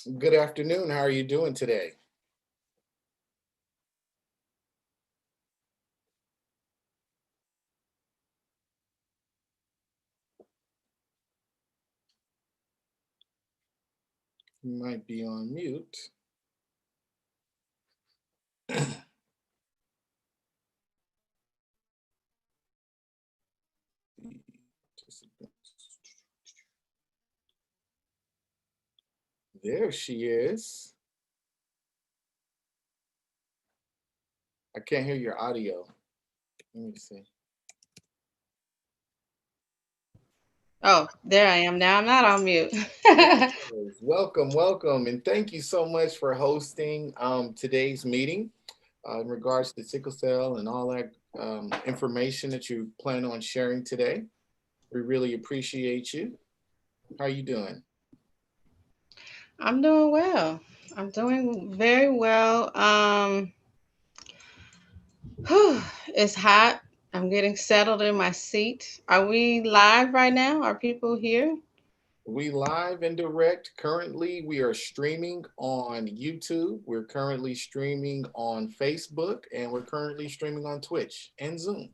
Good afternoon. How are you doing today? You might be on mute. There she is. I can't hear your audio. Let me see. Oh, there I am now. I'm not on mute. There she is. Welcome, welcome, and thank you so much for hosting today's meeting in regards to sickle cell and all that information that you plan on sharing today. We really appreciate you. How you doing? I'm doing well. I'm doing very well. It's hot. I'm getting settled in my seat. Are we live right now? Are people here? We live and direct. Currently, we are streaming on YouTube. We're currently streaming on Facebook, and we're currently streaming on Twitch and Zoom.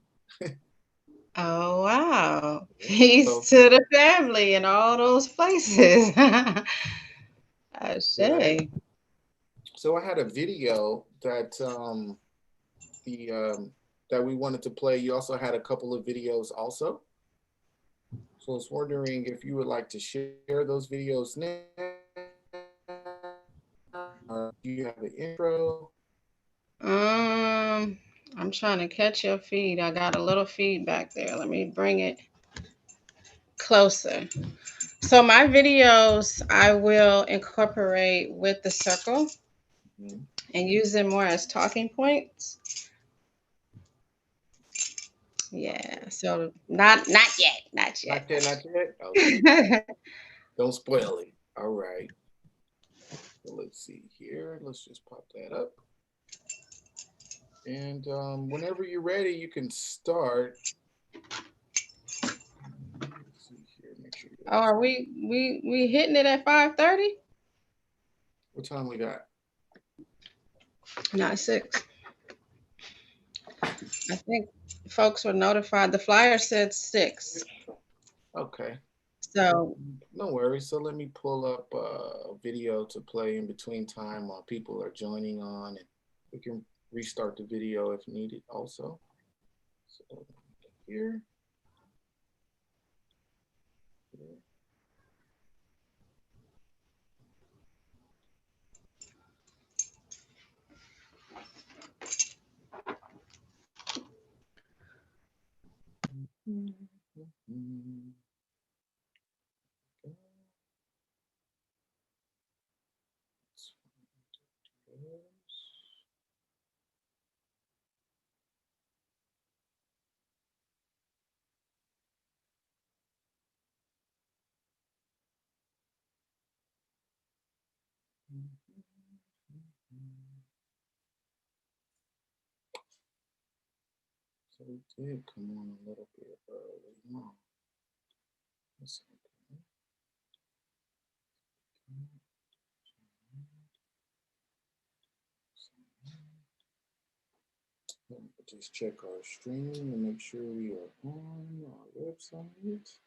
Oh, wow. Yeah. Peace So, to the family in all those places. I right. say. So I had a video the that we wanted to play. You also had a couple of videos also. So I was wondering if you would like to share those videos now. Do you have an intro? Um, I'm trying to catch your feed. I got a little feedback there. Let me bring it closer. So my videos I will incorporate with the circle Mhm. and use them more as talking points. Yeah. So not yet, not Not yet. yet, not yet. Okay. Don't spoil it. All right. So let's see here. Let's just pop that up. And whenever you're ready, you can start. Let's see here. Make sure you Oh, guys. are we hitting it at 5:30? What time we got? Not six. I think folks were notified. The flyer said six. Okay. So No worries. So let me pull up a video to play in between time while people are joining on, and we can restart the video if needed also. So here. Here. So we did come on a little bit early. No. Let's see. Let me just check our streaming and make sure we are on our website.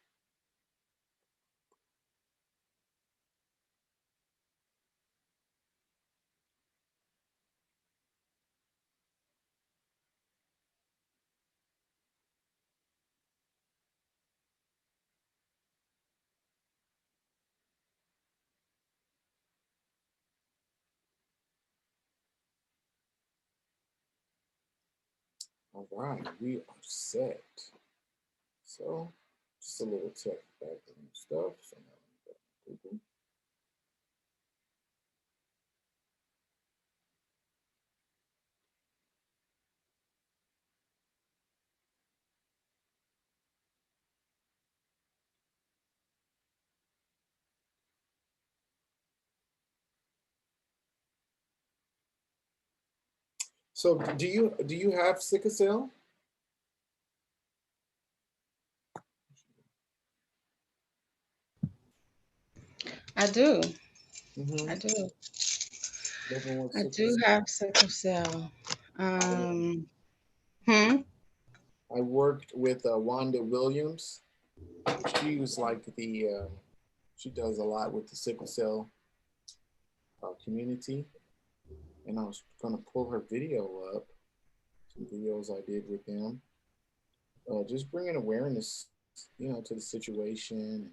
All right, we are set. So, just a little tech background stuff. So now we got Google. So, do you have sickle cell? I do. Mm-hmm. I do. Living with I sickle do cell. have sickle cell. I, Um, hmm. I worked with Wanda Williams. She was like she does a lot with the sickle cell community, and I was gonna pull her video up, some videos I did with them, just bringing awareness, to the situation.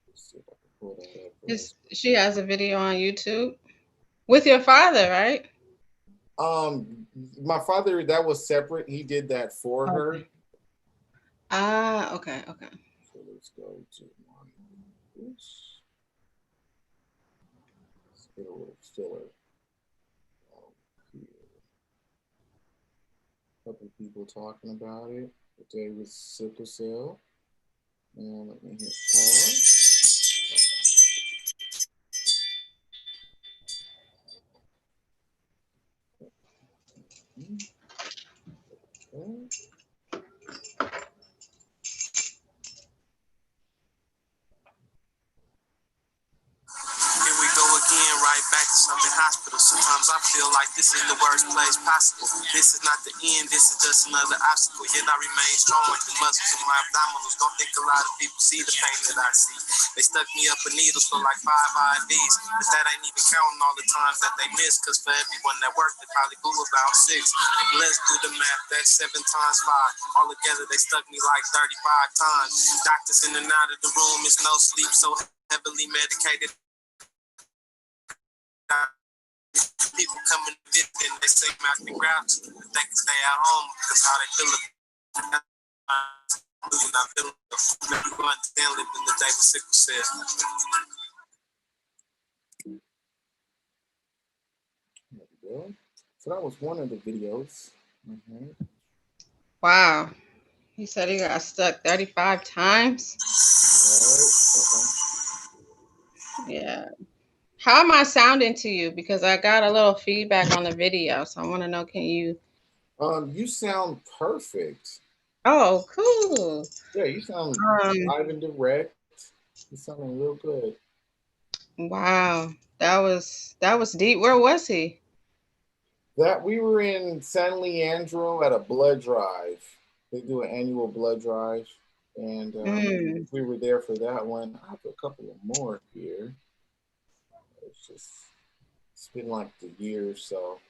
Let's see if I can pull that up real. She has a video on YouTube with your father, right? My father, that was separate. He did that for her. Okay. Ah, okay, okay. So let's go to my. Oops, let's get a little filler. Here. A couple of people talking about it. Today with sickle cell. And let me hit pause. Okay. Here we go again, right back to some in hospital. Sometimes I feel like this is the worst place possible. This is not the end, this is just another obstacle. Yet I remain strong with the muscles in my abdominals. Don't think a lot of people see the pain that I see. They stuck me up with needles for like 5 IVs. But that ain't even counting all the times that they missed. Cause for everyone that worked, they probably blew about 6. Let's do the math, that's 7 times 5. All together they stuck me like 35 times. Doctors in and out of the room, it's no sleep, so heavily medicated. People coming to visit and they say I can grab to they can stay at home because how they feel about not feeling you understand living the day with sickle cell. There we go. So that was one of the videos. Mm-hmm. Wow. He said he got stuck 35 times. Right. Yeah. How am I sounding to you? Because I got a little feedback on the video, so I want to know, can you? You sound perfect. Oh, cool. Yeah, you sound Um, live and direct. You sounding real good. wow. That was deep. Where was he? That we were in San Leandro at a blood drive. They do an annual blood drive, and Mm. we were there for that one. I have a couple of more here. It's been like the year or so.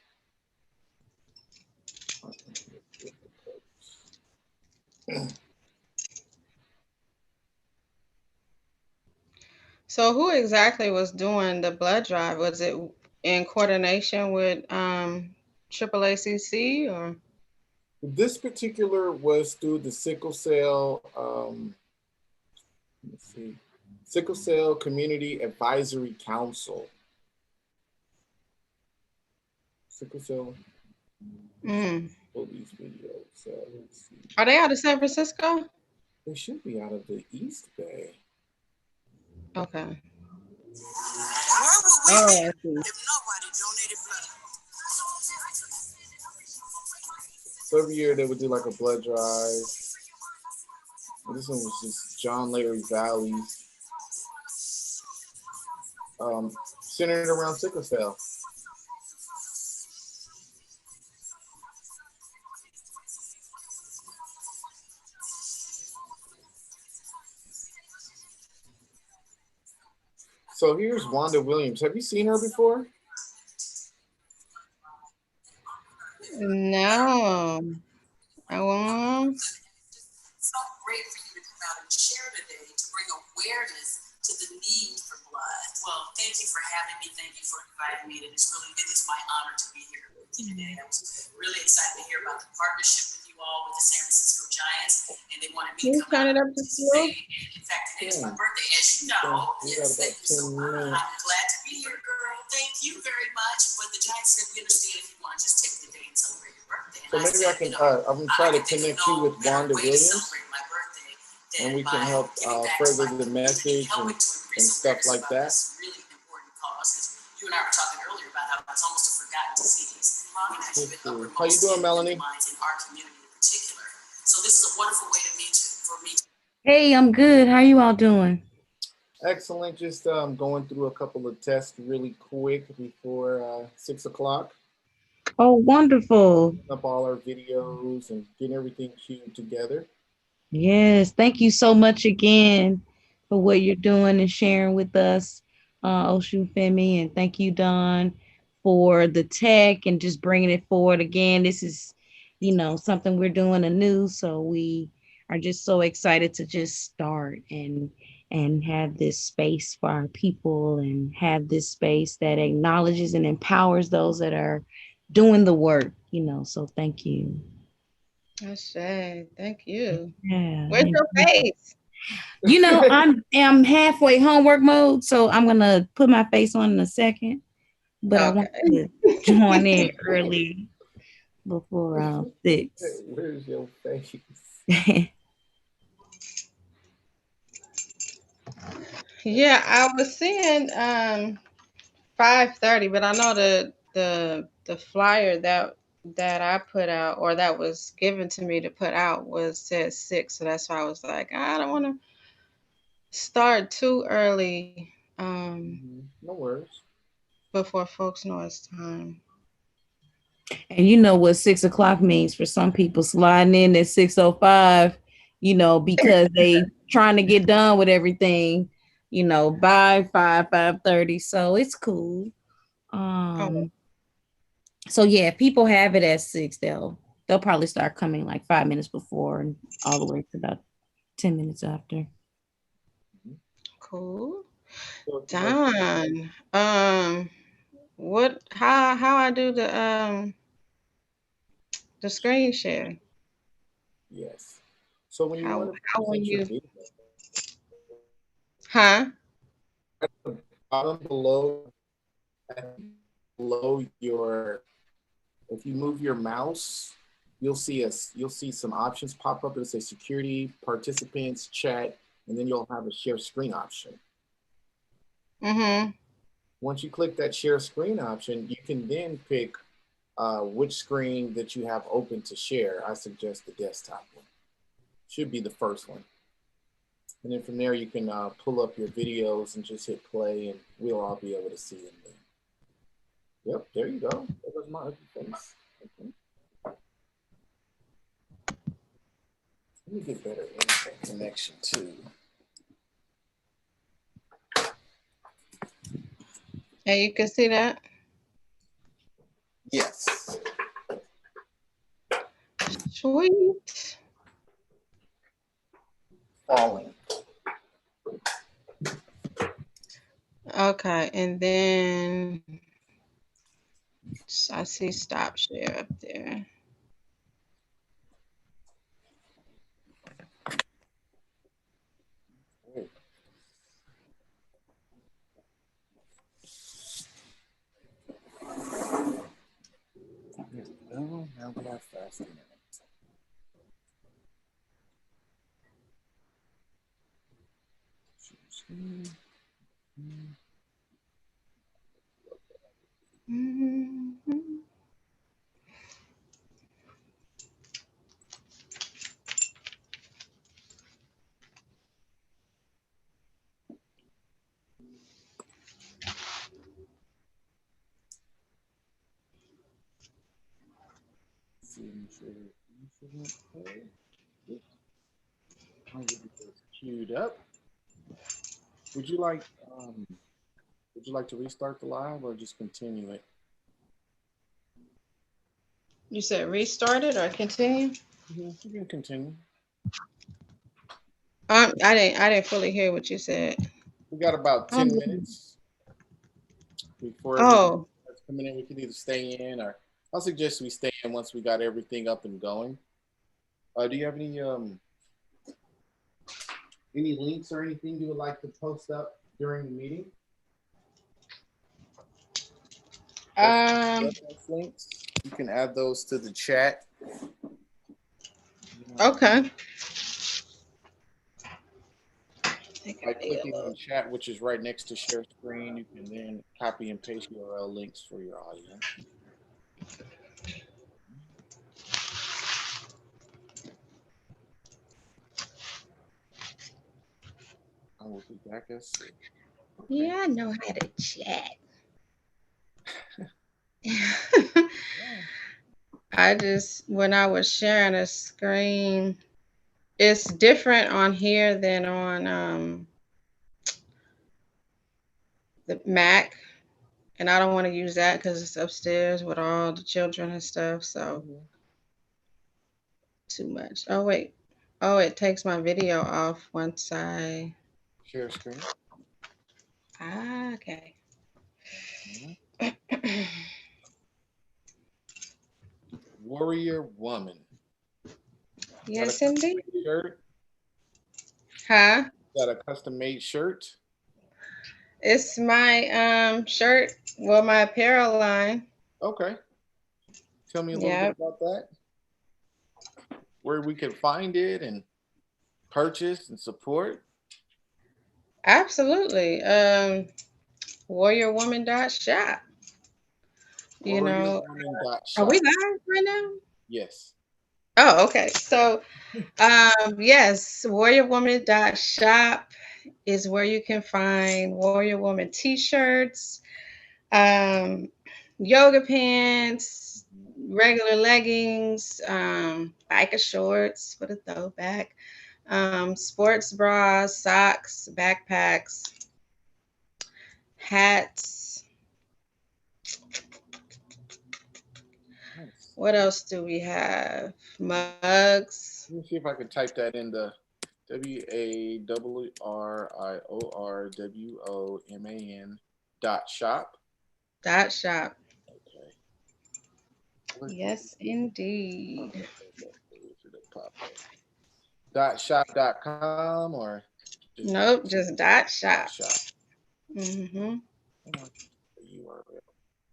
So who exactly was doing the blood drive? Was it in coordination with AAACC or? This particular was through the sickle cell. Let's see, sickle cell Community Advisory Council. Sickle cell. Mm. Pull these videos. So let's see. Are they out of San Francisco? They should be out of the East Bay. Okay. Where would we Oh, be I see. if nobody donated blood? So every year they would do like a blood drive. This one was just John Larry Valley, centered around sickle cell. So here's Wanda Williams. Have you seen her before? No. I won't. So great for you to come out and share today to bring awareness to the need for blood. Well, thank you for having me. Thank you for inviting me. It is my honor to be here with you today. I was really excited to hear about the partnership with you all with the San Francisco Giants, and they wanted me Can to you come turn out it up and just a little? participate. In fact, today is my birthday, as you know. We Yes, got thank about you so 10 much. minutes. I'm glad to be here, girl. Thank you very much. But the Giants said we understand if you want to just take the day and celebrate your birthday. And So maybe I can. I'm gonna try to connect you with Wanda Williams, and we can help further the message and stuff like that. Really important cause. You and I were talking earlier about how it's almost a forgotten disease. How you doing, Melanie? In our community in particular. So this is a wonderful way to meet you, for me. Hey, I'm good. How you all doing? Excellent. Just going through a couple of tests really quick before 6 o'clock. Oh, wonderful. Up all our videos and getting everything queued together. Yes. Thank you so much again for what you're doing and sharing with us, Osunfemi. And thank you, Don, for the tech and just bringing it forward again. This is, something we're doing anew. So we are just so excited to just start and have this space for our people and have this space that acknowledges and empowers those that are doing the work. So thank you. Thank you. Yeah. Where's your face? I'm halfway homework mode, so I'm gonna put my face on in a second. But I want Okay. to join in early before 6. Where's your face? Yeah, I was seeing 5:30, but I know the flyer that I put out or that was given to me to put out was said 6, so that's why I was like, I don't want to start too early No worries. before folks know it's time. And you know what 6 o'clock means for some people sliding in at 6:05, because they trying to get done with everything, by 5:30. So it's cool. Oh, So yeah, if people have it at 6, they'll probably start coming like 5 minutes before and all the way to about 10 minutes after. cool. So Done. What? How I do the screen share? yes. So when you want to How will present your you? video, Huh? at the bottom below, below your, if you move your mouse, you'll see some options pop up. It'll say security, participants, chat, and then you'll have a share screen option. Mm-hmm. Once you click that share screen option, you can then pick which screen that you have open to share. I suggest the desktop one. Should be the first one. And then from there, you can pull up your videos and just hit play, and we'll all be able to see them there. Yep, there you go. That was my ugly face. Okay. Let me get better internet connection too. And you can see that. Yes. Sweet. Falling. Okay, and then I see stop share up there. Oh, now we have fast internet. Mm-hmm. I'll get this queued up. Would you like to restart the live or just continue it? You said restart it or continue? You can continue. I didn't fully hear what you said. We got about 10 minutes before everything Oh, starts coming in. We can either stay in, or I'll suggest we stay in once we got everything up and going. Do you have any links or anything you would like to post up during the meeting? Links. You can add those to the chat. okay. By clicking on chat, which is right next to share screen, you can then copy and paste URL links for your audience. I will be back at 6. Okay. Yeah, I know how to chat. When I was sharing a screen, it's different on here than on the Mac. And I don't want to use that because it's upstairs with all the children and stuff. So too much. Oh, wait. Oh, it takes my video off once I. Share screen. Okay. Warrior Woman. Yes, indeed. Shirt? Huh? Got a custom made shirt? It's my shirt, well, my apparel line. Okay. Tell me a little Yeah. bit about that. Where we can find it and purchase and support. Absolutely. Warriorwoman.shop. You know, are we Warriorwoman.shop. live right now? Yes. Oh, okay. So, yes, warriorwoman.shop is where you can find Warrior Woman t-shirts, um, yoga pants, regular leggings, biker shorts for the throwback, sports bras, socks, backpacks, hats. Nice. What else do we have? Mugs. Let me see if I can type that in the WARRIOWOMAN.shop. .shop. Okay. Yes, indeed. .shop.com or just Nope, just .shop. .shop. Mm-hmm. URL.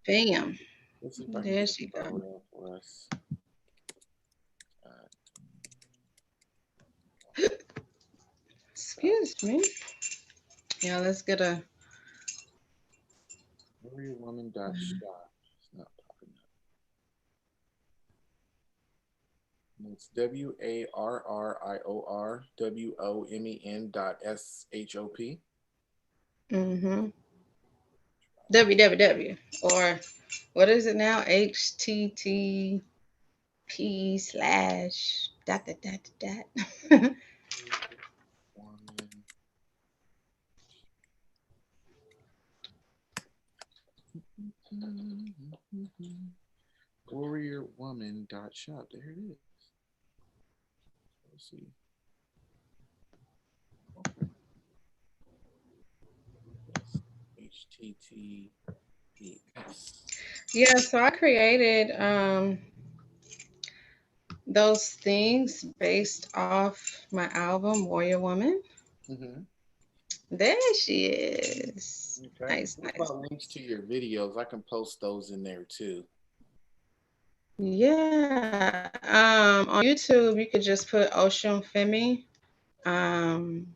Bam. Let's see if I can There get she a go. URL for us. Excuse me. Yeah, let's get a. WarriorWoman.shop. It's not popping up. It's WARRIORWOMEN.SHOP. Mm-hmm. www or what is it now? http/. WarriorWoman.shop. There it is. Let's see. Okay. HTTPS. Yeah, so I created those things based off my album Warrior Woman. Mm-hmm. There she is. Okay. Nice, What nice. about links to your videos? I can post those in there too. Yeah. On YouTube, you could just put Osunfemi, and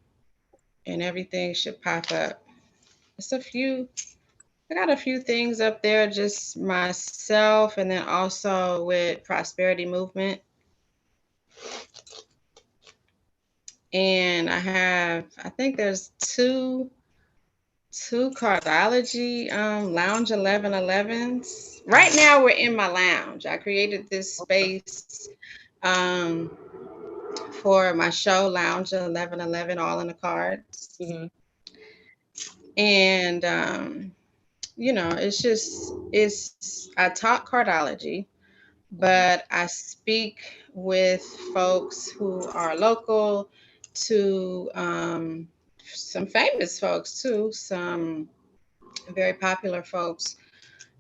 everything should pop up. It's a few. I got a few things up there, just myself, and then also with Prosperity Movement. And I think there's two cardiology lounge 1111s. Right now we're in my lounge. I created this space um, for my show Lounge 1111, all in the cards. Mm-hmm. And it's I taught cardiology, but I speak with folks who are local to some famous folks too, some very popular folks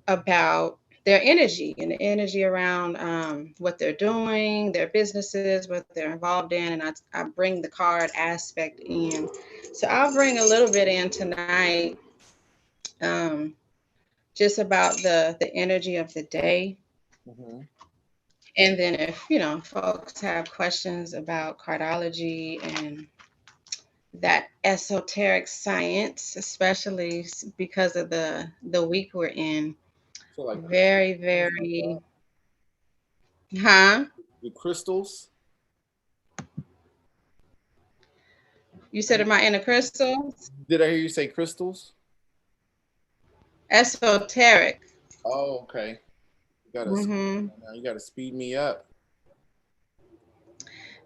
about their energy and the energy around what they're doing, their businesses, what they're involved in, and I bring the card aspect in. So I'll bring a little bit in tonight, um, just about the energy of the day. Mm-hmm. And then if folks have questions about cardiology and that esoteric science, especially because of the week we're in, So like very, like very, huh? the crystals. You said, am I into crystals? Did I hear you say crystals? Esoteric. Oh, okay. You gotta Mm-hmm. you gotta speed me up.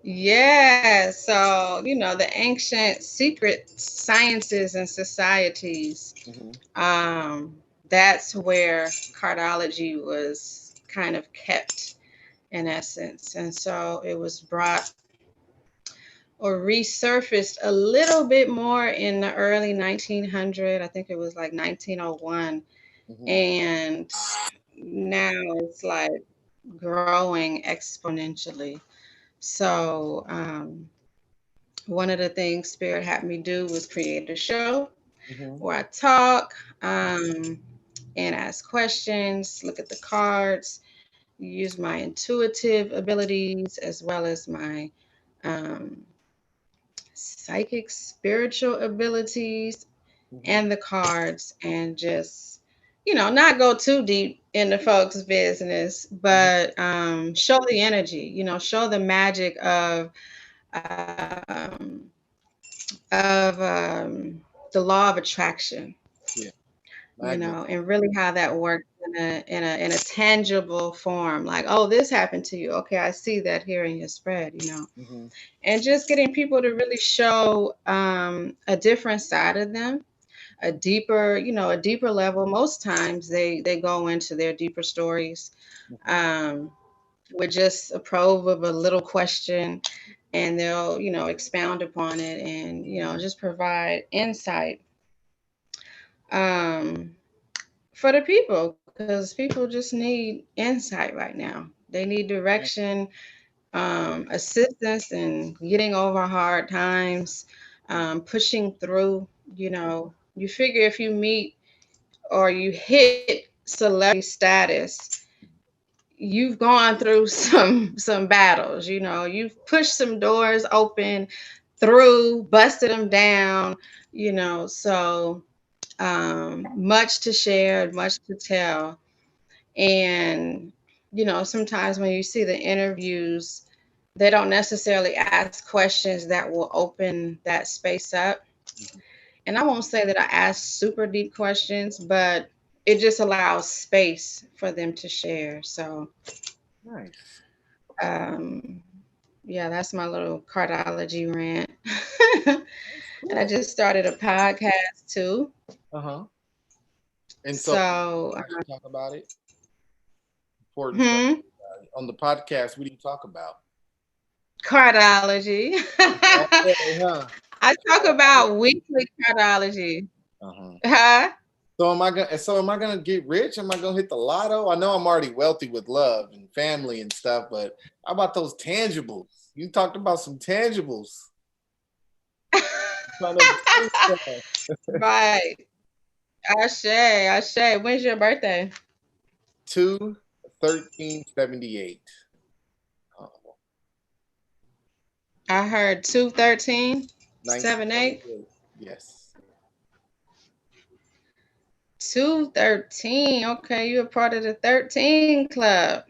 Yeah, so the ancient secret sciences and societies. Hmm. Um, that's where cardiology was kind of kept in essence, and so it was brought or resurfaced a little bit more in the early 1900. I think it was like 1901, Hmm. and now it's like growing exponentially. So one of the things Spirit had me do was create a show Hmm. where I talk and ask questions, look at the cards, use my intuitive abilities as well as my um, psychic spiritual abilities Hmm. and the cards, and just not go too deep into folks' business, but show the energy, show the magic um, of the law of attraction, Yeah. Magnet. and really how that works in a tangible form. Like, oh, this happened to you. Okay, I see that here in your spread. Hmm. And just getting people to really show a different side of them, a deeper level. Most times they go into their deeper stories um, with just a probe of a little question, and they'll expound upon it, and just provide insight um, for the people, because people just need insight right now. They need direction, assistance in getting over hard times, pushing through. You figure if you meet or you hit celebrity status, you've gone through some battles. You've pushed some doors open, through, busted them down. So much to share, much to tell. And sometimes when you see the interviews, they don't necessarily ask questions that will open that space up. And I won't say that I ask super deep questions, but it just allows space for them to share. So Nice. um yeah, that's my little cardiology rant. That's And I cool. just started a podcast too. Uh-huh. And so So I should talk about it. Important stuff. hmm, On the podcast, what do you talk about? cardiology. Okay, huh? I talk about weekly cardiology. Uh-huh. Huh? So am I gonna get rich? Am I gonna hit the lotto? I know I'm already wealthy with love and family and stuff, but how about those tangibles? You talked about some tangibles. Trying to obtain stuff. Right. Ashe, Ashe. When's your birthday? 2/13/78. Oh, I heard 213, 78. 1978. Yes. 213. Okay, you're a part of the 13 club.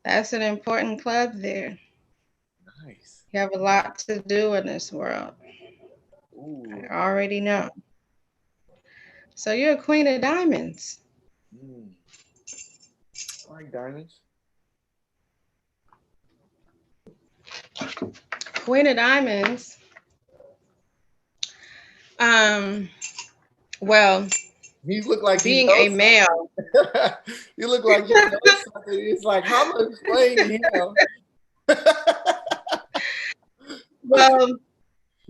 That's an important club there. Nice. You have a lot to do in this world. I Ooh. already know. So you're a queen of diamonds. Mm. I like diamonds. Queen of diamonds. Um, well, You look like you being know a male, something. You look like you know something. It's like, how am I explain to him? well,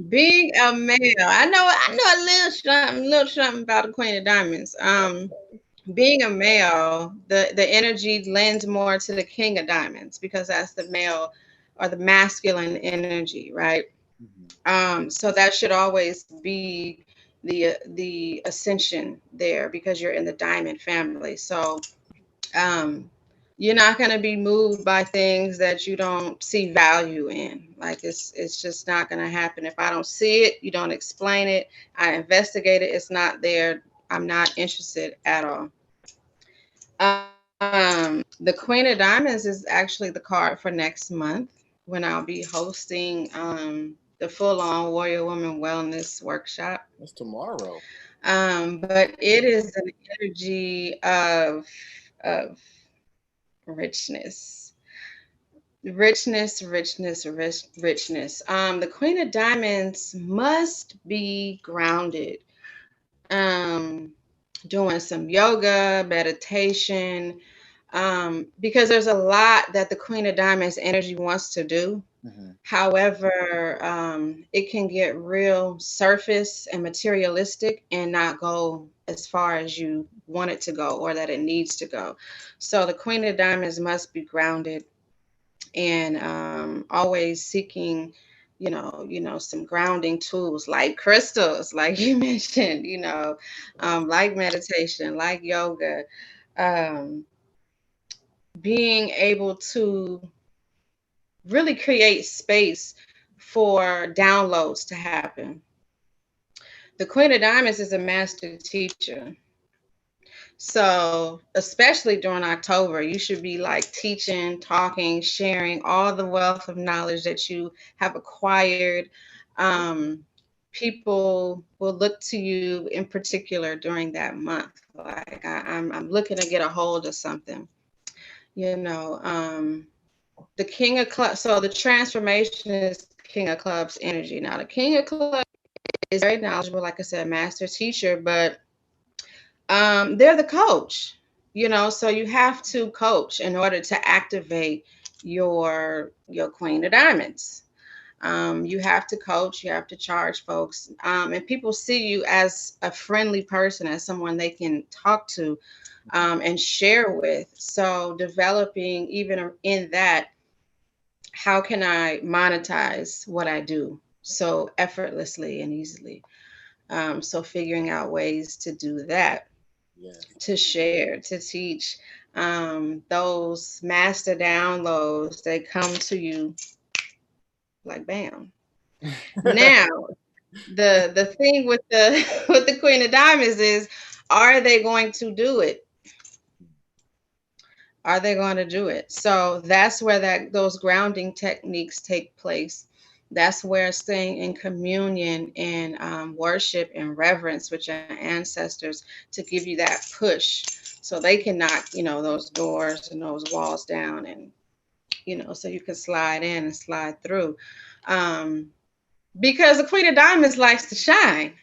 being a male, I know a little something about the queen of diamonds. Being a male, the energy lends more to the king of diamonds because that's the male or the masculine energy, right? Mhm. So that should always be the ascension there because you're in the diamond family. So um, you're not going to be moved by things that you don't see value in. Like it's just not going to happen. If I don't see it, you don't explain it. I investigate it. It's not there. I'm not interested at all. The Queen of Diamonds is actually the card for next month. when I'll be hosting the Full On Warrior Woman Wellness Workshop. That's tomorrow. But it is an energy of richness, richness. The Queen of Diamonds must be grounded. Um, Doing some yoga, meditation, because there's a lot that the Queen of Diamonds energy wants to do. However, it can get real surface and materialistic and not go as far as you want it to go or that it needs to go. So the Queen of Diamonds must be grounded and always seeking, some grounding tools like crystals, like you mentioned, like meditation, like yoga, um, being able to really create space for downloads to happen. The Queen of Diamonds is a master teacher. So, especially during October, you should be like teaching, talking, sharing all the wealth of knowledge that you have acquired. Um, People will look to you in particular during that month. Like I'm looking to get a hold of something. You know, the King of Clubs. So the transformation is King of Clubs energy. Now, the King of Clubs is very knowledgeable, like I said, master teacher, but they're the coach, so you have to coach in order to activate your Queen of Diamonds. You have to coach, you have to charge folks, and people see you as a friendly person, as someone they can talk to and share with. So developing even in that, how can I monetize what I do so effortlessly and easily? So figuring out ways to do that, to share, to teach. Those master downloads, they come to you like bam. Now, the thing with the with the Queen of Diamonds is, are they going to do it? Are they going to do it? So that's where those grounding techniques take place. That's where staying in communion and worship and reverence with your ancestors to give you that push, so they can knock, those doors and those walls down, and so you can slide in and slide through. Um, because the Queen of Diamonds likes to shine.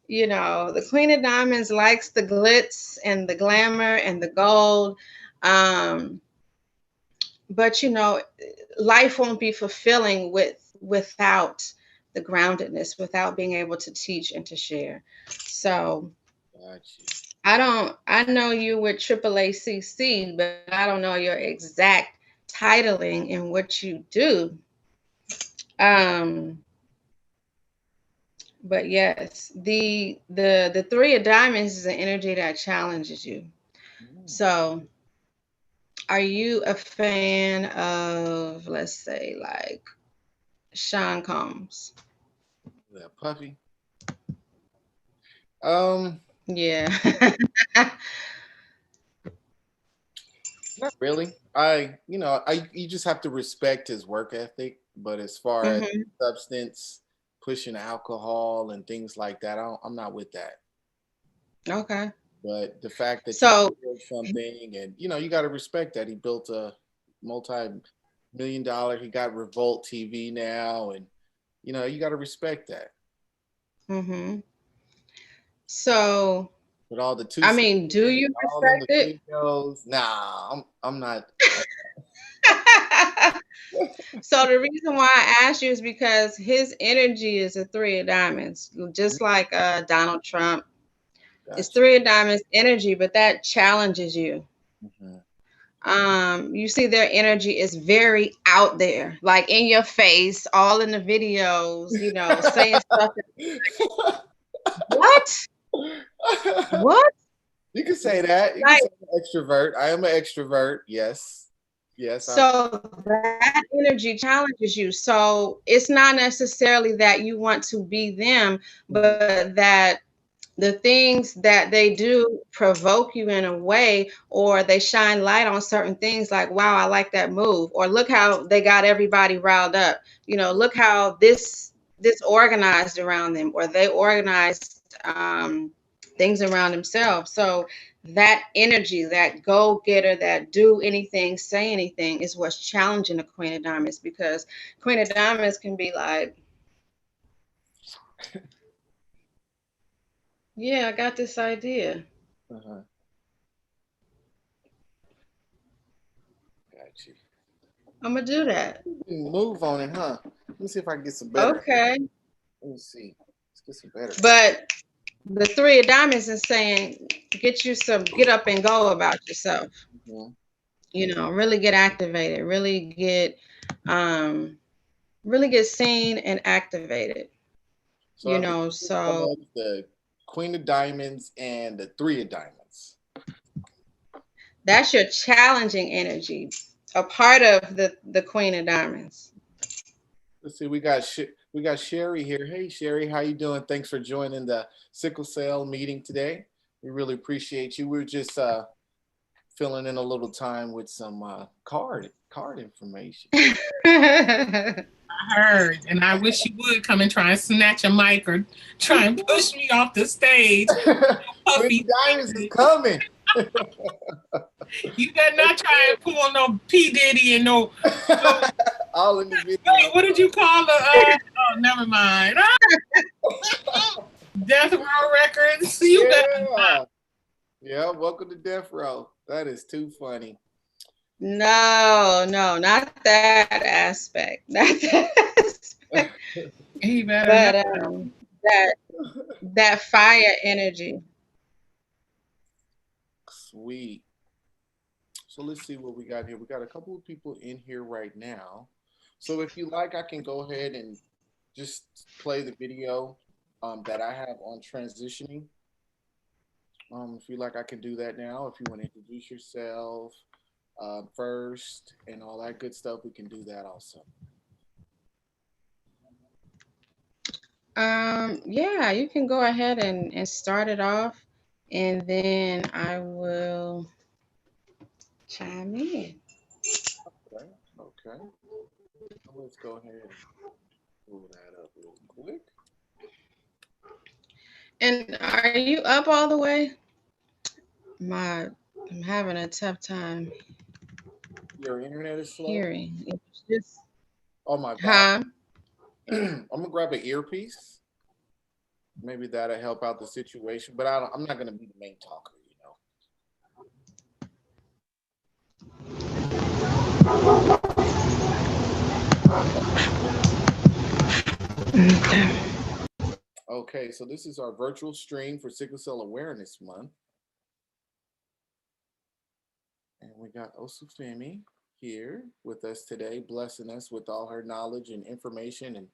The Queen of Diamonds likes the glitz and the glamour and the gold. Um, but life won't be fulfilling without the groundedness, without being able to teach and to share. So I know you with AAACC, but I don't know your exact titling and what you do. um but yes, the Three of Diamonds is an energy that challenges you. So are you a fan of, let's say, like Sean Combs? That puppy. Yeah. Not really. You just have to respect his work ethic. But as far as Hmm. substance, pushing alcohol and things like that, I'm not with that. Okay. But the fact that you So, build something, and you got to respect that he built a multi-million-dollar. He got Revolt TV now, and you got to respect that. hmm so, With all the two, I mean, do you all in the respect videos, nah, I'm not. it? So the reason why I asked you is because his energy is a Three of Diamonds, just like Donald Trump. It's Gotcha. Three of Diamonds energy, but that challenges you. Mhm. You see their energy is very out there, like in your face, all in the videos, saying stuff. What? What? You can say that. You can Like, say I'm an extrovert. I am an extrovert. Yes. Yes. so that energy challenges you. So it's not necessarily that you want to be them, Mhm. but that the things that they do provoke you in a way, or they shine light on certain things like, wow, I like that move, or look how they got everybody riled up. Look how this organized around them, or they organized things around themselves. So that energy, that go getter, that do anything, say anything, is what's challenging the Queen of Diamonds, because Queen of Diamonds can be like, yeah, I got this idea. Uh-huh. Got you. I'm gonna do that. Move on it, huh? Let me see if I can get some better. Okay. Let me see. Let's get some better. But the Three of Diamonds is saying, get up and go about yourself. Mhm. Really get activated, um, really get seen and activated. So I think some So of the Queen of Diamonds and the Three of Diamonds. that's your challenging energy, a part of the Queen of Diamonds. Let's see. We got Sherry here. Hey, Sherry, how you doing? Thanks for joining the sickle cell meeting today. We really appreciate you. We're just filling in a little time with some card information. I heard, and I wish you would come and try and snatch a mic or try and push me off the stage. Queen of Diamonds is coming. You better not try and pull no P Diddy and no. All in the video. What did you call the? Oh, never mind. Death Row Records. You better not. Yeah, welcome to Death Row. That is too funny. No, not that aspect. Not that aspect. He better But not. that fire energy. Sweet. So let's see what we got here. We got a couple of people in here right now. So if you like, I can go ahead and just play the video that I have on transitioning. If you like, I can do that now. If you want to introduce yourself first and all that good stuff, we can do that also. Yeah, you can go ahead and start it off, and then I will chime in. Okay. Okay. Let's go ahead and pull that up real quick. And are you up all the way? I'm having a tough time Your internet is slow. hearing. It's just, Oh my God. huh? I'm gonna grab an earpiece. Maybe that'll help out the situation. But I'm not gonna be the main talker, you know. Okay, so this is our virtual stream for Sickle Cell Awareness Month. And we got Osunfemi here with us today, blessing us with all her knowledge and information and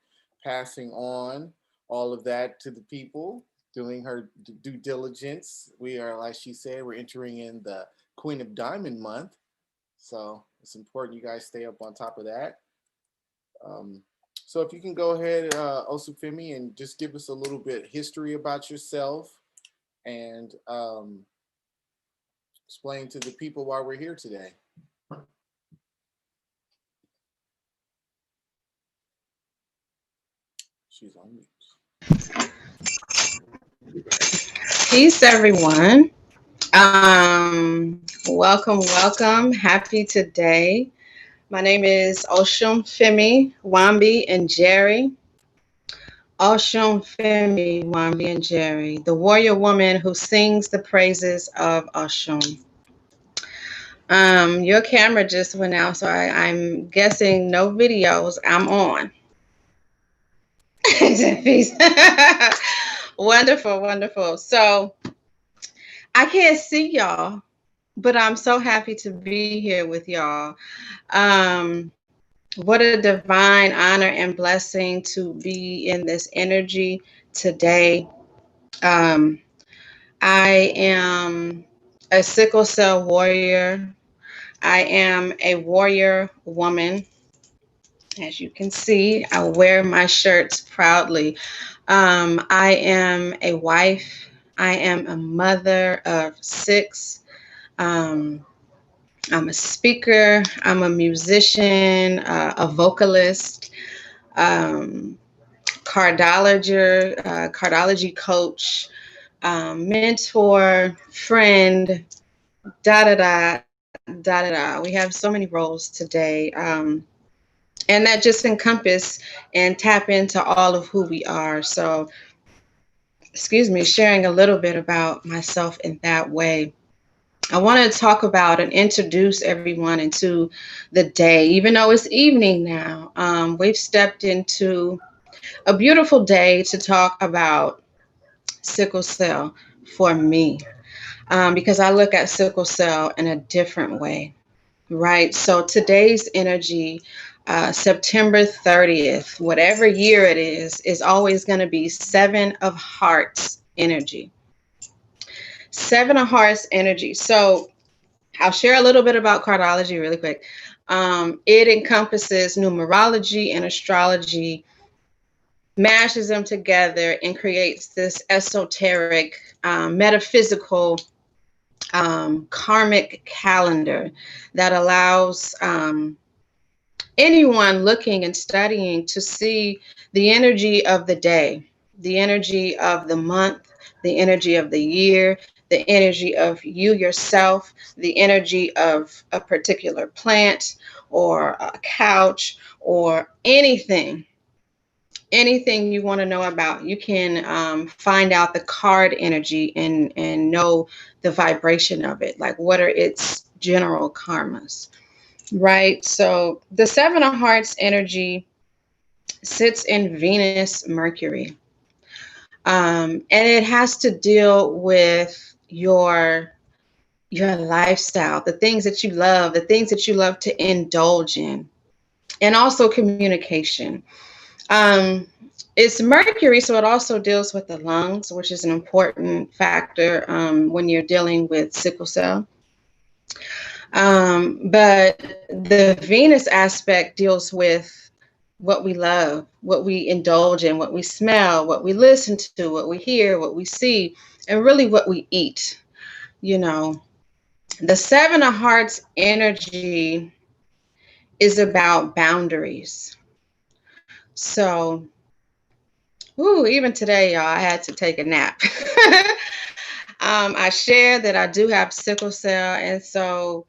passing on all of that to the people, doing her due diligence. We are, like she said, we're entering in the Queen of Diamond month. So it's important you guys stay up on top of that. Um, so if you can go ahead, Osunfemi, and just give us a little bit history about yourself and explain to the people why we're here today. She's on mute. Peace, everyone. Welcome. Happy today. My name is Osunfemi Wanbi Njeri. Osunfemi Wanbi Njeri, the warrior woman who sings the praises of Oshun. Your camera just went out, so I'm guessing no videos. I'm on. Peace. Wonderful. So I can't see y'all, but I'm so happy to be here with y'all. Um, what a divine honor and blessing to be in this energy today. Um, I am a sickle cell warrior. I am a warrior woman. As you can see, I wear my shirts proudly. I am a wife. I am a mother of 6. Um, I'm a speaker. I'm a musician, a vocalist, um, cardiology coach, mentor, friend, da da da da da da. We have so many roles today. And that just encompass and tap into all of who we are. So, excuse me, sharing a little bit about myself in that way. I want to talk about and introduce everyone into the day, even though it's evening now. We've stepped into a beautiful day to talk about sickle cell for me, because I look at sickle cell in a different way, right? So today's energy, September 30th, whatever year it is always going to be 7 of Hearts energy. 7 of Hearts energy. So I'll share a little bit about cardiology really quick. It encompasses numerology and astrology, mashes them together, and creates this esoteric, metaphysical, karmic calendar that allows anyone looking and studying to see the energy of the day, the energy of the month, the energy of the year, the energy of you yourself, the energy of a particular plant or a couch or anything you want to know about. You can find out the card energy and know the vibration of it, like what are its general karmas, right? So the 7 of Hearts energy sits in Venus, Mercury. And it has to deal with your lifestyle, the things that you love, the things that you love to indulge in, and also communication. Um, it's Mercury, so it also deals with the lungs, which is an important factor when you're dealing with sickle cell. But the Venus aspect deals with what we love, what we indulge in, what we smell, what we listen to, what we hear, what we see, and really what we eat. You know, the 7 of Hearts energy is about boundaries. So, even today, y'all, I had to take a nap. I shared that I do have sickle cell, and so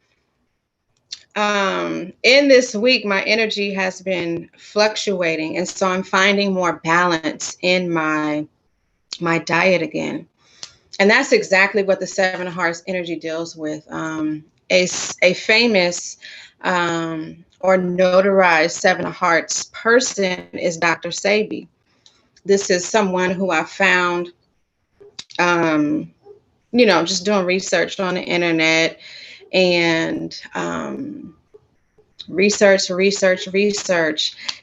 in this week, my energy has been fluctuating, and so I'm finding more balance in my diet again. And that's exactly what the 7 of Hearts energy deals with. A famous or notarized 7 of Hearts person is Dr. Sabi. This is someone who I found, um, just doing research on the internet and research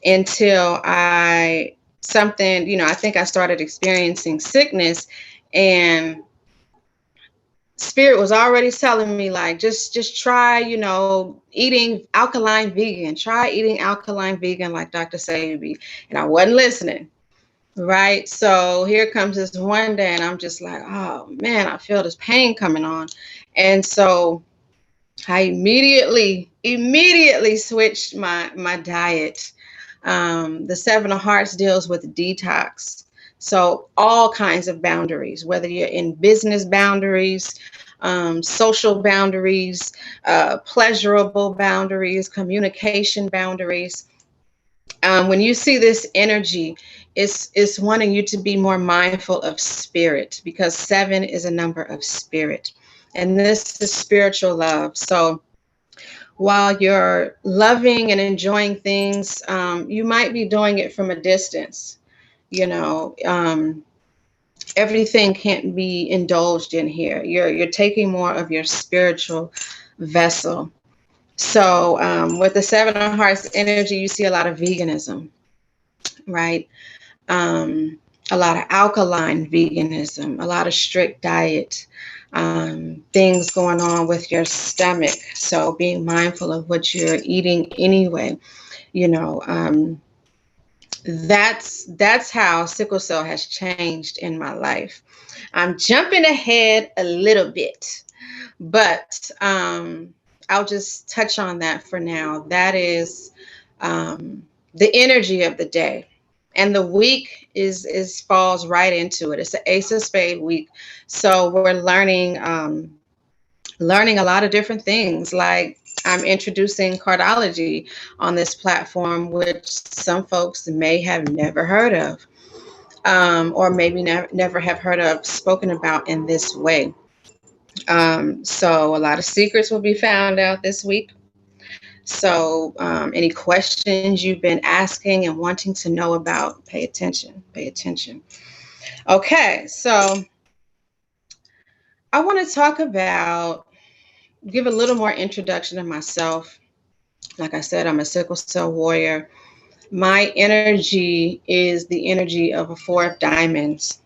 until I think I started experiencing sickness, and spirit was already telling me, like, just try, eating alkaline vegan like Dr. Sabi. And I wasn't listening. Right. So here comes this one day and I'm just like, oh man, I feel this pain coming on. And so I immediately switched my diet. The 7 of Hearts deals with detox. So all kinds of boundaries, whether you're in business boundaries, social boundaries, pleasurable boundaries, communication boundaries. When you see this energy, it's wanting you to be more mindful of spirit, because 7 is a number of spirit. And this is spiritual love. So while you're loving and enjoying things, you might be doing it from a distance. You know, everything can't be indulged in here. You're taking more of your spiritual vessel. So with the 7 of Hearts energy, you see a lot of veganism, right? A lot of alkaline veganism, a lot of strict diet, things going on with your stomach. So being mindful of what you're eating anyway, you know, that's how sickle cell has changed in my life. I'm jumping ahead a little bit, but I'll just touch on that for now. That is the energy of the day. And the week is falls right into it. It's the Ace of Spade week. So we're learning a lot of different things. Like I'm introducing cardology on this platform, which some folks may have never heard of, or maybe never have heard of spoken about in this way. So a lot of secrets will be found out this week. So any questions you've been asking and wanting to know about, pay attention. Pay attention. Okay, so I want to talk about, give a little more introduction to myself. Like I said, I'm a sickle cell warrior. My energy is the energy of a four of diamonds.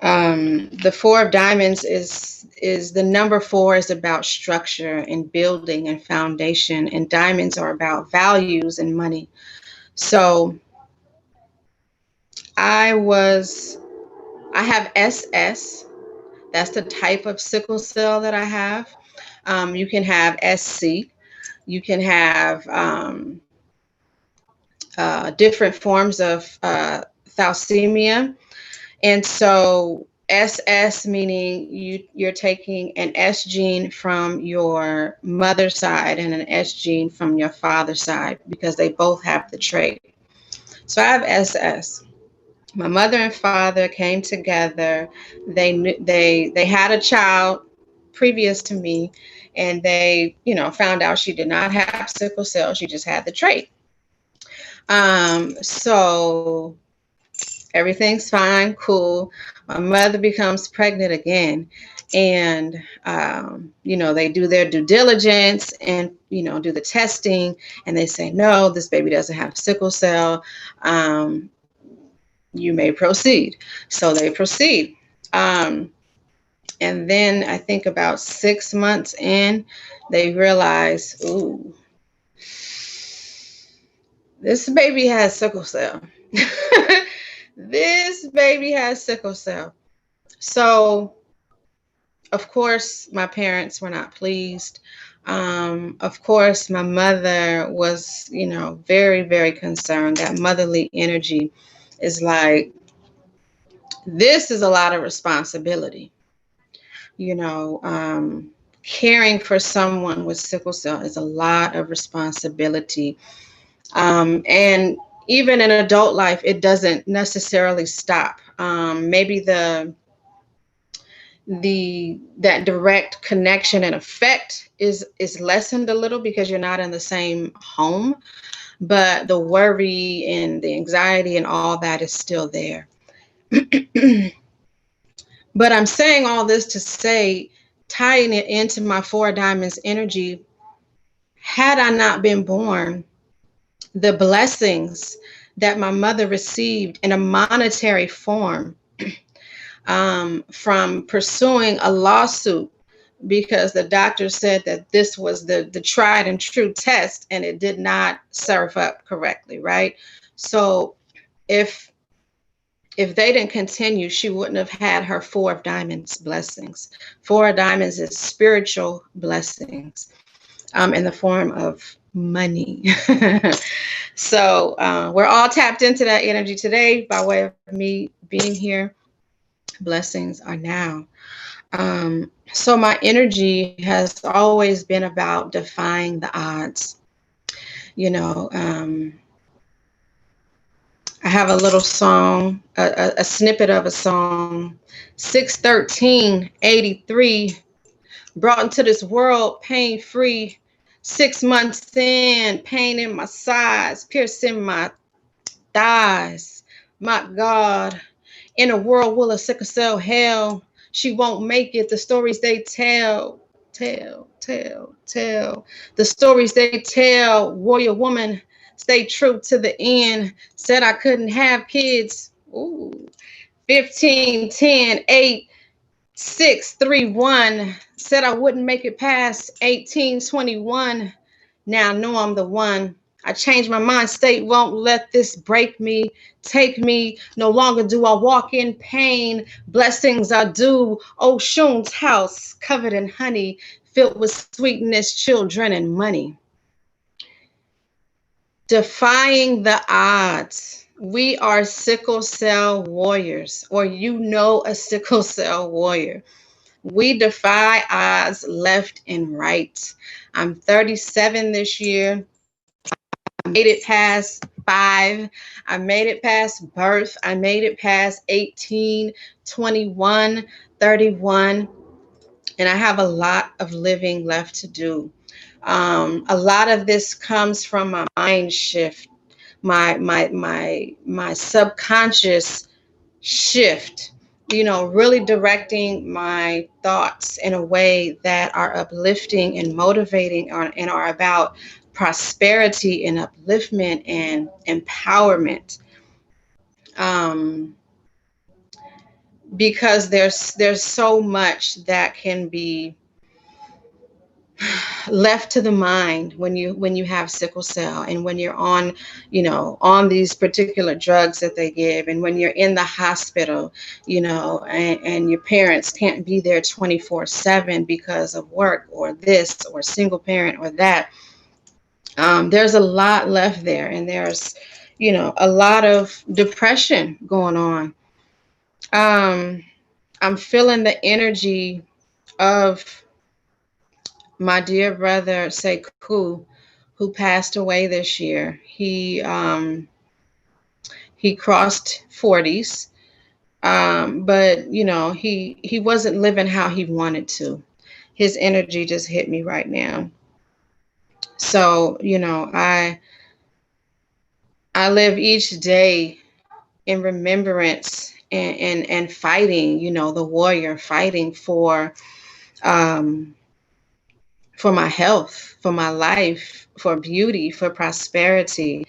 The four of diamonds is the number four is about structure and building and foundation, and diamonds are about values and money. So I was I have SS. That's the type of sickle cell that I have. You can have SC. You can have different forms of thalassemia. And so SS meaning you're taking an S gene from your mother's side and an S gene from your father's side because they both have the trait. So I have SS. My mother and father came together. They had a child previous to me, and they found out she did not have sickle cell. She just had the trait. So everything's fine, cool. My mother becomes pregnant again, and they do their due diligence and do the testing, and they say no, this baby doesn't have sickle cell. You may proceed. So they proceed. Um, and then I think about 6 months in, they realize, ooh, this baby has sickle cell. This baby has sickle cell. So, of course, my parents were not pleased. Of course, my mother was, very, very concerned. That motherly energy is like, this is a lot of responsibility. You know, caring for someone with sickle cell is a lot of responsibility. And even in adult life, it doesn't necessarily stop. Maybe that direct connection and effect is lessened a little because you're not in the same home, but the worry and the anxiety and all that is still there. But I'm saying all this to say, tying it into my four diamonds energy, had I not been born, the blessings that my mother received in a monetary form from pursuing a lawsuit because the doctor said that this was the tried and true test and it did not serve up correctly, right? So if they didn't continue, she wouldn't have had her four of diamonds blessings. Four of diamonds is spiritual blessings in the form of money. So we're all tapped into that energy today by way of me being here. Blessings are now. So my energy has always been about defying the odds. I have a little song, a snippet of a song. 6/13/83, brought into this world pain free. 6 months in, pain in my sides, piercing my thighs. My God, in a world full of sickle cell hell, she won't make it. The stories they tell. The stories they tell. Warrior woman, stay true to the end. Said I couldn't have kids. Ooh. 15, 10, 8, 6, 3, 1. Said I wouldn't make it past 18, 21. Now I know I'm the one. I changed my mind state, won't let this break me, take me. No longer do I walk in pain. Blessings are due. Oshun's house, covered in honey, filled with sweetness, children, and money. Defying the odds. We are sickle cell warriors, or you know a sickle cell warrior. We defy odds left and right. I'm 37 this year. I made it past 5. I made it past birth. I made it past 18, 21, 31. And I have a lot of living left to do. A lot of this comes from my mind shift, my subconscious shift, really directing my thoughts in a way that are uplifting and motivating, and are about prosperity and upliftment and empowerment. Um, because there's so much that can be left to the mind when you have sickle cell, and when you're on on these particular drugs that they give, and when you're in the hospital, and your parents can't be there 24/7 because of work or this or single parent or that. There's a lot left there, and there's a lot of depression going on. I'm feeling the energy of my dear brother Sekou, who passed away this year. He crossed 40s, but he wasn't living how he wanted to. His energy just hit me right now. So I live each day in remembrance and fighting, the warrior, fighting um, for my health, for my life, for beauty, for prosperity,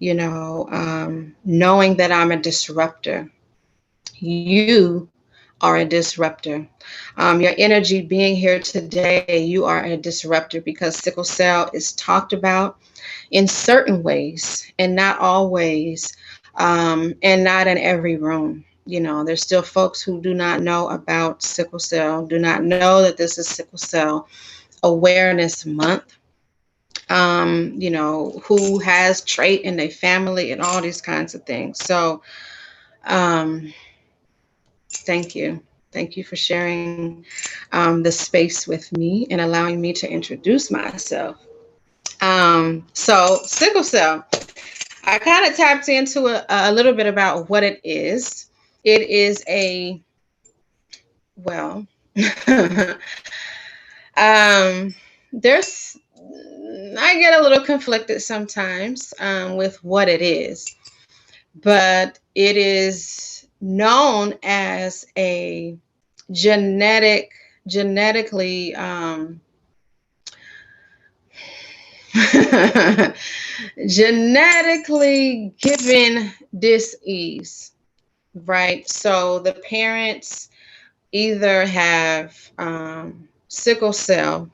knowing that I'm a disruptor. You are a disruptor. Your energy being here today, you are a disruptor, because sickle cell is talked about in certain ways and not always, and not in every room. There's still folks who do not know about sickle cell, do not know that this is Sickle Cell Awareness Month. Who has trait in their family and all these kinds of things. So, um, thank you. Thank you for sharing the space with me and allowing me to introduce myself. So, sickle cell, I kind of tapped into a little bit about what it is. It is well, there's I get a little conflicted sometimes with what it is, but it is known as a genetically genetically given dis-ease, right? So the parents either have sickle cell,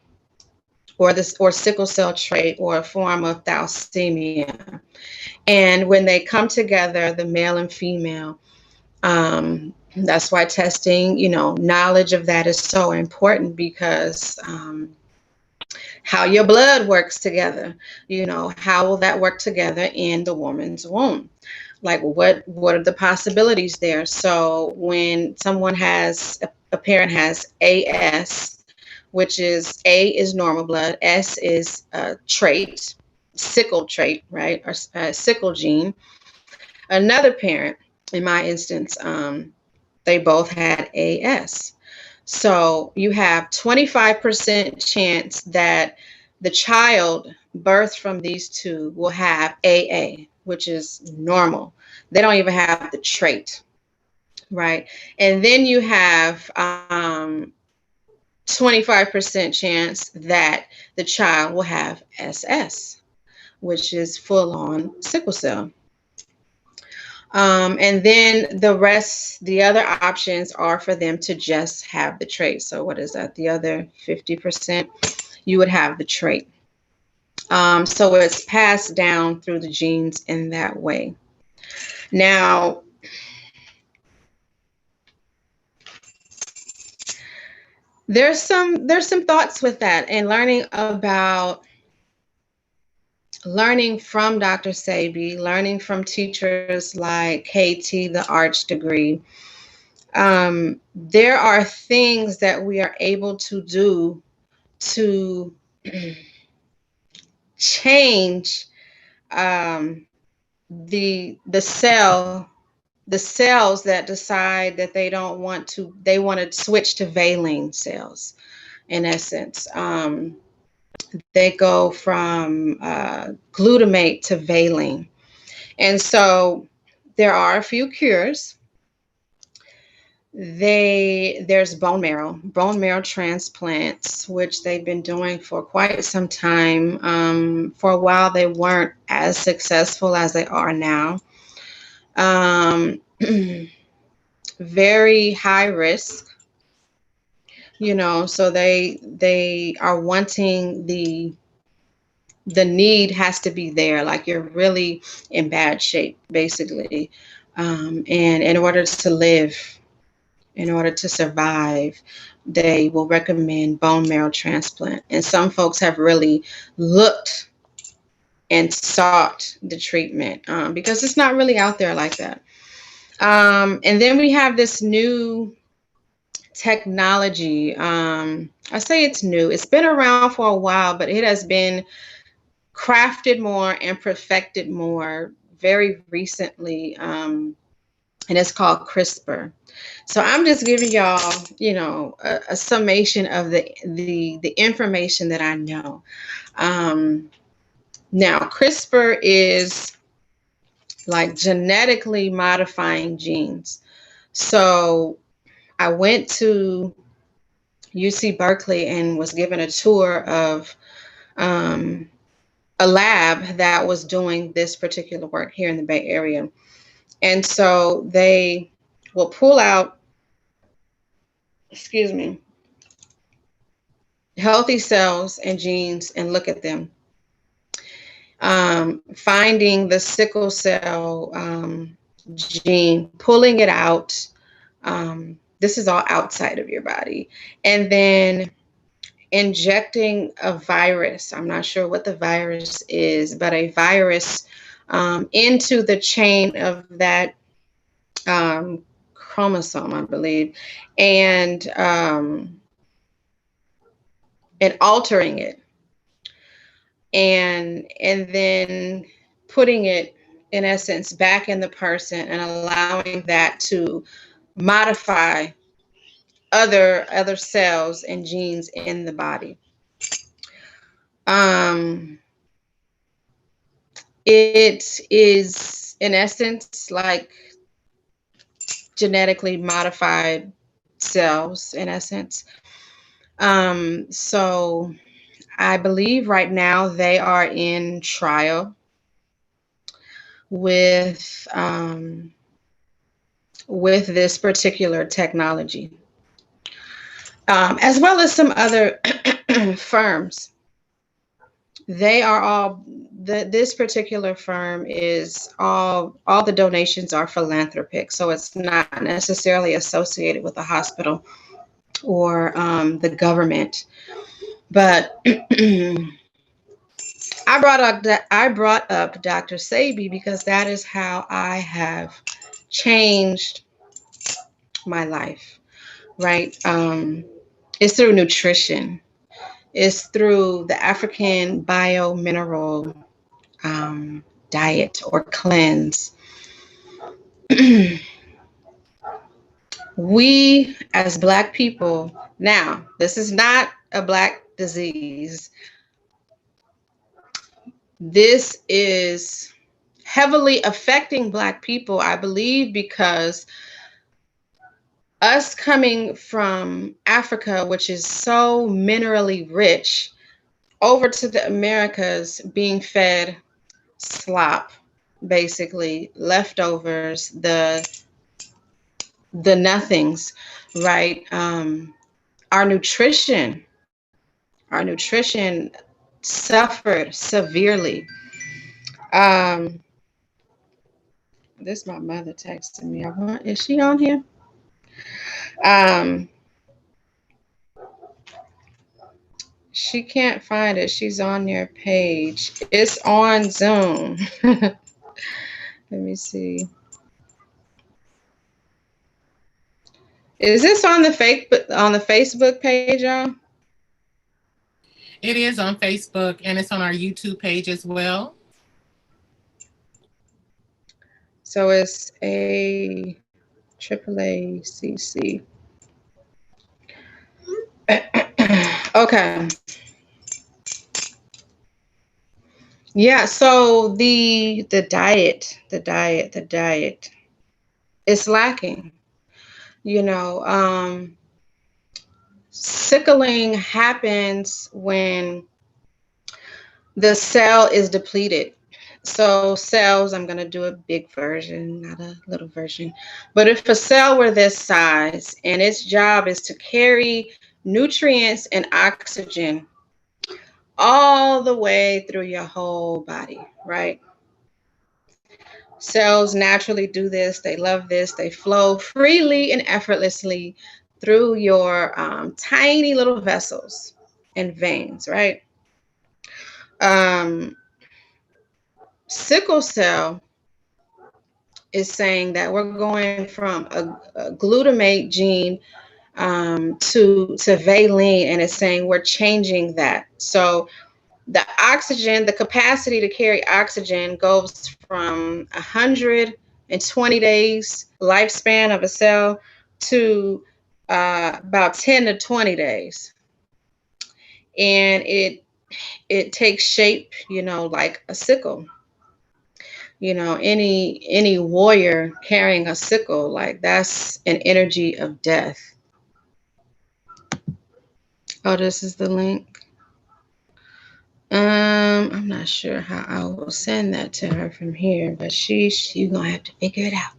or sickle cell trait, or a form of thalassemia. And when they come together, the male and female, that's why testing, knowledge of that is so important, because how your blood works together, how will that work together in the woman's womb? Like, what are the possibilities there? So when someone has a parent has AS, which is A is normal blood, S is trait, sickle trait, right, or sickle gene. Another parent, in my instance, they both had AS. So you have 25% chance that the child birthed from these two will have AA, which is normal. They don't even have the trait, right? And then you have 25% chance that the child will have SS, which is full on sickle cell. And then the other options are for them to just have the trait. So what is that? The other 50%, you would have the trait. So it's passed down through the genes in that way. Now, there's some thoughts with that, and learning from Dr. Sebi, learning from teachers like KT, the Arch degree. There are things that we are able to do to change um, the cells that decide that they want to switch to valine cells. In essence, they go from glutamate to valine, and so there are a few cures. There's bone marrow transplants, which they've been doing for quite some time. For a while, they weren't as successful as they are now. Um, very high risk, so they are wanting the need has to be there, like you're really in bad shape, basically. And in order to live, in order to survive, they will recommend bone marrow transplant. And some folks have really looked and sought the treatment because it's not really out there like that. And then we have this new technology. I say it's new. It's been around for a while, but it has been crafted more and perfected more very recently. And it's called CRISPR. So I'm just giving y'all, a summation of the information that I know. Now, CRISPR is like genetically modifying genes. So I went to UC Berkeley and was given a tour of a lab that was doing this particular work here in the Bay Area. And so they will pull out, excuse me, healthy cells and genes and look at them. Finding the sickle cell gene, pulling it out. This is all outside of your body. And then injecting a virus. I'm not sure what the virus is, but a virus into the chain of that chromosome, I believe, and altering it, and then putting it, in essence, back in the person and allowing that to modify other cells and genes in the body. It is, in essence, like genetically modified cells, in essence. So I believe right now they are in trial with this particular technology, as well as some other firms. They are all, this particular firm is all the donations are philanthropic, so it's not necessarily associated with a hospital or the government. But I brought up Dr. Sebi because that is how I have changed my life, right? It's through nutrition. It's through the African biomineral diet or cleanse. We as Black people, now, this is not a Black disease. This is heavily affecting Black people, I believe, because us coming from Africa, which is so minerally rich, over to the Americas, being fed slop, basically leftovers, the nothings, right? Our nutrition suffered severely. Um, this is my mother texting me. Is she on here? Um, she can't find it. She's on your page. It's on Zoom. Let me see. Is this on the Facebook page, y'all? It is on Facebook and it's on our YouTube page as well. So it's AAACC. Okay. Yeah, so the diet is lacking. You know, sickling happens when the cell is depleted. So cells, I'm going to do a big version, not a little version. But if a cell were this size and its job is to carry nutrients and oxygen all the way through your whole body, right? Cells naturally do this. They love this. They flow freely and effortlessly through your tiny little vessels and veins, right? Um, Sickle cell is saying that we're going from a glutamate gene to valine, and it's saying we're changing that. So the oxygen, the capacity to carry oxygen goes from 120 days lifespan of a cell to about 10 to 20 days. And it takes shape, like a sickle. Any warrior carrying a sickle, like that's an energy of death. Oh, this is the link. I'm not sure how I will send that to her from here, but you gonna have to figure it out.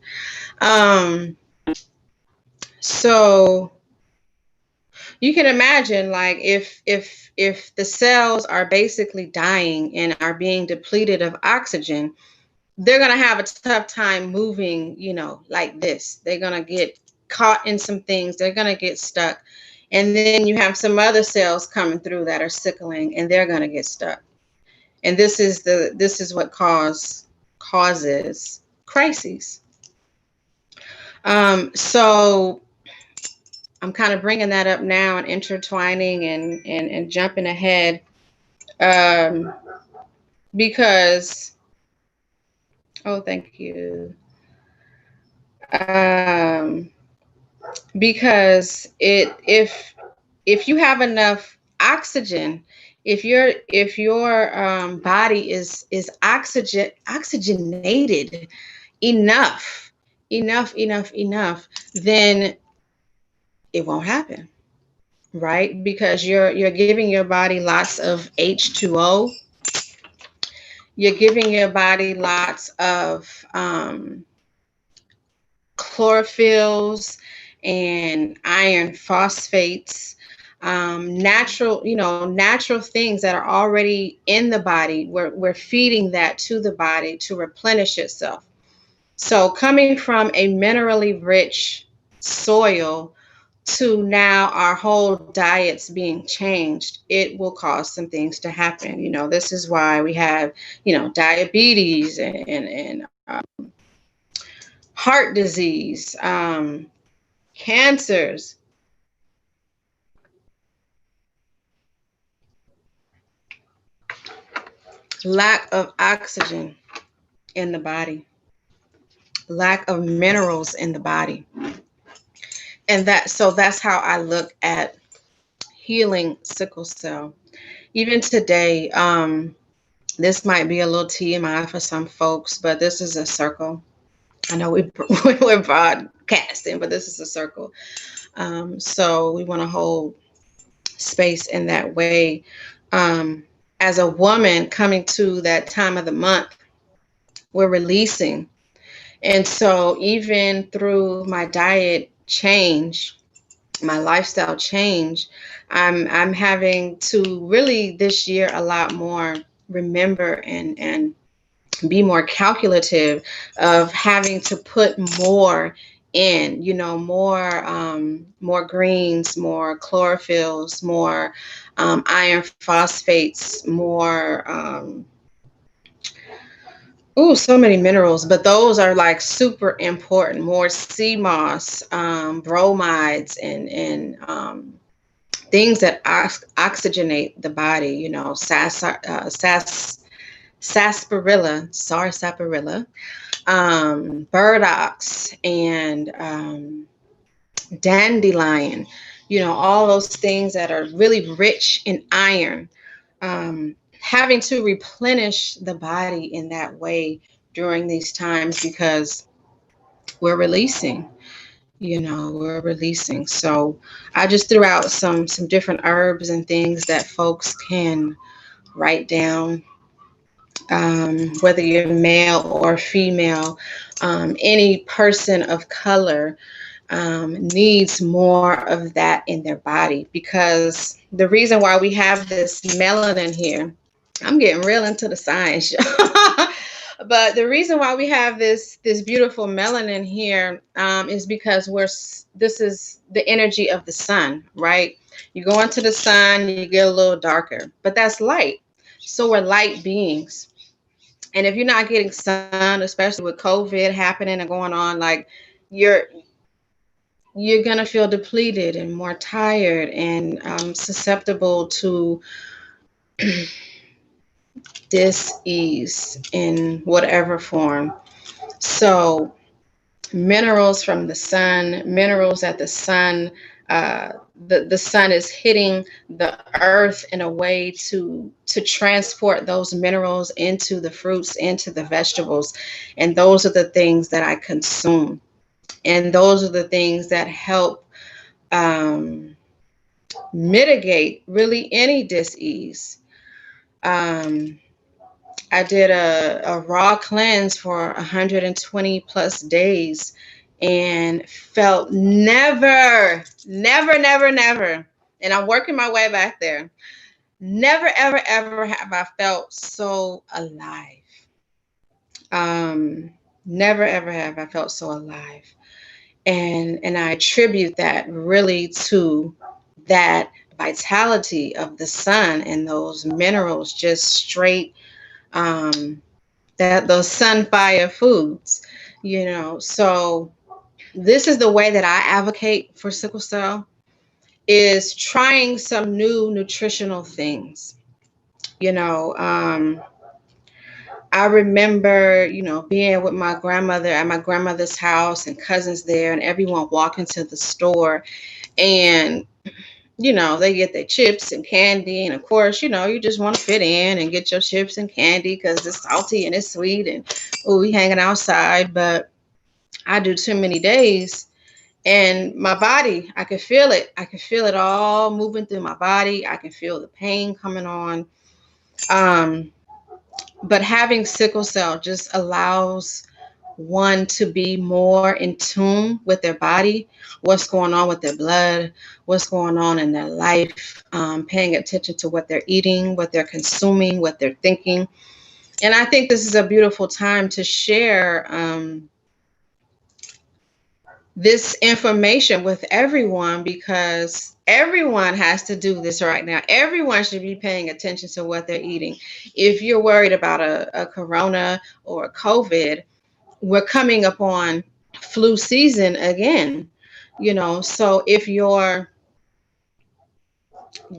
So you can imagine, like, if the cells are basically dying and are being depleted of oxygen, they're gonna have a tough time moving, like this. They're gonna get caught in some things, they're gonna get stuck. And then you have some other cells coming through that are sickling and they're gonna get stuck. And this is what causes crises. So I'm kind of bringing that up now and intertwining and jumping ahead, because thank you. Because if you have enough oxygen, if your body is oxygenated enough, then it won't happen, right? Because you're giving your body lots of H2O. You're giving your body lots of chlorophylls and iron phosphates, natural things that are already in the body. We're feeding that to the body to replenish itself. So coming from a minerally rich soil to now our whole diets being changed, it will cause some things to happen. This is why we have, diabetes and heart disease, cancers. Lack of oxygen in the body, lack of minerals in the body. And that's how I look at healing sickle cell. Even today, this might be a little TMI for some folks, but this is a circle. I know we're broadcasting, but this is a circle. So we want to hold space in that way. As a woman coming to that time of the month, we're releasing. And so even through my diet change, my lifestyle change, I'm having to really this year a lot more remember and be more calculative of having to put more in, more greens, more chlorophylls, more iron phosphates, more so many minerals, but those are like super important. More sea moss, bromides, and things that oxygenate the body. Sarsaparilla, burdocks, and dandelion. All those things that are really rich in iron. Having to replenish the body in that way during these times because we're releasing. We're releasing. So I just threw out some different herbs and things that folks can write down, whether you're male or female, any person of color needs more of that in their body, because the reason why we have this melanin here, I'm getting real into the science. But the reason why we have this beautiful melanin here is because this is the energy of the sun, right? You go into the sun, you get a little darker, but that's light. So we're light beings. And if you're not getting sun, especially with COVID happening and going on, like you're you're gonna feel depleted and more tired and susceptible to dis-ease in whatever form. So minerals from the sun, minerals that the sun, the sun is hitting the earth in a way to transport those minerals into the fruits, into the vegetables, and those are the things that I consume, and those are the things that help um, mitigate really any dis-ease. Um, I did a raw cleanse for 120 plus days and felt never, and I'm working my way back there. Never, ever, ever have I felt so alive. Never, ever have I felt so alive. And I attribute that really to that vitality of the sun and those minerals just straight that those sun fire foods, so this is the way that I advocate for sickle cell, is trying some new nutritional things. you know um I remember, being with my grandmother at my grandmother's house and cousins there and everyone walking to the store, and they get their chips and candy. And of course, you just want to fit in and get your chips and candy because it's salty and it's sweet. And we hanging outside. But I do too many days. And my body, I can feel it. I can feel it all moving through my body. I can feel the pain coming on. Um, but having sickle cell just allows one to be more in tune with their body, what's going on with their blood, what's going on in their life, paying attention to what they're eating, what they're consuming, what they're thinking. And I think this is a beautiful time to share this information with everyone, because everyone has to do this right now. Everyone should be paying attention to what they're eating. If you're worried about a corona or a COVID, we're coming up on flu season again, so if your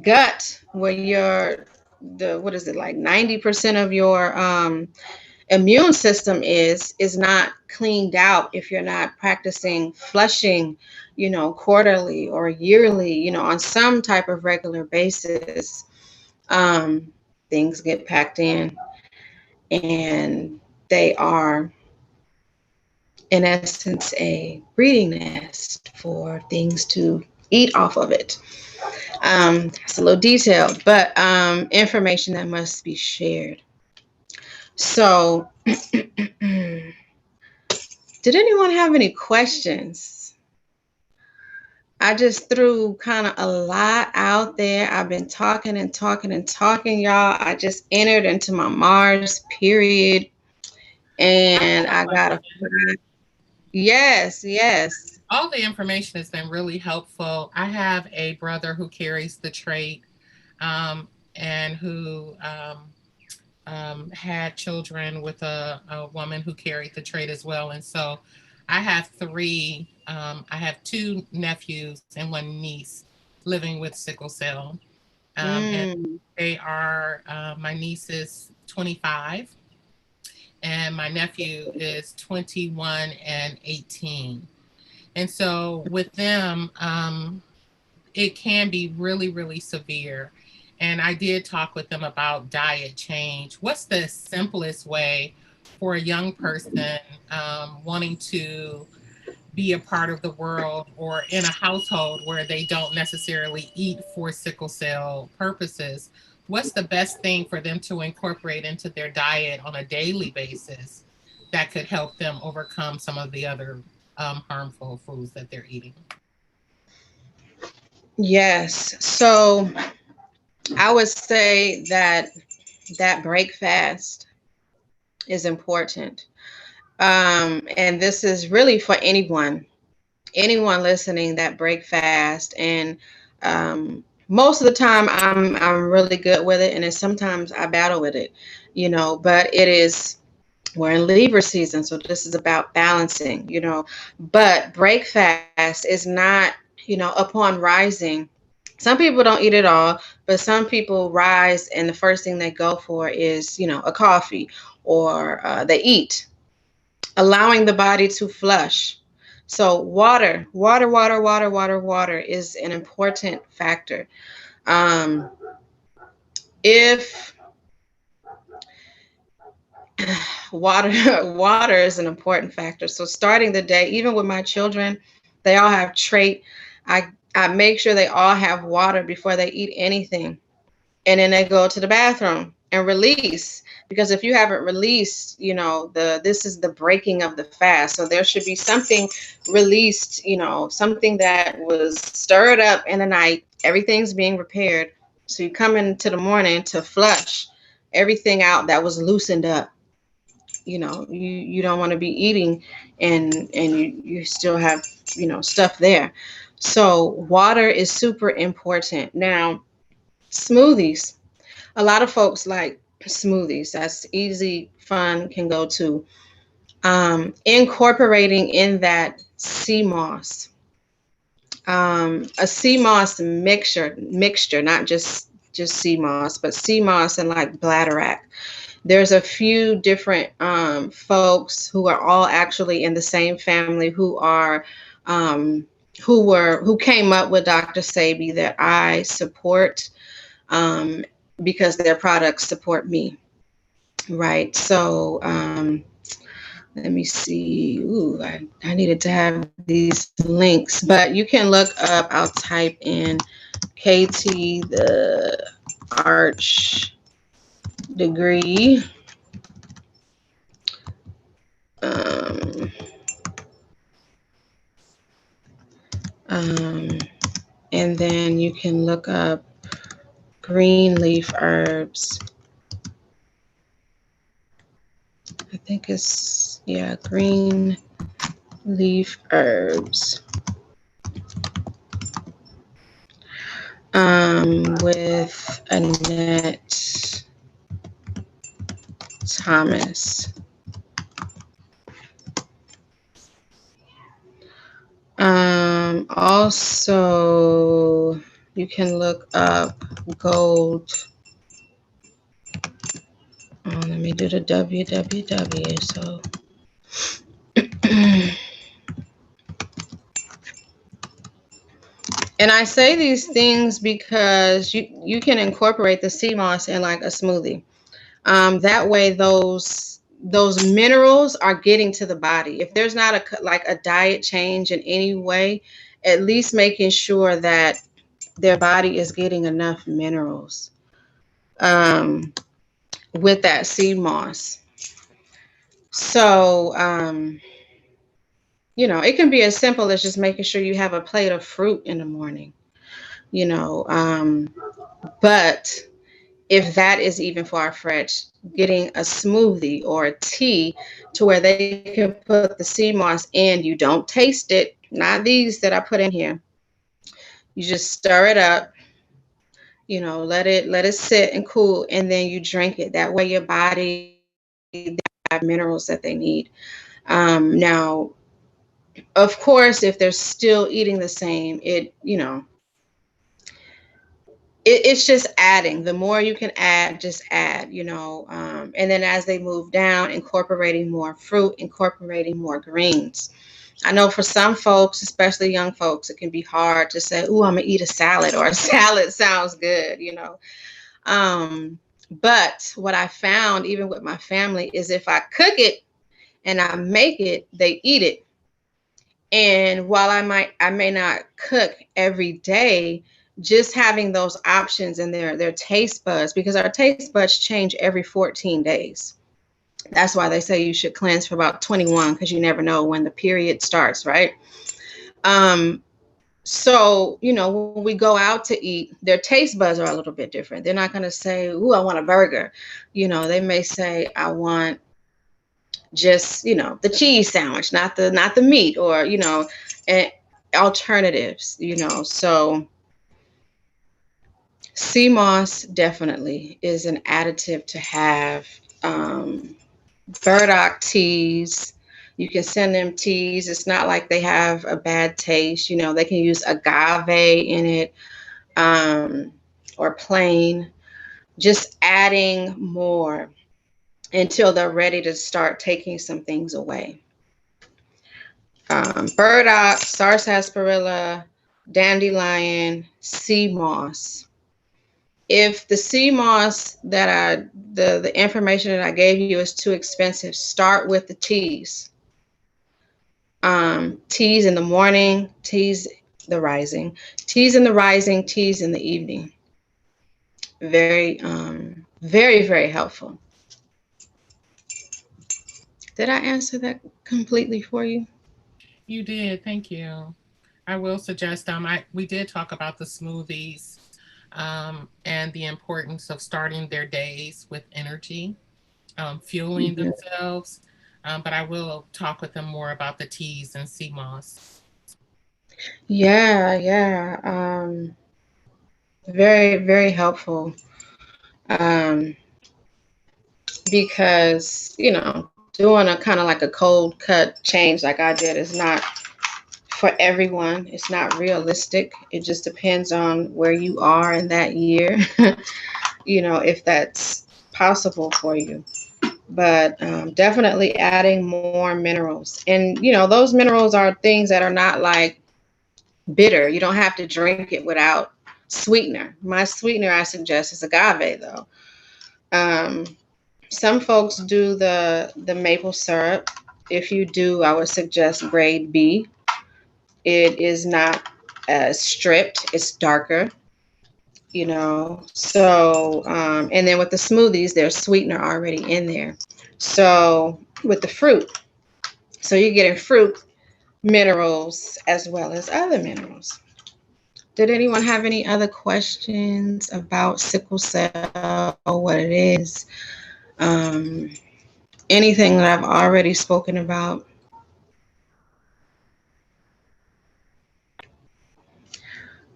gut, where your the what is it, like 90% of your immune system is not cleaned out, if you're not practicing flushing, quarterly or yearly, on some type of regular basis, things get packed in, and they are in essence a breeding nest for things to eat off of it. It's a little detailed, but information that must be shared. So, did anyone have any questions? I just threw kind of a lot out there. I've been talking and talking and talking, y'all. I just entered into my Mars period, I and have a I got a question. yes, yes. All the information has been really helpful. I have a brother who carries the trait, and who had children with a woman who carried the trait as well. And so I have three, I have two nephews and one niece living with sickle cell. And Mm, they are, my niece is 25 and my nephew is 21 and 18. And so with them, it can be really, really severe. And I did talk with them about diet change. What's the simplest way for a young person wanting to be a part of the world or in a household where they don't necessarily eat for sickle cell purposes? What's the best thing for them to incorporate into their diet on a daily basis that could help them overcome some of the other harmful foods that they're eating? yes. So I would say that break fast is important. And this is really for anyone listening that break fast. And most of the time, I'm really good with it, and then sometimes I battle with it, But it is we're in Libra season, so this is about balancing. But break fast is not, upon rising. Some people don't eat at all, but some people rise and the first thing they go for is, a coffee, or they eat, allowing the body to flush. So water is an important factor. Um, if water is an important factor. So starting the day, even with my children, they all have trait. I make sure they all have water before they eat anything, and then they go to the bathroom and release, because if you haven't released, this is the breaking of the fast, so there should be something released, something that was stirred up in the night. Everything's being repaired, so you come into the morning to flush everything out that was loosened up. You don't want to be eating, and you still have, stuff there. So water is super important. Now, smoothies, a lot of folks like smoothies. That's easy, fun, can go to. Incorporating in that sea moss, a sea moss mixture, not just sea moss, but sea moss and like bladderwrack. There's a few different folks who are all actually in the same family, um, who came up with Dr. Sabi, that I support, um, because their products support me, right? So let me see. Ooh, I needed to have these links, but you can look up. I'll type in KT, the Arch degree. Um, um, and then you can look up green leaf herbs. I think it's, yeah, green leaf herbs. With Annette Thomas. Also, you can look up gold. Oh, let me do the www. So, and I say these things because you can incorporate the sea moss in like a smoothie. That way, those minerals are getting to the body. If there's not a diet change in any way, at least making sure that their body is getting enough minerals, um, with that sea moss. So it can be as simple as just making sure you have a plate of fruit in the morning, you know. But if that is even far fetched, getting a smoothie or a tea to where they can put the sea moss in, you don't taste it, not these that I put in here. You just stir it up, let it sit and cool, and then you drink it. That way your body have minerals that they need. Now, of course, if they're still eating the same, it's just adding. The more you can add, just add, and then as they move down, incorporating more fruit, incorporating more greens. I know for some folks, especially young folks, it can be hard to say, "Ooh, I'm gonna eat a salad," or "a salad sounds good." But what I found, even with my family, is if I cook it and I make it, they eat it. And while I may not cook every day, just having those options in their taste buds, because our taste buds change every 14 days. That's why they say you should cleanse for about 21, because you never know when the period starts, right? Um, so, when we go out to eat, their taste buds are a little bit different. They're not going to say, "Ooh, I want a burger." They may say, "I want just, the cheese sandwich, not the meat," or, and alternatives, So sea moss definitely is an additive to have. Um, Burdock teas. You can send them teas. It's not like they have a bad taste. They can use agave in it, um, or plain. Just adding more until they're ready to start taking some things away. Burdock, sarsaparilla, dandelion, sea moss. If the sea moss the information that I gave you is too expensive, start with the teas. Teas in the morning, teas in the rising, teas in the evening. Very, very, very helpful. Did I answer that completely for you? You did. Thank you. I will suggest we did talk about the smoothies and the importance of starting their days with energy, fueling Mhm. themselves. But I will talk with them more about the teas and sea moss. Yeah, yeah. Very, very helpful. Um, because, doing a kind of like a cold cut change like I did is not for everyone. It's not realistic. It just depends on where you are in that year, if that's possible for you. But definitely adding more minerals. And, those minerals are things that are not like bitter. You don't have to drink it without sweetener. My sweetener I suggest is agave, though. Um, some folks do the maple syrup. If you do, I would suggest grade B. It is not as stripped, it's darker, So, and then with the smoothies, there's sweetener already in there. So, with the fruit, so you're getting fruit minerals as well as other minerals. Did anyone have any other questions about sickle cell, what it is, um, anything that I've already spoken about?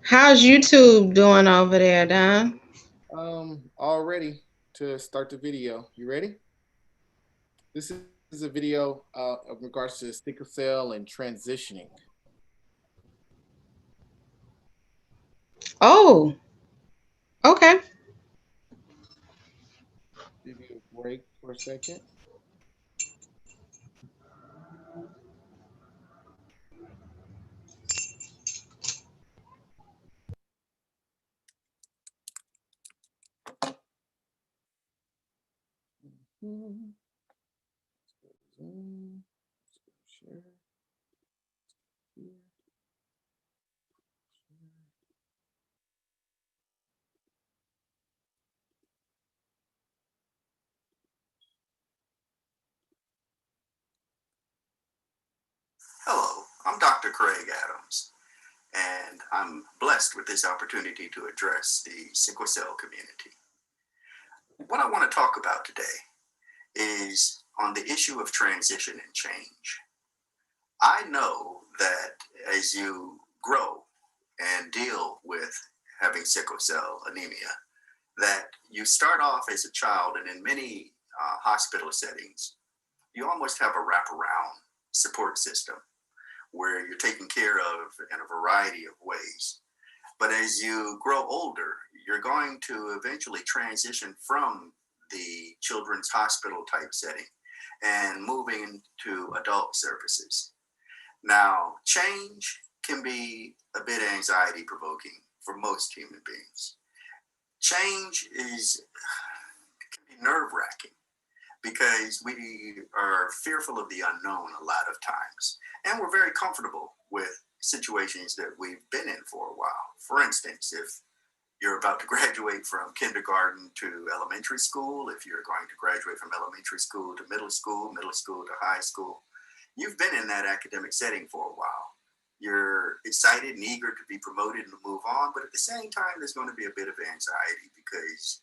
How's YouTube doing over there, Don? All ready to start the video. You ready? This is a video of regards to sickle cell and transitioning. Oh, okay. Give you a break for a second. Mhm. Zoom. Share. Here. Hello, I'm Dr. Craig Adams, and I'm blessed with this opportunity to address the sickle cell community. What I want to talk about today is on the issue of transition and change. I know that as you grow and deal with having sickle cell anemia, that you start off as a child, and in many hospital settings, you almost have a wraparound support system where you're taken care of in a variety of ways. But as you grow older, you're going to eventually transition from the children's hospital type setting and moving into adult services. Now, change can be a bit anxiety provoking for most human beings. Change can be nerve wracking because we are fearful of the unknown a lot of times. And we're very comfortable with situations that we've been in for a while. For instance, if you're about to graduate from kindergarten to elementary school, if you're going to graduate from elementary school to middle school to high school, you've been in that academic setting for a while. You're excited and eager to be promoted and to move on, but at the same time, there's going to be a bit of anxiety because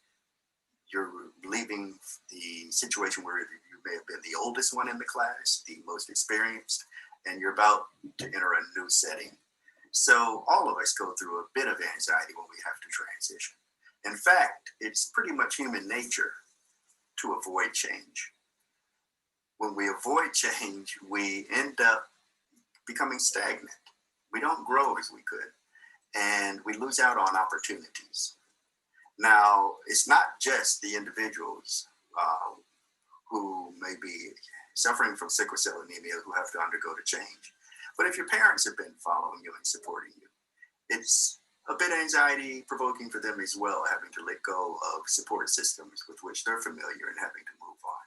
you're leaving the situation where you may have been the oldest one in the class, the most experienced, and you're about to enter a new setting. So all of us go through a bit of anxiety when we have to transition. In fact, it's pretty much human nature to avoid change. When we avoid change, we end up becoming stagnant. We don't grow as we could, and we lose out on opportunities. Now, it's not just the individuals who may be suffering from sickle cell anemia who have to undergo the change. But if your parents have been following you and supporting you, it's a bit anxiety provoking for them as well, having to let go of support systems with which they're familiar and having to move on.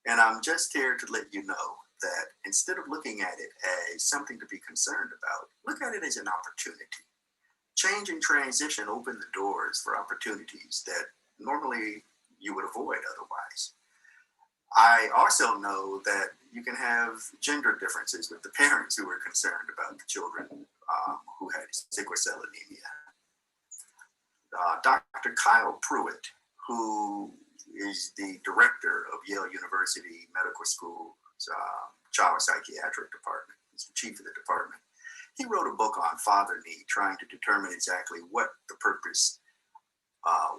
And I'm just here to let you know that instead of looking at it as something to be concerned about, look at it as an opportunity. Change and transition open the doors for opportunities that normally you would avoid otherwise. I also know that you can have gender differences with the parents who are concerned about the children who had sickle cell anemia. Dr. Kyle Pruitt, who is the director of Yale University Medical School's Child Psychiatric Department, he's the chief of the department. He wrote a book on father need, trying to determine exactly what the purpose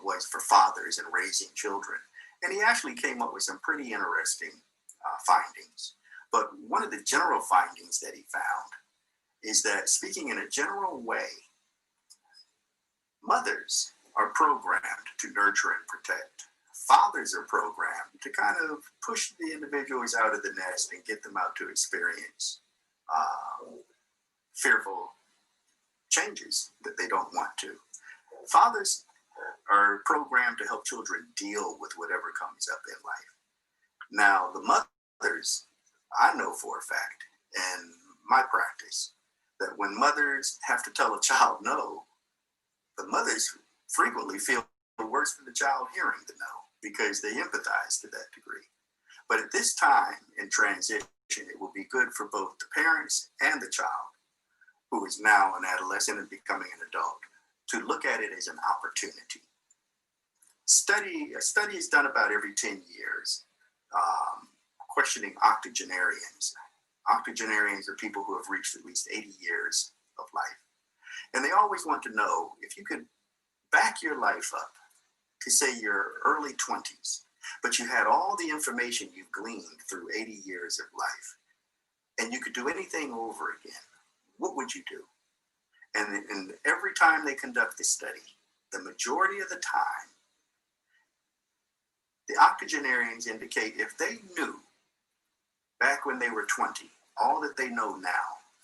was for fathers in raising children. And he actually came up with some pretty interesting findings. But one of the general findings that he found is that, speaking in a general way, mothers are programmed to nurture and protect. Fathers are programmed to kind of push the individuals out of the nest and get them out to experience fearful changes that they don't want to. Fathers are programmed to help children deal with whatever comes up in life. Now, the mothers, I know for a fact, in my practice, that when mothers have to tell a child no, the mothers frequently feel worse than the child hearing the no because they empathize to that degree. But at this time in transition, it will be good for both the parents and the child, who is now an adolescent and becoming an adult, to look at it as an opportunity. A study is done about every 10 years, questioning octogenarians. Octogenarians are people who have reached at least 80 years of life. And they always want to know if you could back your life up to say your early 20s, but you had all the information you've gleaned through 80 years of life, and you could do anything over again, what would you do? And every time they conduct this study, the majority of the time, the octogenarians indicate if they knew back when they were 20, all that they know now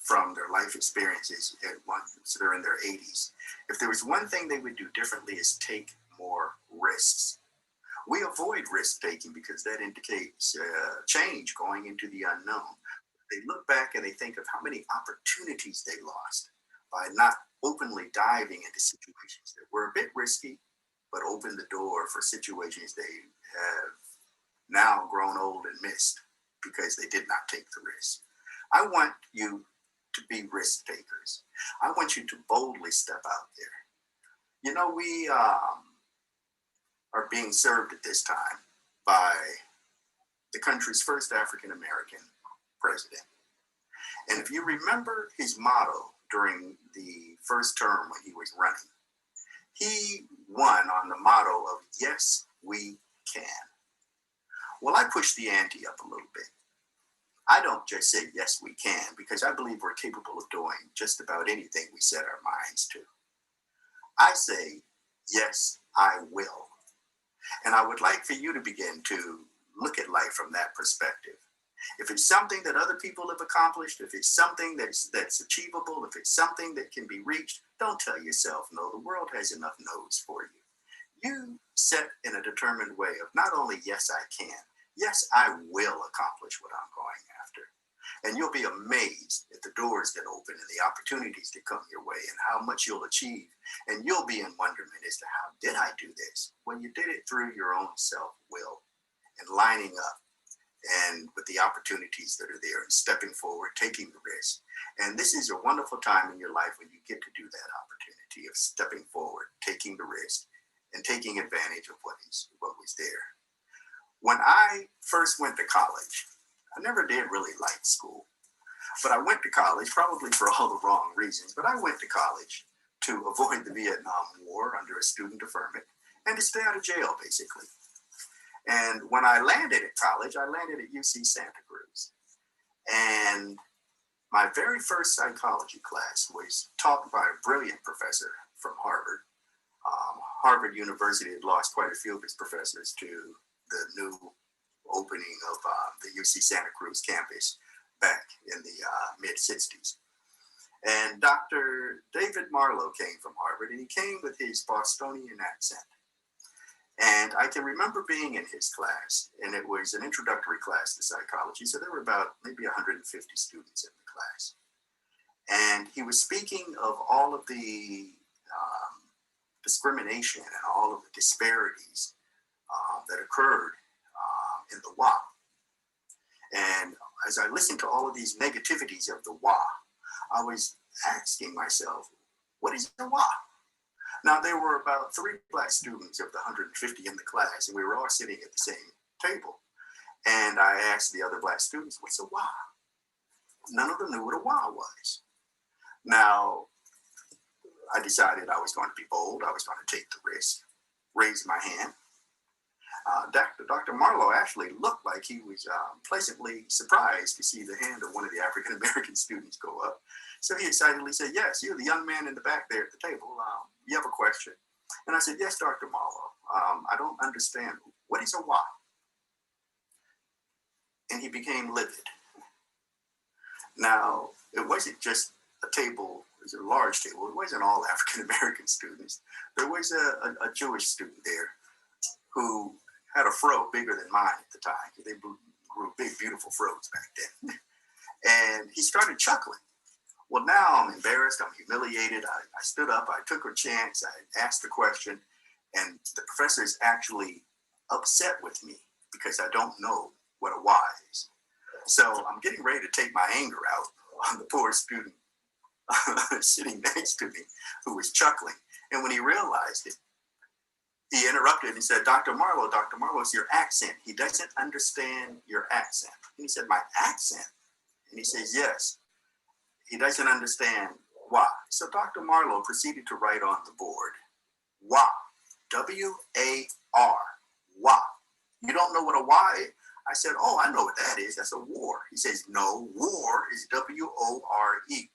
from their life experiences once they're in their 80s, if there was one thing they would do differently is take more risks. We avoid risk taking because that indicates change, going into the unknown. They look back and they think of how many opportunities they lost by not openly diving into situations that were a bit risky, but opened the door for situations they have now grown old and missed because they did not take the risk. I want you to be risk takers. I want you to boldly step out there. You know, we are being served at this time by the country's first African-American president. And if you remember his motto during the first term when he was running, he won on the motto of, yes, we can. Well, I pushed the ante up a little bit. I don't just say, yes, we can, because I believe we're capable of doing just about anything we set our minds to. I say, yes, I will. And I would like for you to begin to look at life from that perspective. If it's something that other people have accomplished, if it's something that's achievable, if it's something that can be reached, don't tell yourself no. The world has enough no's for you. You set in a determined way of not only yes, I can, yes, I will accomplish what I'm going after. And you'll be amazed at the doors that open and the opportunities that come your way and how much you'll achieve. And you'll be in wonderment as to how did I do this? Well, you did it through your own self-will and lining up and with the opportunities that are there and stepping forward, taking the risk. And this is a wonderful time in your life when you get to do that opportunity of stepping forward, taking the risk, and taking advantage of what was there. When I first went to college, I never did really like school, but I went to college probably for all the wrong reasons, but I went to college to avoid the Vietnam War under a student deferment and to stay out of jail, basically. And when I landed at college, I landed at UC Santa Cruz. And my very first psychology class was taught by a brilliant professor from Harvard. Harvard University had lost quite a few of its professors to the new opening of the UC Santa Cruz campus back in the mid-60s. And Dr. David Marlowe came from Harvard, and he came with his Bostonian accent. And I can remember being in his class, and it was an introductory class to psychology, so there were about maybe 150 students in the class. And he was speaking of all of the discrimination and all of the disparities that occurred in the WA. And as I listened to all of these negativities of the WA, I was asking myself, what is the WA? Now, there were about 3 Black students of the 150 in the class, and we were all sitting at the same table. And I asked the other Black students, what's a WA? None of them knew what a WA was. Now, I decided I was going to be bold. I was going to take the risk, raise my hand. Dr. Marlowe actually looked like he was pleasantly surprised to see the hand of one of the African-American students go up. So he excitedly said, yes, you're the young man in the back there at the table. You have a question? And I said, yes, Dr. Marlowe. I don't understand. What is a WA? And he became livid. Now, it wasn't just a table, it was a large table. It wasn't all African-American students. There was a Jewish student there who had a fro bigger than mine at the time. They grew big, beautiful fros back then. And he started chuckling. Well, now I'm embarrassed, I'm humiliated. I stood up, I took a chance, I asked the question, and the professor is actually upset with me because I don't know what a WA is. So I'm getting ready to take my anger out on the poor student sitting next to me who was chuckling. And when he realized it, he interrupted and said, Dr. Marlowe, it's your accent. He doesn't understand your accent. And he said, my accent? And he says, yes. He doesn't understand why. So Dr. Marlowe proceeded to write on the board, WA, W-A-R, WA. You don't know what a WA is? I said, oh, I know what that is. That's a war. He says, no, war is W-O-R-E.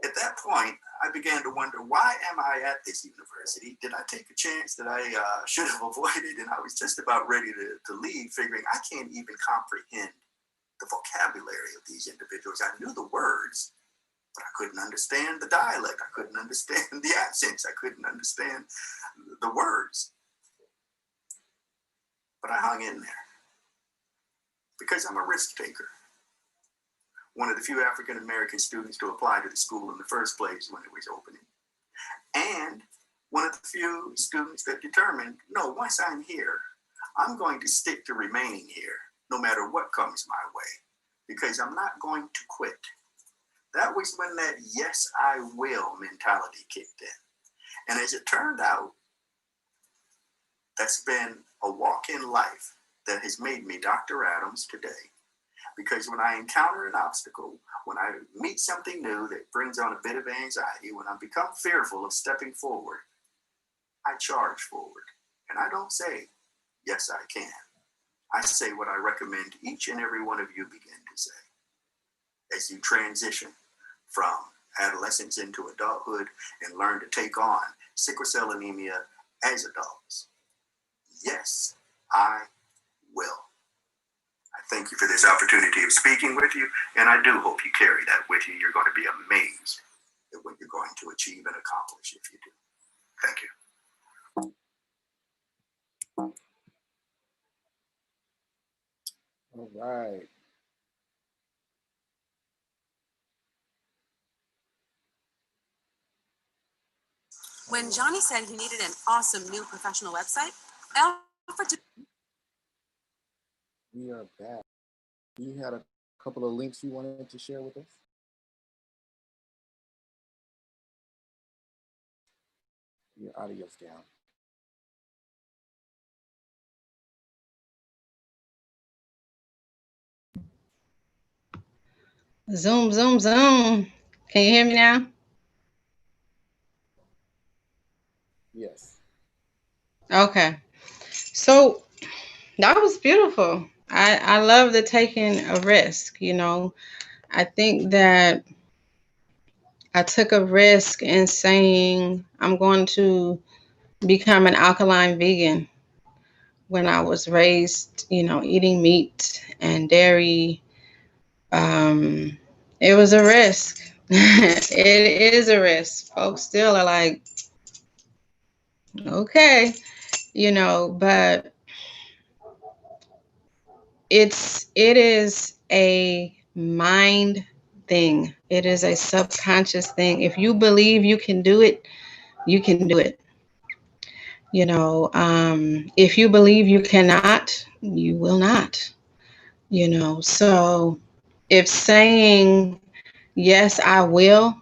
At that point, I began to wonder, why am I at this university? Did I take a chance that I should have avoided? And I was just about ready to leave, figuring I can't even comprehend the vocabulary of these individuals. I knew the words, but I couldn't understand the dialect. I couldn't understand the accents. I couldn't understand the words. But I hung in there because I'm a risk taker. One of the few African-American students to apply to the school in the first place when it was opening. And one of the few students that determined, no, once I'm here, I'm going to stick to remaining here no matter what comes my way. because I'm not going to quit. That was when that yes, I will mentality kicked in. And as it turned out, that's been a walk in life that has made me Dr. Adams today. Because when I encounter an obstacle, when I meet something new that brings on a bit of anxiety, when I become fearful of stepping forward, I charge forward. And I don't say, yes, I can. I say what I recommend each and every one of you begin to say. As you transition from adolescence into adulthood and learn to take on sickle cell anemia as adults. Yes, I will. I thank you for this opportunity of speaking with you, and I do hope you carry that with you. You're going to be amazed at what you're going to achieve and accomplish if you do. Thank you. All right. When Johnny said he needed an awesome new professional website, I offered to. We are back. You had a couple of links you wanted to share with us? Your audio's down. Zoom, zoom, zoom. Can you hear me now? Yes. Okay. So that was beautiful. I love the taking a risk, you know. I think that I took a risk in saying I'm going to become an alkaline vegan when I was raised, you know, eating meat and dairy. It was a risk. It is a risk. Folks still are like, okay, you know, but it is a mind thing. It is a subconscious thing. If you believe you can do it, you can do it. You know, if you believe you cannot, you will not. You know, so if saying yes, I will,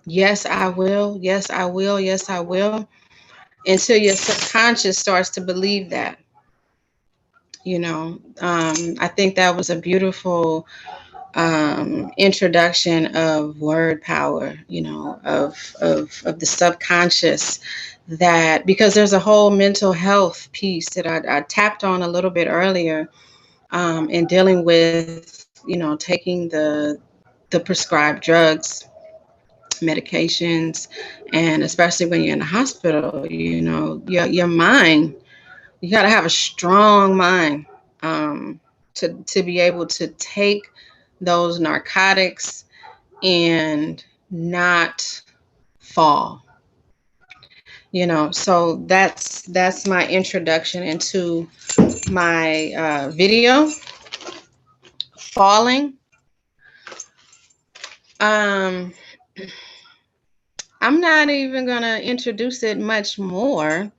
yes, I will, yes, I will, yes, I will, until your subconscious starts to believe that. You know, I think that was a beautiful introduction of word power, you know, of the subconscious, that because there's a whole mental health piece that I tapped on a little bit earlier, in dealing with, you know, taking the prescribed drugs, medications, and especially when you're in the hospital, you know, your mind, you got to have a strong mind, to be able to take those narcotics and not fall, you know. So that's my introduction into my video, falling. um I'm not even gonna introduce it much more.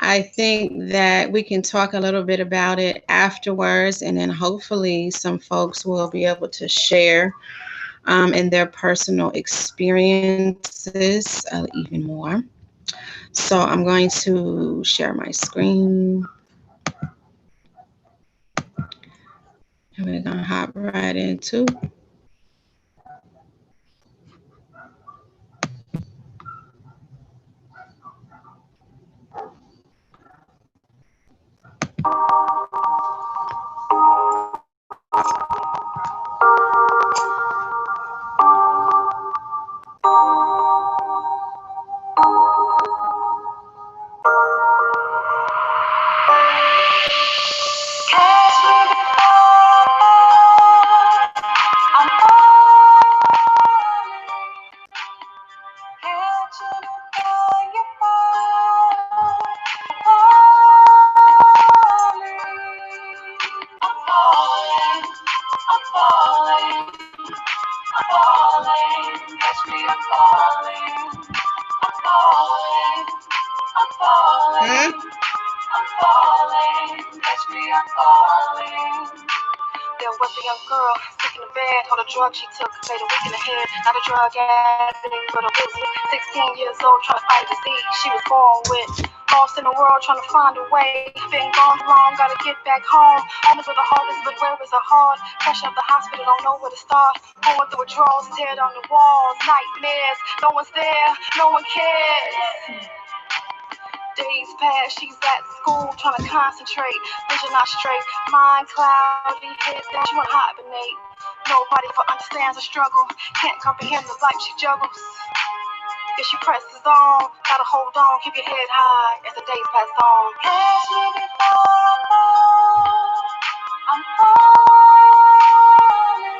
I think that we can talk a little bit about it afterwards, and then hopefully some folks will be able to share in their personal experiences even more. So I'm going to share my screen. And we're going to hop right into. There was a young girl sick in the bed. All the drugs she took made her weak in the head. Not a drug addict, but a wizard. 16 years old, trying to fight disease. She was born with. Lost in the world, trying to find a way. Been gone long, gotta get back home. Home is where the heart is, but where is the heart? Fresh out the hospital, don't know where to start. Going through withdrawals, teared on the walls. Nightmares, no one's there, no one cares. Days pass, she's at school trying to concentrate. Vision not straight, mind cloudy, head down, she wanna hibernate. Nobody for understands the struggle, can't comprehend the life she juggles. If she presses on, gotta hold on, keep your head high as the days pass on. Catch me before I fall, I'm falling.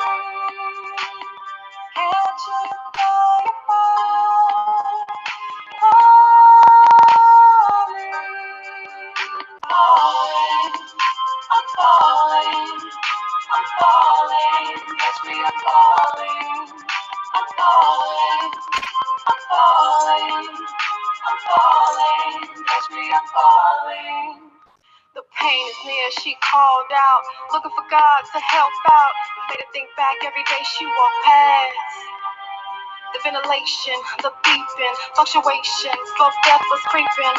Catch you before you fall, falling. I'm falling, I'm falling, catch me, I'm falling, I'm falling, I'm falling, I'm falling, catch me, I'm falling. The pain is near, she called out, looking for God to help out. Made her think back every day she walked past. The ventilation, the beeping, fluctuations, slow death was creeping.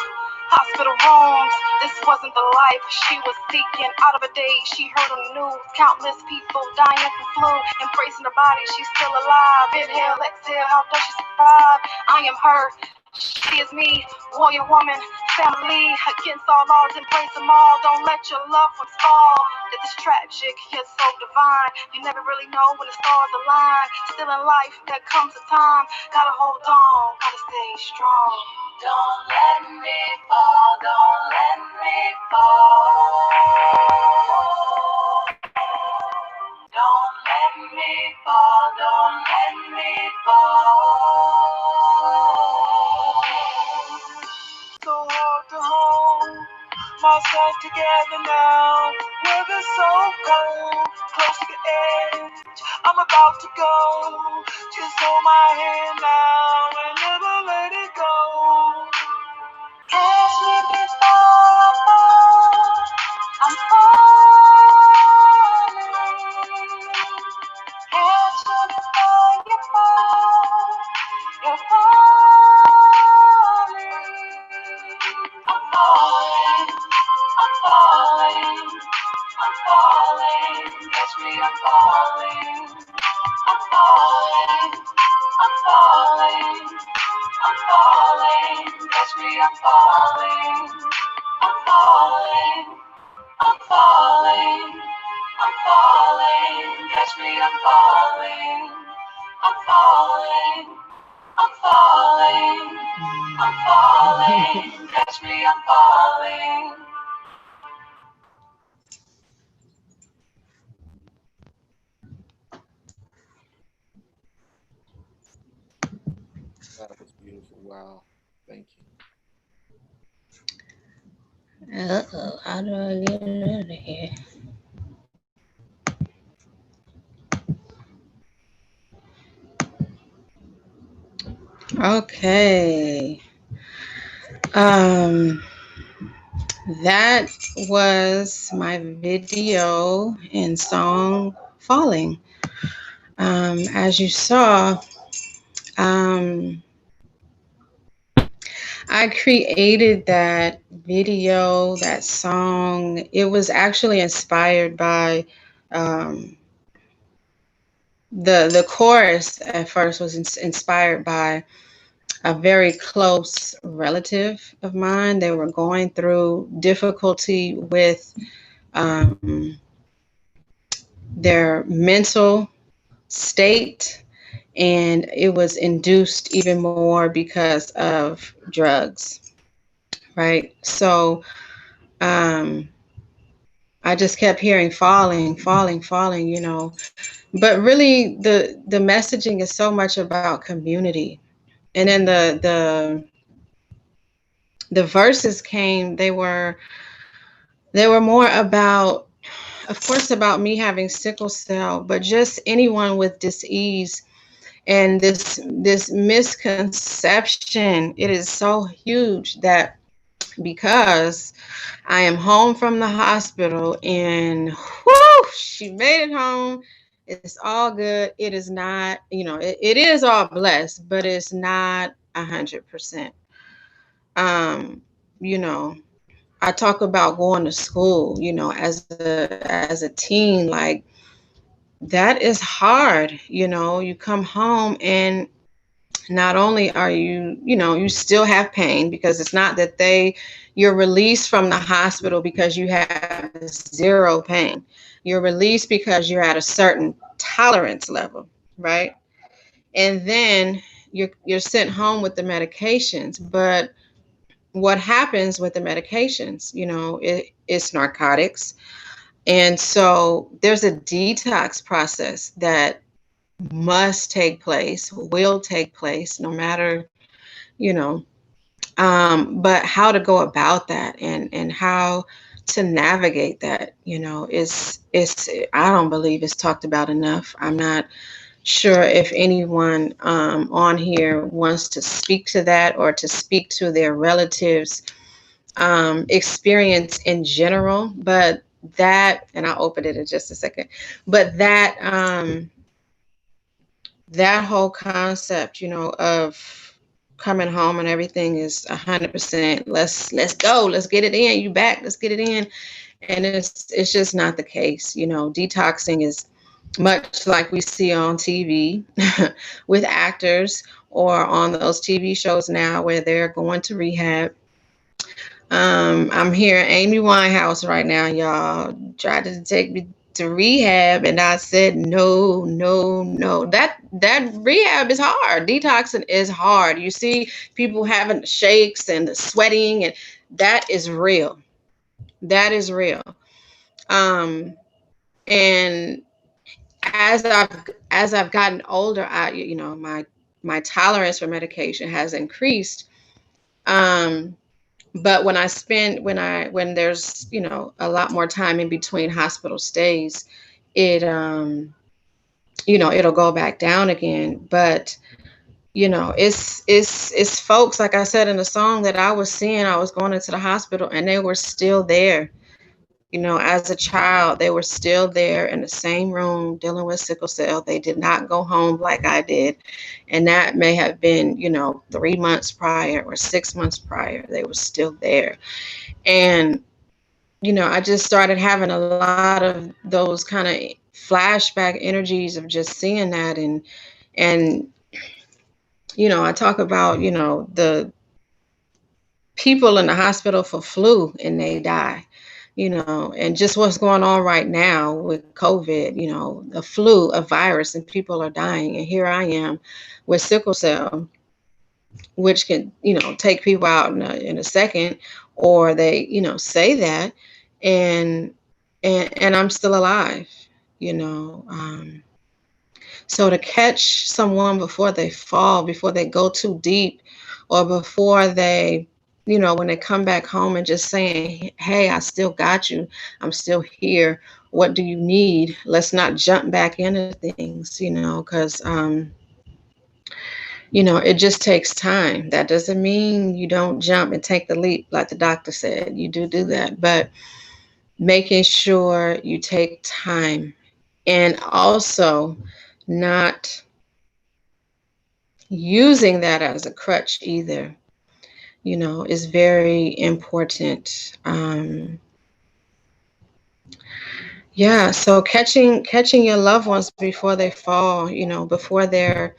Hospital rooms, this wasn't the life she was seeking. Out of a day, she heard on the news, countless people dying from flu. Embracing her body, she's still alive. Inhale, exhale, how does she survive? I am her, she is me, warrior woman, family. Against all odds, embrace them all. Don't let your loved ones fall. This is tragic, yet so divine. You never really know when the stars align. Still in life, there comes a time. Gotta hold on, gotta stay strong. Don't let me fall, don't let me fall. Don't let me fall, don't let me fall. So hard to hold myself together now. Weather's so cold, close to the edge. I'm about to go. Just hold my hand now and never let it go. Catch me before I fall. I'm falling. Catch you before you fall. You're falling. I'm falling. I'm falling. I'm falling. Catch me, I'm falling. I'm falling. I'm falling. I'm falling. Catch me, I'm falling. I'm falling. I'm falling. I'm falling. Catch me, I'm falling. I'm falling. I'm falling. I'm falling. Catch me, I'm falling. That was beautiful. Wow. Thank you. Uh-oh, how do I get it out of here? Okay. That was my video and song Falling. As you saw, I created that video, that song. It was actually inspired by the chorus at first was inspired by a very close relative of mine. They were going through difficulty with their mental state, and it was induced even more because of drugs, right? So I just kept hearing falling, falling, falling, you know. But really the messaging is so much about community. And then the verses came, they were more about, of course, about me having sickle cell, but just anyone with disease. And this misconception, it is so huge that because I am home from the hospital and whoo, she made it home. It's all good. It is not, it is all blessed, but it's not 100%. Um, you know, I talk about going to school, as a teen, like that is hard. You come home and not only are you, you still have pain because it's not that you're released from the hospital because you have zero pain. You're released because you're at a certain tolerance level, right? And then you're sent home with the medications. But what happens with the medications, it's narcotics. And so there's a detox process that must take place, will take place, no matter, you know, but how to go about that and how to navigate that, is I don't believe it's talked about enough. I'm not sure if anyone on here wants to speak to that or to speak to their relatives experience in general, but that, and I'll open it in just a second, but that whole concept, of coming home and everything is 100%. Let's go. Let's get it in. You back. Let's get it in. And it's just not the case. Detoxing is much like we see on TV with actors or on those TV shows now where they're going to rehab. I'm hearing Amy Winehouse right now, y'all. Tried to take me to rehab, and I said no, no, no. That rehab is hard. Detoxing is hard. You see people having the shakes and the sweating, and that is real. That is real. Um, and as I've gotten older, my tolerance for medication has increased. Um, but when there's a lot more time in between hospital stays, it it'll go back down again. But it's folks, like I said in the song, that I was seeing. I was going into the hospital and they were still there. As a child, they were still there in the same room dealing with sickle cell. They did not go home like I did. And that may have been, 3 months prior or 6 months prior. They were still there. And, I just started having a lot of those kind of flashback energies of just seeing that. And, I talk about, the people in the hospital for flu and they die, and just what's going on right now with COVID, a flu, a virus, and people are dying. And here I am with sickle cell, which can, take people out in a second, or they, say that, and and I'm still alive, you know. So to catch someone before they fall, before they go too deep, or before they, when they come back home and just saying, hey, I still got you. I'm still here. What do you need? Let's not jump back into things, because, it just takes time. That doesn't mean you don't jump and take the leap like the doctor said. You do that. But making sure you take time, and also not using that as a crutch either, is very important. Yeah, so catching your loved ones before they fall, before they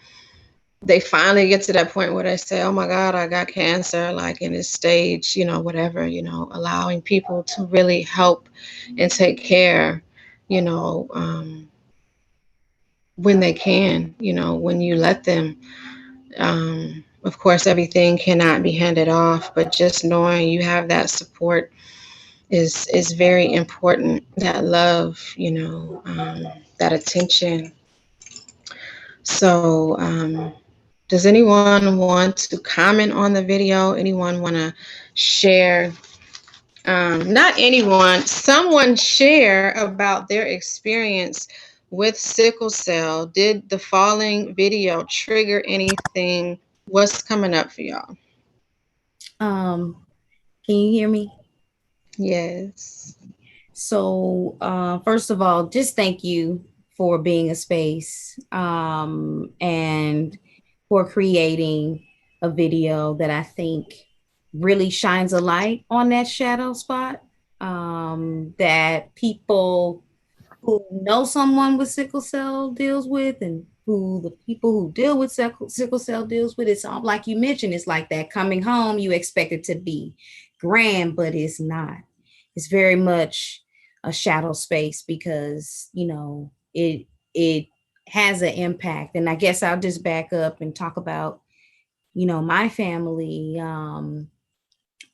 finally get to that point where they say, oh my God, I got cancer, like in this stage, whatever, allowing people to really help and take care, you know, um, when they can, when you let them. Of course, everything cannot be handed off, but just knowing you have that support is very important. That love, that attention. So, does anyone want to comment on the video? Anyone want to share? Not anyone, someone share about their experience with sickle cell. Did the following video trigger anything? What's coming up for y'all? Can you hear me? Yes. So, first of all, just thank you for being a space and for creating a video that I think really shines a light on that shadow spot that people who know someone with sickle cell deals with, and who the people who deal with sickle cell deals with. It's all like you mentioned, it's like that coming home, you expect it to be grand, but it's not. It's very much a shadow space because, you know, it has an impact. And I guess I'll just back up and talk about, you know, my family.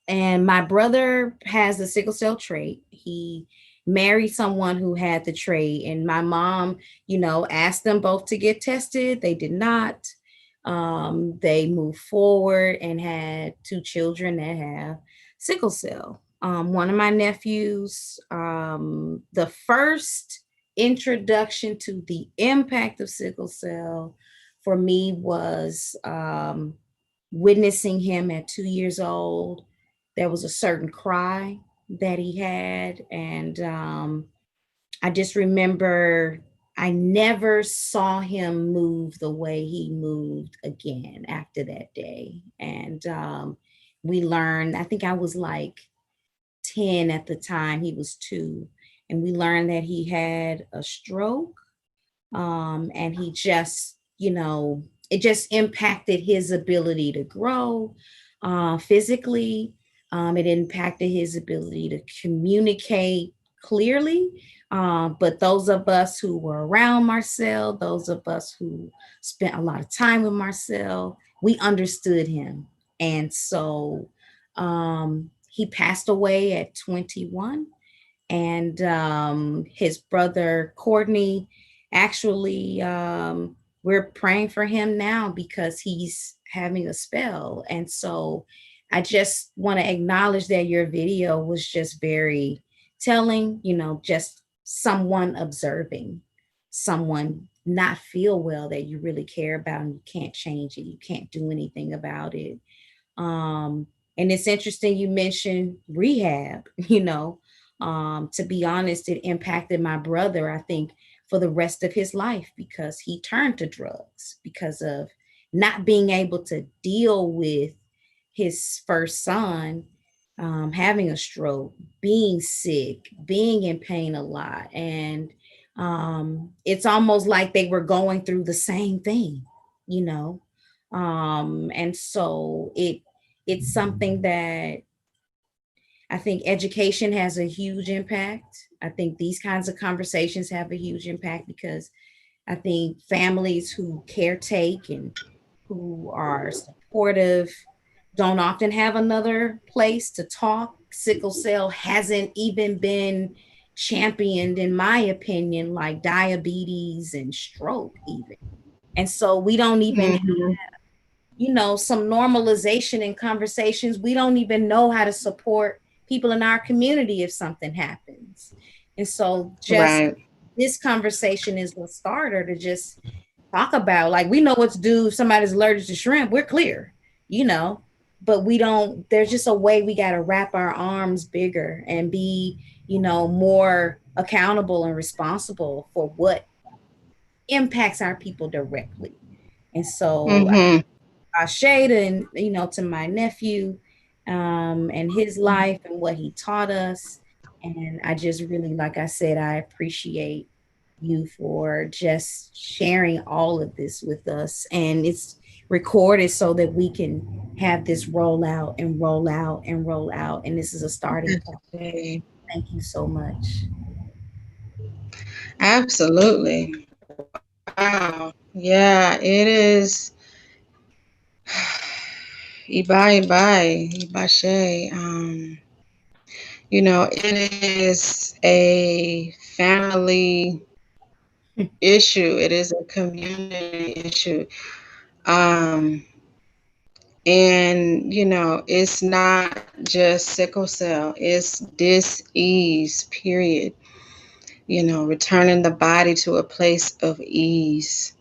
And my brother has the sickle cell trait. He married someone who had the trait, and my mom, you know, asked them both to get tested. They did not. They moved forward and had two children that have sickle cell. One of my nephews, the first introduction to the impact of sickle cell for me was witnessing him at 2 years old. There was a certain cry that he had, and I just remember I never saw him move the way he moved again after that day. And we learned, I think I was like 10 at the time, he was 2, and we learned that he had a stroke. And he just, you know, it just impacted his ability to grow physically. It impacted his ability to communicate clearly. But those of us who were around Marcel, those of us who spent a lot of time with Marcel, we understood him. And so he passed away at 21, and his brother Courtney, actually, we're praying for him now because he's having a spell. And so I just want to acknowledge that your video was just very telling, you know, just someone observing someone not feel well that you really care about, and you can't change it, you can't do anything about it. um, and it's interesting you mentioned rehab. You know, to be honest, it impacted my brother, I think, for the rest of his life, because he turned to drugs because of not being able to deal with his first son having a stroke, being sick, being in pain a lot. And it's almost like they were going through the same thing, you know. And so it's something that I think education has a huge impact. I think these kinds of conversations have a huge impact because I think families who caretake and who are supportive don't often have another place to talk. Sickle cell hasn't even been championed, in my opinion, like diabetes and stroke, even. And so we don't even, Mhm. you know, some normalization in conversations. We don't even know how to support people in our community if something happens. And so just Right. this conversation is the starter to just talk about, like, we know what to do if somebody's allergic to shrimp, we're clear, you know, but we don't, there's just a way we got to wrap our arms bigger and be, you know, more accountable and responsible for what impacts our people directly. And so Mhm. I shade and, you know, to my nephew and his life and what he taught us. And I just really, like I said, I appreciate you for just sharing all of this with us. And it's recorded so that we can have this roll out and roll out and roll out. And this is a starting point. Okay. Thank you so much. Absolutely. Wow. Yeah, it is. Ibai, Ibai, Ibashe. You know, it is a family issue. It is a community issue. Um, and you know, it's not just sickle cell, it's dis-ease, period. You know, returning the body to a place of ease.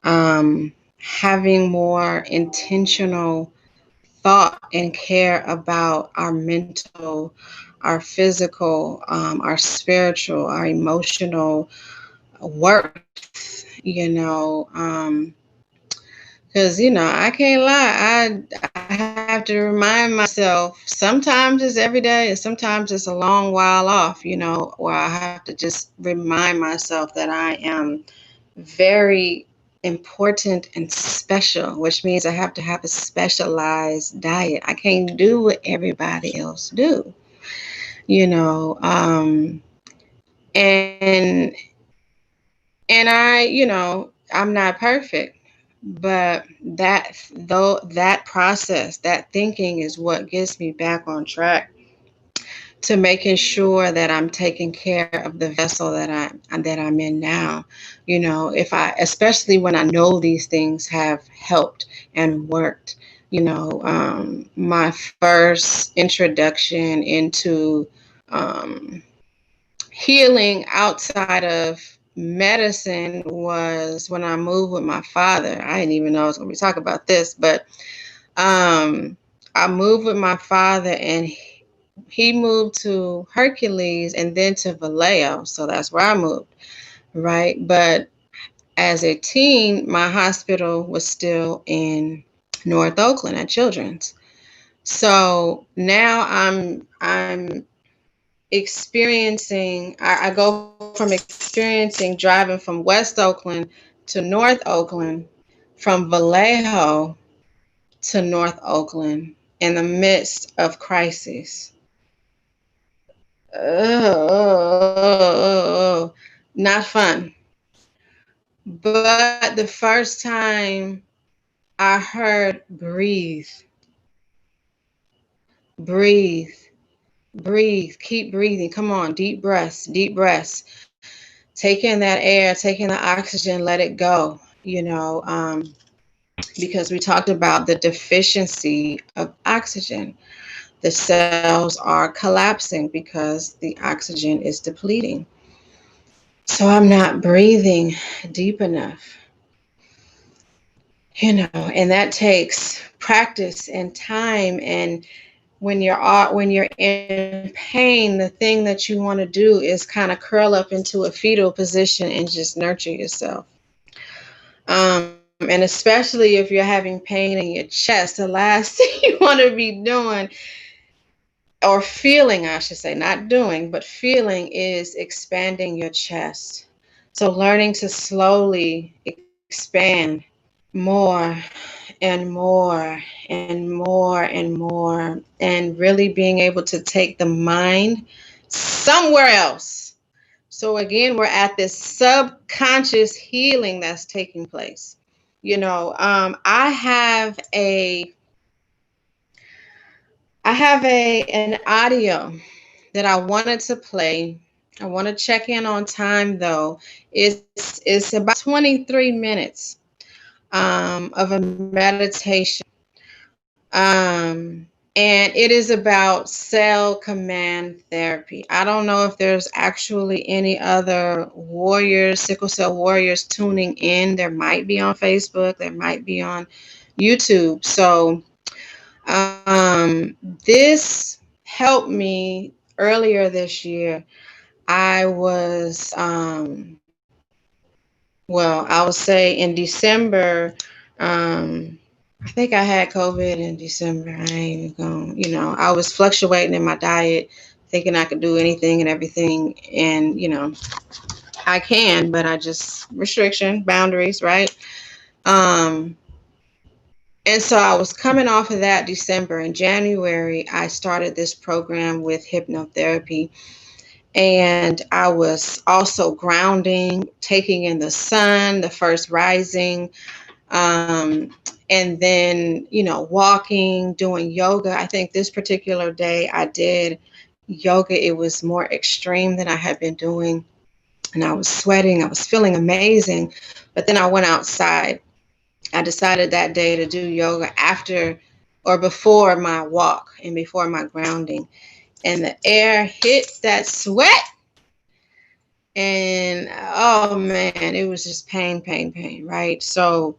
Having more intentional thought and care about our mental, our physical, our spiritual, our emotional worth, because, I can't lie. I have to remind myself, sometimes it's every day and sometimes it's a long while off, where I have to just remind myself that I am very important and special, which means I have to have a specialized diet. I can't do what everybody else do, you know. And I, I'm not perfect, but that process, that thinking is what gets me back on track to making sure that I'm taking care of the vessel that I'm in now. If I, especially when I know these things have helped and worked. My first introduction into healing outside of medicine was when I moved with my father. I didn't even know I was going to be talking about this, but I moved with my father, and he moved to Hercules and then to Vallejo. So that's where I moved, right? But as a teen, my hospital was still in North Oakland at Children's. So now I'm experiencing, I go from experiencing driving from West Oakland to North Oakland, from Vallejo to North Oakland in the midst of crisis. Not fun. But the first time I heard breathe, breathe, breathe, keep breathing. Come on, deep breaths, deep breaths. Take in that air, take in the oxygen, let it go, because we talked about the deficiency of oxygen. The cells are collapsing because the oxygen is depleting. So I'm not breathing deep enough, and that takes practice and time. And when you're in pain, the thing that you want to do is kind of curl up into a fetal position and just nurture yourself. And especially if you're having pain in your chest, the last thing you want to be doing, or feeling, I should say, not doing, but feeling, is expanding your chest. So learning to slowly expand more and more and more and more, and really being able to take the mind somewhere else. So again, we're at this subconscious healing that's taking place. I have an audio that I wanted to play. I want to check in on time though. It's about 23 minutes of a meditation. And it is about cell command therapy. I don't know if there's actually any other warriors, sickle cell warriors tuning in. There might be on Facebook, there might be on YouTube. So this helped me earlier this year. I was, I would say in December, I think I had COVID in December. I ain't even going, I was fluctuating in my diet, thinking I could do anything and everything. And, I can, but I just, restriction, boundaries, right? Um, and so I was coming off of that December. In January, I started this program with hypnotherapy. And I was also grounding, taking in the sun, the first rising, um, and then, walking, doing yoga. I think this particular day I did yoga. It was more extreme than I had been doing. And I was sweating. I was feeling amazing. But then I went outside. I decided that day to do yoga after or before my walk and before my grounding. And the air hit that sweat. And oh man, it was just pain, pain, pain, right? So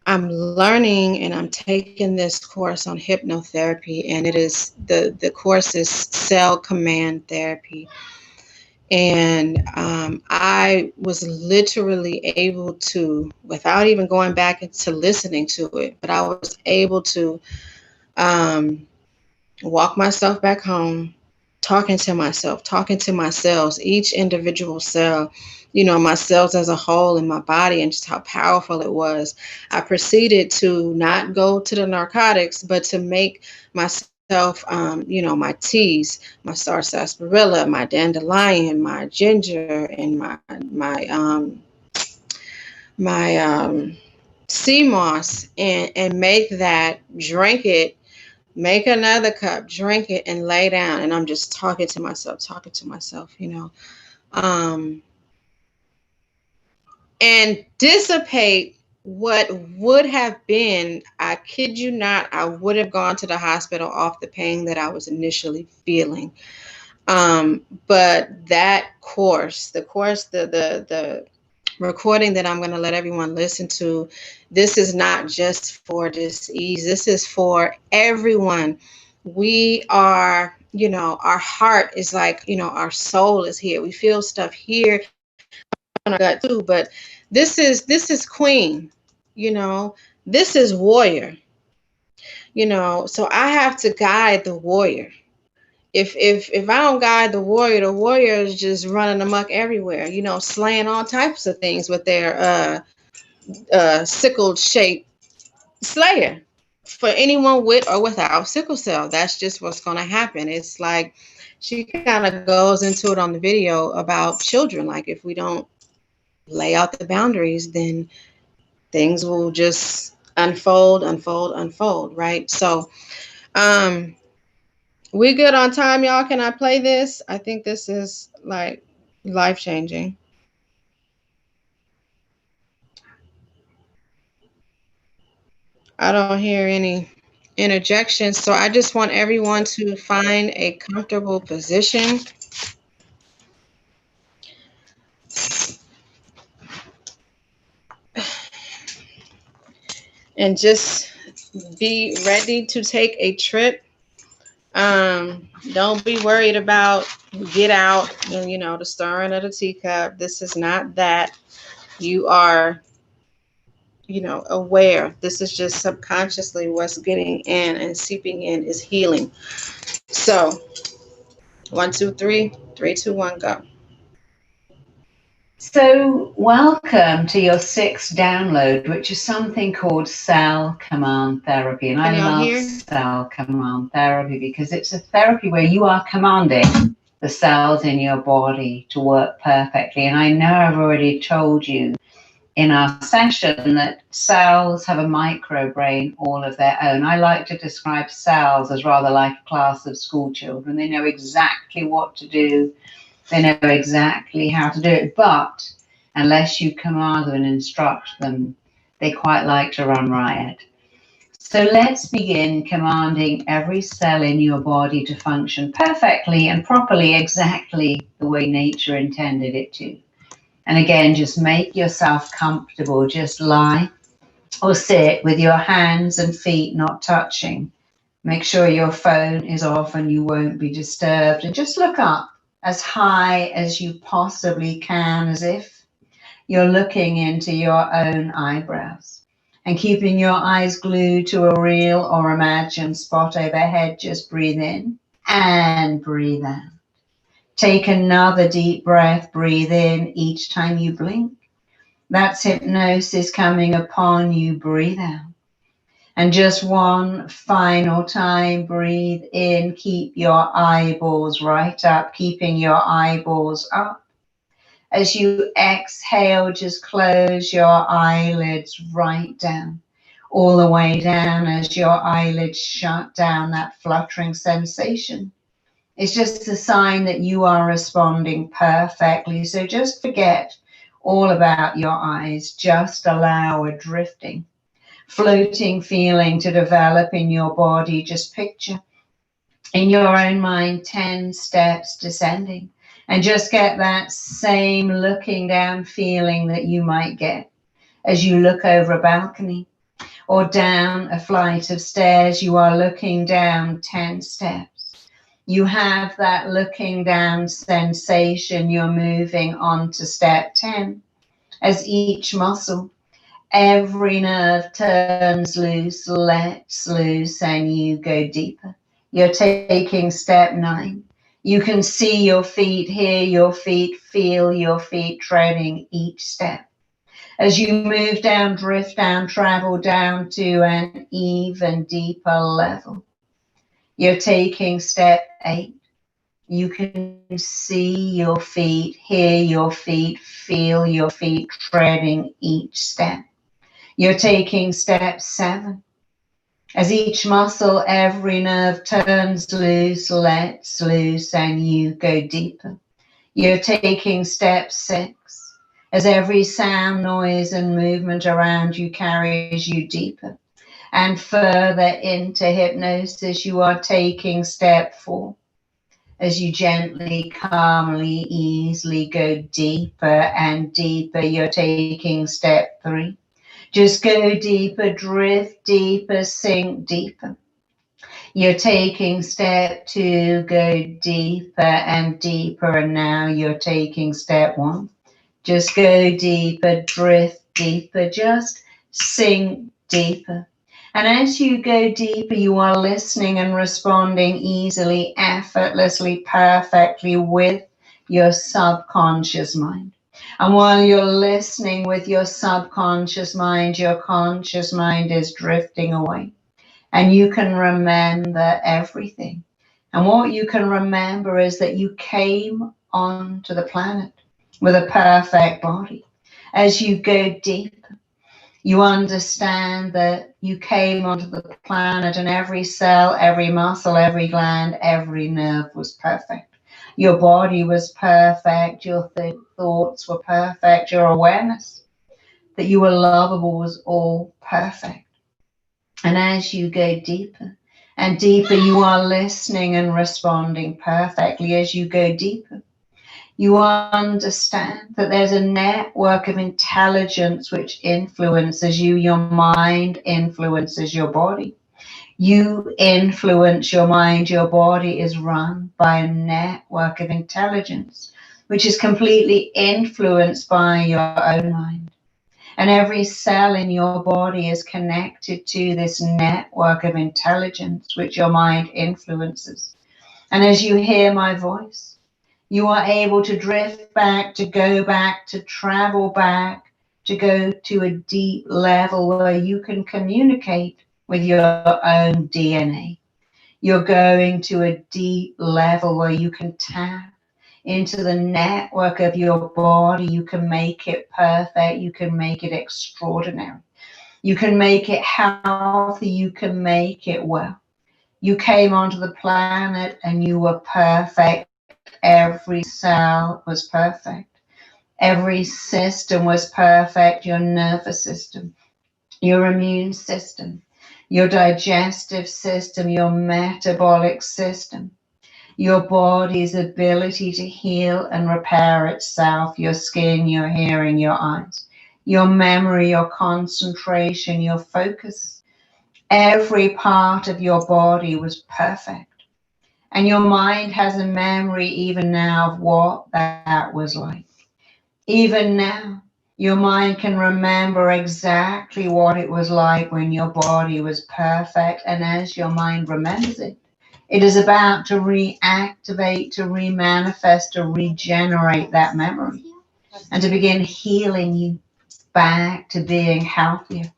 I'm learning and I'm taking this course on hypnotherapy, and it is the course is cell command therapy. And I was literally able to, without even going back into listening to it, but I was able to um, walk myself back home, talking to my cells, each individual cell, my cells as a whole in my body, and just how powerful it was. I proceeded to not go to the narcotics, but to make myself, my teas, my sarsaparilla, my dandelion, my ginger, and my sea moss, and make that, drink it, make another cup, drink it, and lay down. And I'm just talking to myself, um, and dissipate what would have been, I kid you not, I would have gone to the hospital off the pain that I was initially feeling. But that course, the recording that I'm going to let everyone listen to, this is not just for disease. This is for everyone. We are, our heart is like, our soul is here. We feel stuff here on our gut too, but this is queen, this is warrior, so I have to guide the warrior. If I don't guide the warrior is just running amok everywhere, slaying all types of things with their sickle shaped slayer. For anyone with or without sickle cell, that's just what's going to happen. It's like she kind of goes into it on the video about children. Like, if we don't lay out the boundaries, then things will just unfold, right? So, um, we good on time, y'all? Can I play this? I think this is like life changing. I don't hear any interjections, so I just want everyone to find a comfortable position and just be ready to take a trip. Don't be worried about get out, the stirring of the teacup. This is not that. You are, aware. This is just subconsciously what's getting in and seeping in is healing. So, 1, 2, 3, 3, 2, 1, go. So, welcome to your sixth download, which is something called cell command therapy. And I love cell command therapy because it's a therapy where you are commanding the cells in your body to work perfectly. And I know I've already told you in our session that cells have a microbrain all of their own. I like to describe cells as rather like a class of school children. They know exactly what to do. They know exactly how to do it, but unless you command them and instruct them, they quite like to run riot. So let's begin commanding every cell in your body to function perfectly and properly, exactly the way nature intended it to. And again, just make yourself comfortable. Just lie or sit with your hands and feet not touching. Make sure your phone is off and you won't be disturbed. And just look up as high as you possibly can, as if you're looking into your own eyebrows. And keeping your eyes glued to a real or imagined spot overhead, just breathe in and breathe out. Take another deep breath, breathe in each time you blink. That's hypnosis coming upon you, breathe out. And just one final time, breathe in, keep your eyeballs right up, keeping your eyeballs up. As you exhale, just close your eyelids right down, all the way down as your eyelids shut down, that fluttering sensation. It's just a sign that you are responding perfectly. So just forget all about your eyes. Just allow a drifting, floating feeling to develop in your body. Just picture in your own mind 10 steps descending, and just get that same looking down feeling that you might get as you look over a balcony or down a flight of stairs, you are looking down 10 steps. You have that looking down sensation. You're moving on to step 10. As each muscle, every nerve turns loose, lets loose, and you go deeper. You're taking step 9. You can see your feet, hear your feet, feel your feet treading each step. As you move down, drift down, travel down to an even deeper level. You're taking step 8. You can see your feet, hear your feet, feel your feet treading each step. You're taking step 7. As each muscle, every nerve turns loose, lets loose, and you go deeper. You're taking step 6. As every sound, noise, and movement around you carries you deeper and further into hypnosis, you are taking step 4. As you gently, calmly, easily go deeper and deeper, you're taking step 3. Just go deeper, drift deeper, sink deeper. You're taking step 2, go deeper and deeper, and now you're taking step 1. Just go deeper, drift deeper, just sink deeper. And as you go deeper, you are listening and responding easily, effortlessly, perfectly with your subconscious mind. And while you're listening with your subconscious mind, your conscious mind is drifting away. And you can remember everything. And what you can remember is that you came onto the planet with a perfect body. As you go deep, you understand that you came onto the planet and every cell, every muscle, every gland, every nerve was perfect. Your body was perfect, your thoughts were perfect, your awareness that you were lovable was all perfect. And as you go deeper and deeper, you are listening and responding perfectly. As you go deeper, you understand that there's a network of intelligence which influences you. Your mind influences your body. You influence your mind. Your body is run by a network of intelligence which is completely influenced by your own mind. And every cell in your body is connected to this network of intelligence which your mind influences. And as you hear my voice, you are able to drift back, to go back, to travel back, to go to a deep level where you can communicate with your own DNA. You're going to a deep level where you can tap into the network of your body. You can make it perfect. You can make it extraordinary. You can make it healthy. You can make it well. You came onto the planet and you were perfect. Every cell was perfect. Every system was perfect. Your nervous system, your immune system, your digestive system, your metabolic system, your body's ability to heal and repair itself, your skin, your hearing, your eyes, your memory, your concentration, your focus. Every part of your body was perfect. And your mind has a memory even now of what that was like. Even now, your mind can remember exactly what it was like when your body was perfect. And as your mind remembers it, it is about to reactivate, to remanifest, to regenerate that memory and to begin healing you back to being healthier.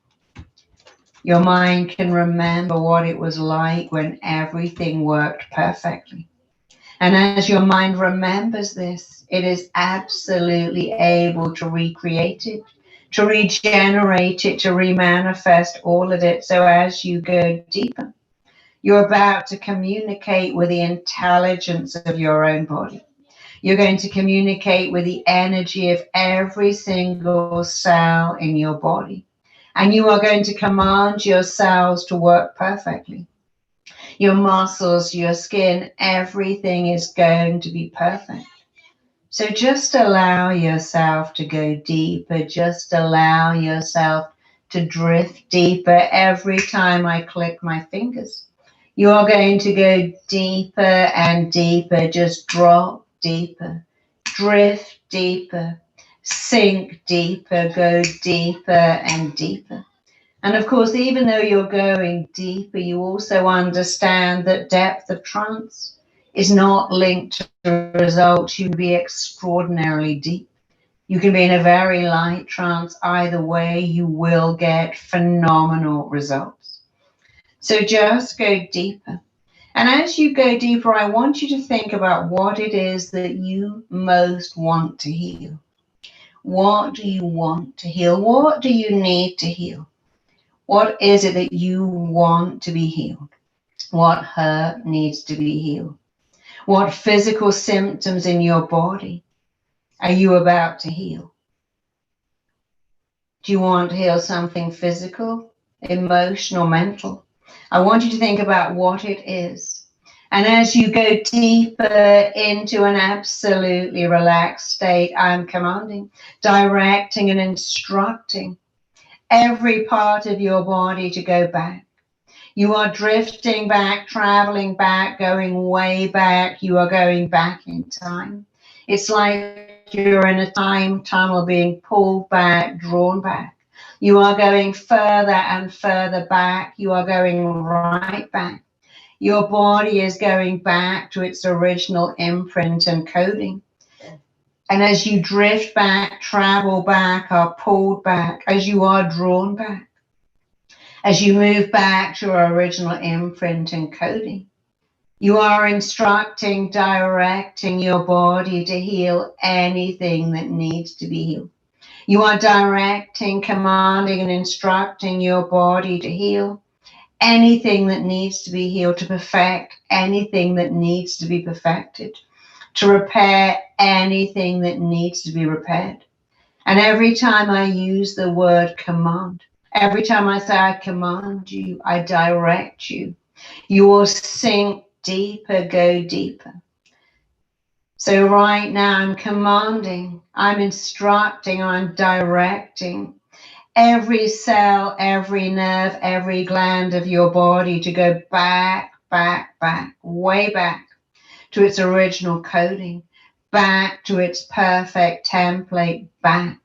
Your mind can remember what it was like when everything worked perfectly. And as your mind remembers this, it is absolutely able to recreate it, to regenerate it, to remanifest all of it. So as you go deeper, you're about to communicate with the intelligence of your own body. You're going to communicate with the energy of every single cell in your body. And you are going to command your cells to work perfectly. Your muscles, your skin, everything is going to be perfect. So just allow yourself to go deeper. Just allow yourself to drift deeper every time I click my fingers. You are going to go deeper and deeper, just drop deeper, drift deeper, sink deeper, go deeper and deeper. And of course, even though you're going deeper, you also understand that depth of trance is not linked to results. You can be extraordinarily deep. You can be in a very light trance. Either way, you will get phenomenal results. So just go deeper. And as you go deeper, I want you to think about what it is that you most want to heal. What do you want to heal? What do you need to heal? What is it that you want to be healed? What hurt needs to be healed? What physical symptoms in your body are you about to heal? Do you want to heal something physical, emotional, mental? I want you to think about what it is. And as you go deeper into an absolutely relaxed state, I'm commanding, directing, and instructing every part of your body to go back. You are drifting back, traveling back, going way back. You are going back in time. It's like you're in a time tunnel being pulled back, drawn back. You are going further and further back. You are going right back. Your body is going back to its original imprint and coding. And as you drift back, travel back, are pulled back, as you are drawn back, as you move back to your original imprint and coding, you are instructing, directing your body to heal anything that needs to be healed. You are directing, commanding, and instructing your body to heal anything that needs to be healed, to perfect anything that needs to be perfected, to repair anything that needs to be repaired. And every time I use the word command, every time I say I command you, I direct you, you will sink deeper, go deeper. So right now I'm commanding, I'm instructing, I'm directing every cell, every nerve, every gland of your body to go back, back, back, way back to its original coding, back to its perfect template, back,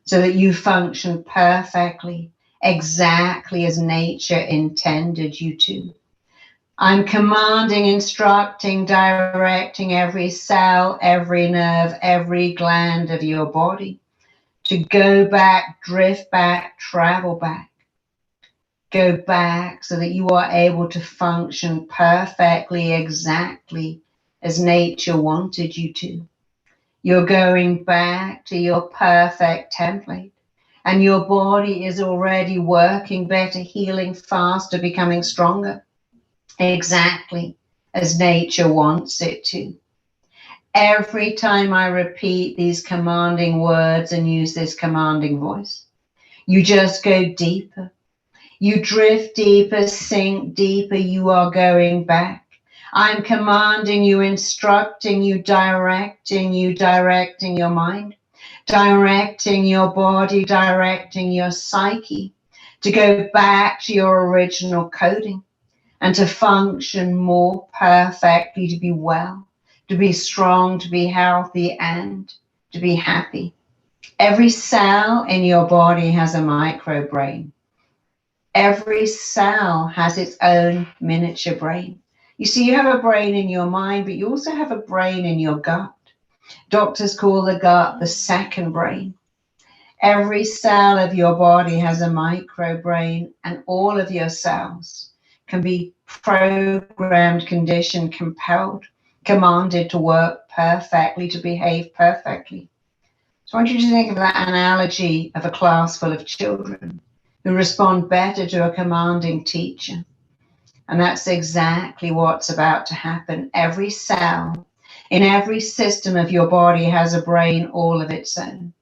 so that you function perfectly, exactly as nature intended you to. I'm commanding, instructing, directing every cell, every nerve, every gland of your body to go back, drift back, travel back. Go back so that you are able to function perfectly, exactly as nature wanted you to. You're going back to your perfect template, and your body is already working better, healing faster, becoming stronger, exactly as nature wants it to. Every time I repeat these commanding words and use this commanding voice, you just go deeper. You drift deeper, sink deeper. You are going back. I'm commanding you, instructing you, directing your mind, directing your body, directing your psyche to go back to your original coding and to function more perfectly, to be well, to be strong, to be healthy, and to be happy. Every cell in your body has a micro brain. Every cell has its own miniature brain. You see, you have a brain in your mind, but you also have a brain in your gut. Doctors call the gut the second brain. Every cell of your body has a micro brain, and all of your cells can be programmed, conditioned, compelled, commanded to work perfectly, to behave perfectly. So I want you to think of that analogy of a class full of children who respond better to a commanding teacher. And that's exactly what's about to happen. Every cell in every system of your body has a brain all of its own.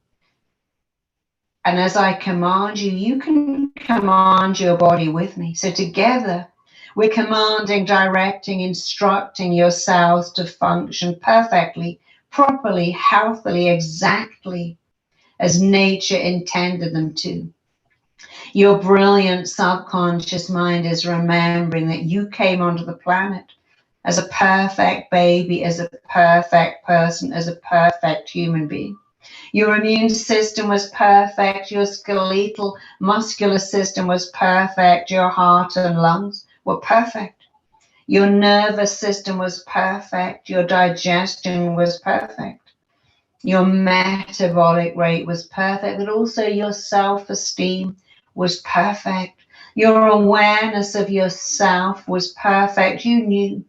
And as I command you, you can command your body with me. So together, we're commanding, directing, instructing your cells to function perfectly, properly, healthily, exactly as nature intended them to. Your brilliant subconscious mind is remembering that you came onto the planet as a perfect baby, as a perfect person, as a perfect human being. Your immune system was perfect. Your skeletal muscular system was perfect. Your heart and lungs were perfect. Your nervous system was perfect. Your digestion was perfect. Your metabolic rate was perfect, but also your self-esteem was perfect. Your awareness of yourself was perfect. You knew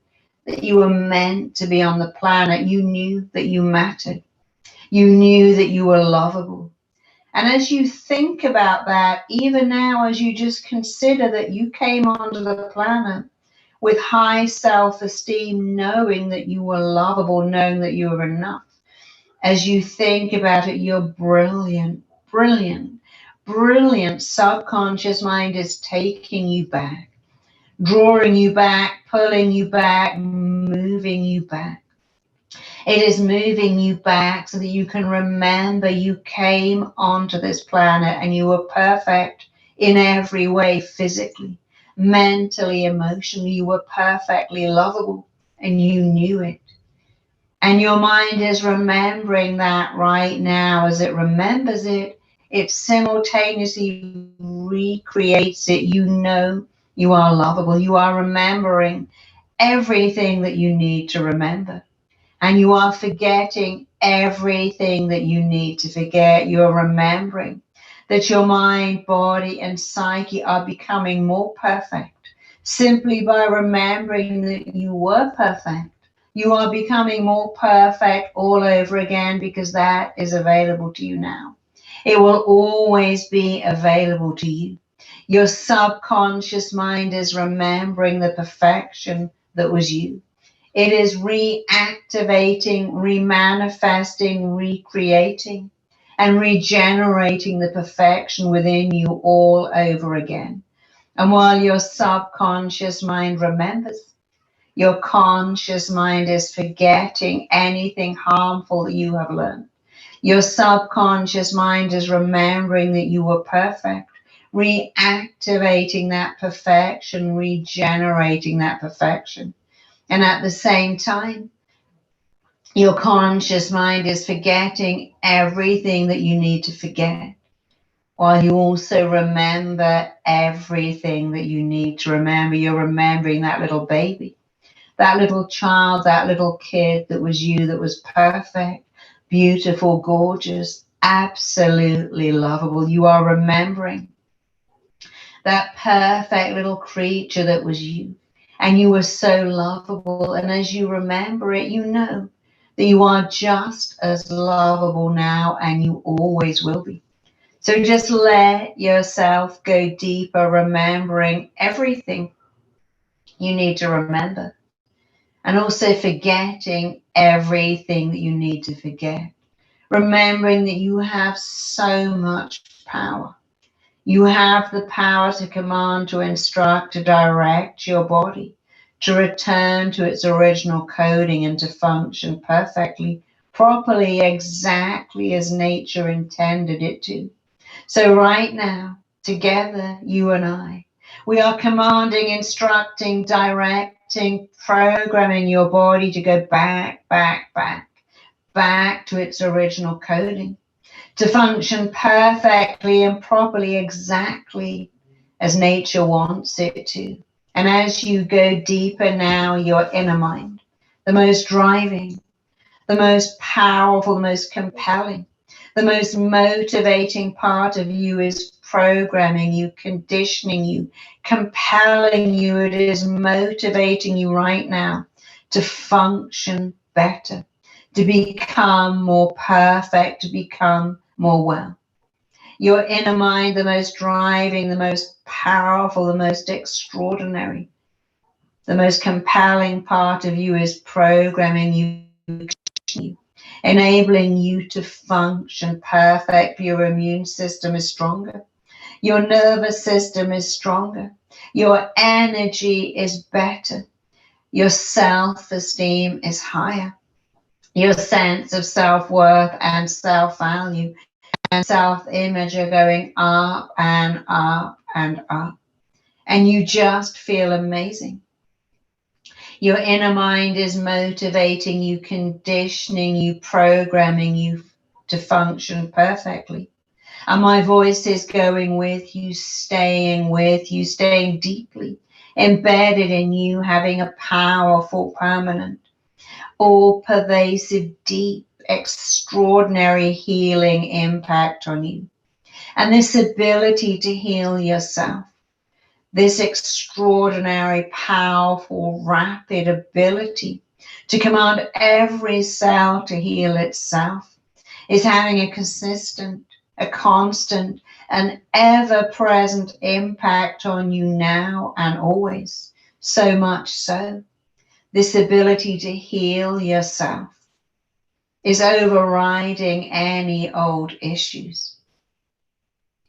that you were meant to be on the planet. You knew that you mattered. You knew that you were lovable. And as you think about that, even now, as you just consider that you came onto the planet with high self-esteem, knowing that you were lovable, knowing that you were enough, as you think about it, your brilliant, brilliant, brilliant subconscious mind is taking you back, drawing you back, pulling you back, moving you back. It is moving you back so that you can remember you came onto this planet and you were perfect in every way, physically, mentally, emotionally. You were perfectly lovable and you knew it. And your mind is remembering that right now. As it remembers it, it simultaneously recreates it. You know you are lovable. You are remembering everything that you need to remember. And you are forgetting everything that you need to forget. You're remembering that your mind, body, and psyche are becoming more perfect simply by remembering that you were perfect. You are becoming more perfect all over again because that is available to you now. It will always be available to you. Your subconscious mind is remembering the perfection that was you. It is reactivating, remanifesting, recreating, and regenerating the perfection within you all over again. And while your subconscious mind remembers, your conscious mind is forgetting anything harmful that you have learned. Your subconscious mind is remembering that you were perfect, reactivating that perfection, regenerating that perfection. And at the same time, your conscious mind is forgetting everything that you need to forget, while you also remember everything that you need to remember. You're remembering that little baby, that little child, that little kid that was you, that was perfect, beautiful, gorgeous, absolutely lovable. You are remembering that perfect little creature that was you. And you were so lovable. And as you remember it, you know that you are just as lovable now and you always will be. So just let yourself go deeper, remembering everything you need to remember. And also forgetting everything that you need to forget. Remembering that you have so much power. You have the power to command, to instruct, to direct your body, to return to its original coding and to function perfectly, properly, exactly as nature intended it to. So right now, together, you and I, we are commanding, instructing, directing, programming your body to go back, back, back, back to its original coding, to function perfectly and properly, exactly as nature wants it to. And as you go deeper now, your inner mind, the most driving, the most powerful, the most compelling, the most motivating part of you is programming you, conditioning you, compelling you. It is motivating you right now to function better, to become more perfect, to become more well. Your inner mind, the most driving, the most powerful, the most extraordinary, the most compelling part of you is programming you, enabling you to function perfect. Your immune system is stronger. Your nervous system is stronger. Your energy is better. Your self-esteem is higher. Your sense of self-worth and self-value and self-image are going up and up and up. And you just feel amazing. Your inner mind is motivating you, conditioning you, programming you to function perfectly. And my voice is going with you, staying deeply embedded in you, having a powerful, permanent, all-pervasive, deep, extraordinary healing impact on you. And this ability to heal yourself, this extraordinary, powerful, rapid ability to command every cell to heal itself, is having a consistent, a constant, an ever-present impact on you now and always. So much so, this ability to heal yourself is overriding any old issues.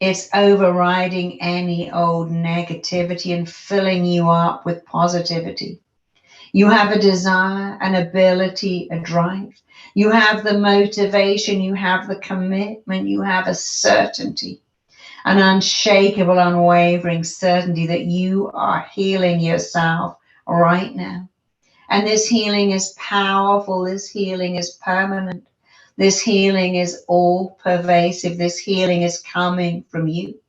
It's overriding any old negativity and filling you up with positivity. You have a desire, an ability, a drive. You have the motivation, you have the commitment, you have a certainty, an unshakable, unwavering certainty that you are healing yourself right now. And this healing is powerful, this healing is permanent, this healing is all pervasive, this healing is coming from you.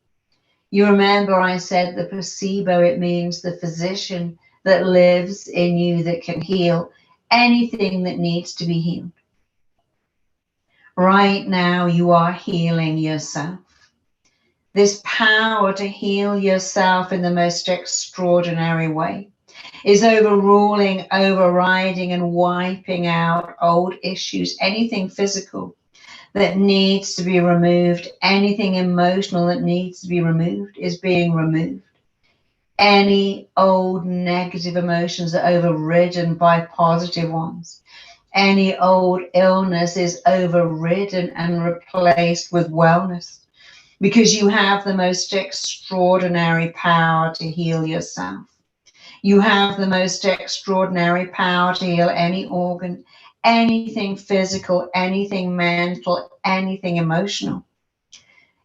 You remember I said the placebo, it means the physician that lives in you that can heal anything that needs to be healed. Right now, you are healing yourself. This power to heal yourself in the most extraordinary way is overruling, overriding, and wiping out old issues, anything physical that needs to be removed, anything emotional that needs to be removed is being removed. Any old negative emotions are overridden by positive ones. Any old illness is overridden and replaced with wellness, because you have the most extraordinary power to heal yourself. You have the most extraordinary power to heal any organ, anything physical, anything mental, anything emotional.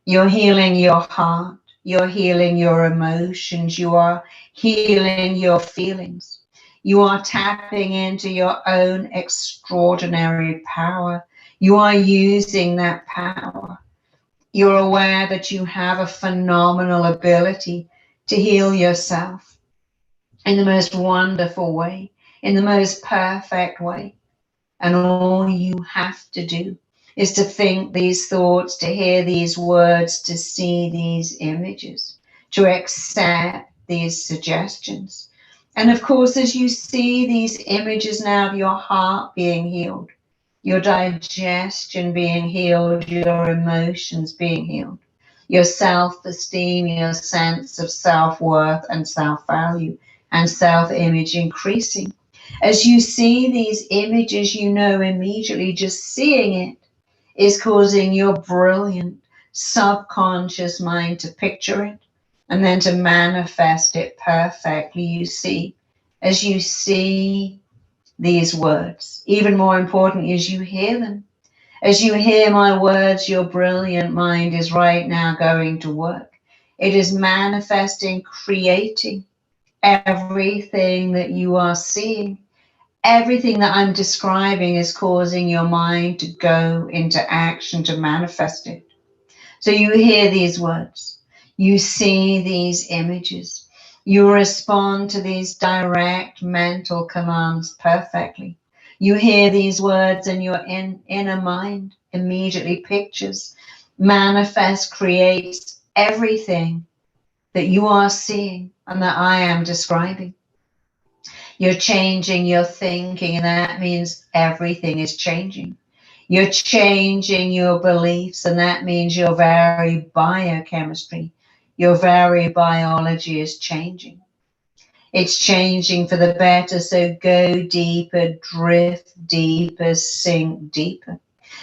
You're healing your heart. You're healing your emotions. You are healing your feelings. You are tapping into your own extraordinary power. You are using that power. You're aware that you have a phenomenal ability to heal yourself in the most wonderful way, in the most perfect way. And all you have to do is to think these thoughts, to hear these words, to see these images, to accept these suggestions. And of course, as you see these images now of your heart being healed, your digestion being healed, your emotions being healed, your self-esteem, your sense of self-worth and self-value and self-image increasing. As you see these images, you know immediately just seeing it is causing your brilliant subconscious mind to picture it and then to manifest it perfectly. You see, as you see these words, even more important is you hear them. As you hear my words, your brilliant mind is right now going to work. It is manifesting, creating everything that you are seeing. Everything that I'm describing is causing your mind to go into action to manifest it. So you hear these words, you see these images, you respond to these direct mental commands perfectly. You hear these words and your inner mind immediately pictures, manifests, creates everything that you are seeing and that I am describing. You're changing your thinking, and that means everything is changing. You're changing your beliefs, and that means your very biochemistry, your very biology is changing. It's changing for the better, so go deeper, drift deeper, sink deeper.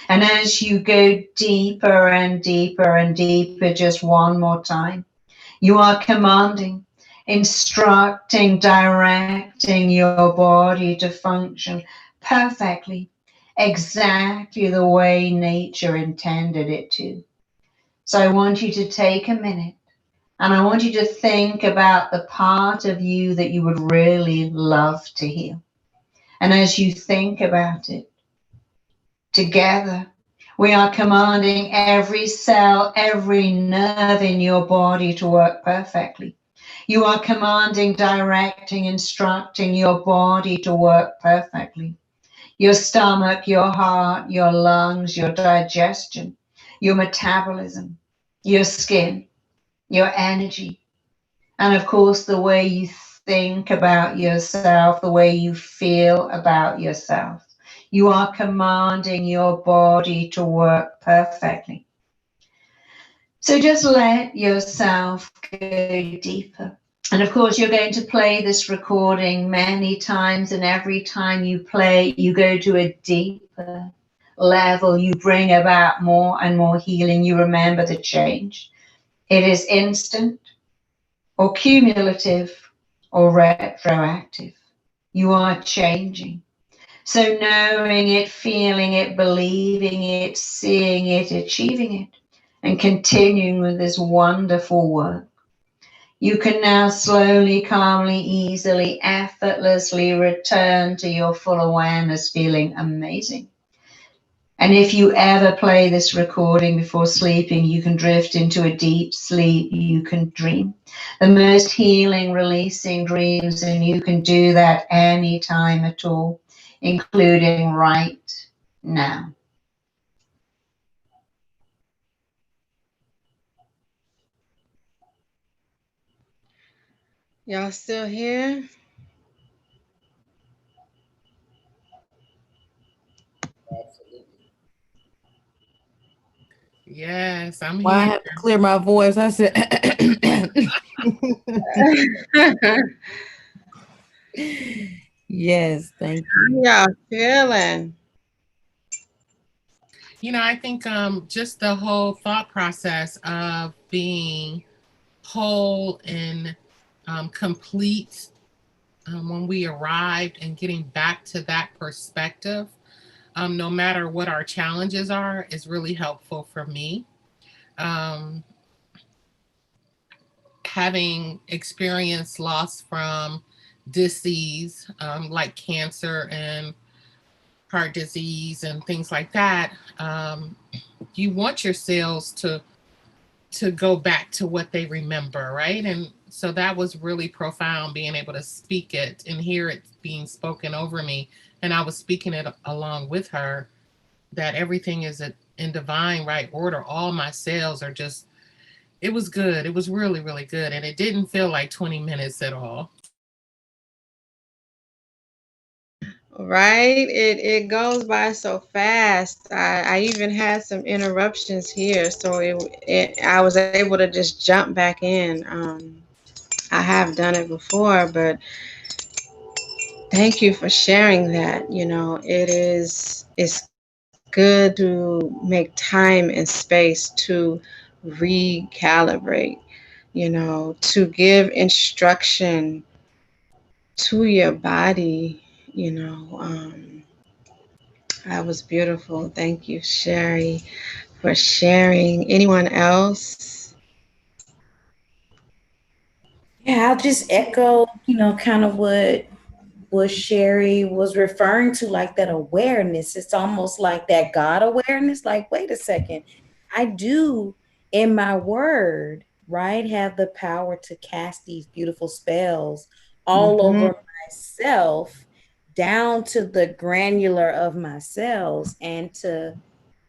And as you go deeper and deeper and deeper, just one more time, you are commanding, instructing, directing your body to function perfectly, exactly the way nature intended it to. So I want you to take a minute and I want you to think about the part of you that you would really love to heal. And as you think about it, together, we are commanding every cell, every nerve in your body to work perfectly. You are commanding, directing, instructing your body to work perfectly. Your stomach, your heart, your lungs, your digestion, your metabolism, your skin, your energy, and of course, the way you think about yourself, the way you feel about yourself. You are commanding your body to work perfectly. So just let yourself go deeper. And of course, you're going to play this recording many times, and every time you play, you go to a deeper level. You bring about more and more healing. You remember the change. It is instant or cumulative or retroactive. You are changing. So knowing it, feeling it, believing it, seeing it, achieving it, and continuing with this wonderful work. You can now slowly, calmly, easily, effortlessly return to your full awareness, feeling amazing. And if you ever play this recording before sleeping, you can drift into a deep sleep. You can dream the most healing, releasing dreams, and you can do that anytime at all, including right now. Y'all still here? Yes, I'm Well, I here. have to clear my voice. I said, yes, thank you. How y'all feeling? I think just the whole thought process of being whole and complete when we arrived and getting back to that perspective, no matter what our challenges are, is really helpful for me. Um, Having experienced loss from disease like cancer and heart disease and things like that, you want your cells to go back to what they remember, right? And so that was really profound, being able to speak it and hear it being spoken over me. And I was speaking it along with her, that everything is in divine right order. All my cells are just, it was good. It was really, really good. And it didn't feel like 20 minutes at all. Right? It goes by so fast. I even had some interruptions here, so I was able to just jump back in. I have done it before, but thank you for sharing that. It's good to make time and space to recalibrate, to give instruction to your body, you know. That was beautiful. Thank you, Sherry, for sharing. Anyone else? Yeah, I'll just echo, kind of what Sherry was referring to, like that awareness. It's almost like that God awareness. Like, wait a second, I do in my word, right, have the power to cast these beautiful spells all Mm-hmm. over myself, down to the granular of my cells, and to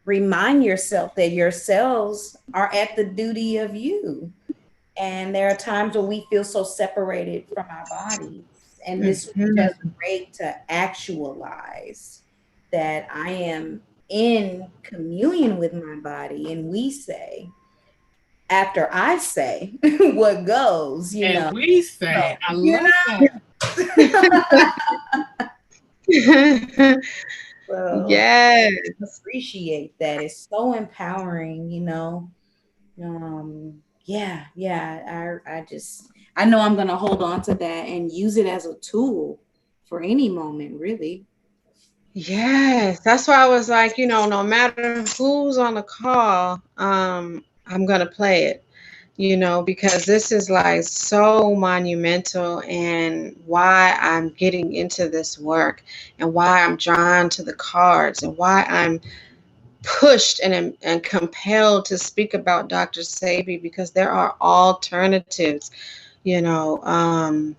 remind yourself that your cells are at the duty of you. And there are times when we feel so separated from our bodies. And this week Mm-hmm. has a great to actualize that I am in communion with my body. And we say, after I say what goes, And we So, say, I love that. so Yes. appreciate that. It's so empowering. Yeah. I know I'm gonna hold on to that and use it as a tool for any moment, really. Yes. That's why I was like, no matter who's on the call, I'm going to play it, because this is like so monumental, and why I'm getting into this work, and why I'm drawn to the cards, and why I'm pushed and compelled to speak about Dr. Sebi, because there are alternatives, you know.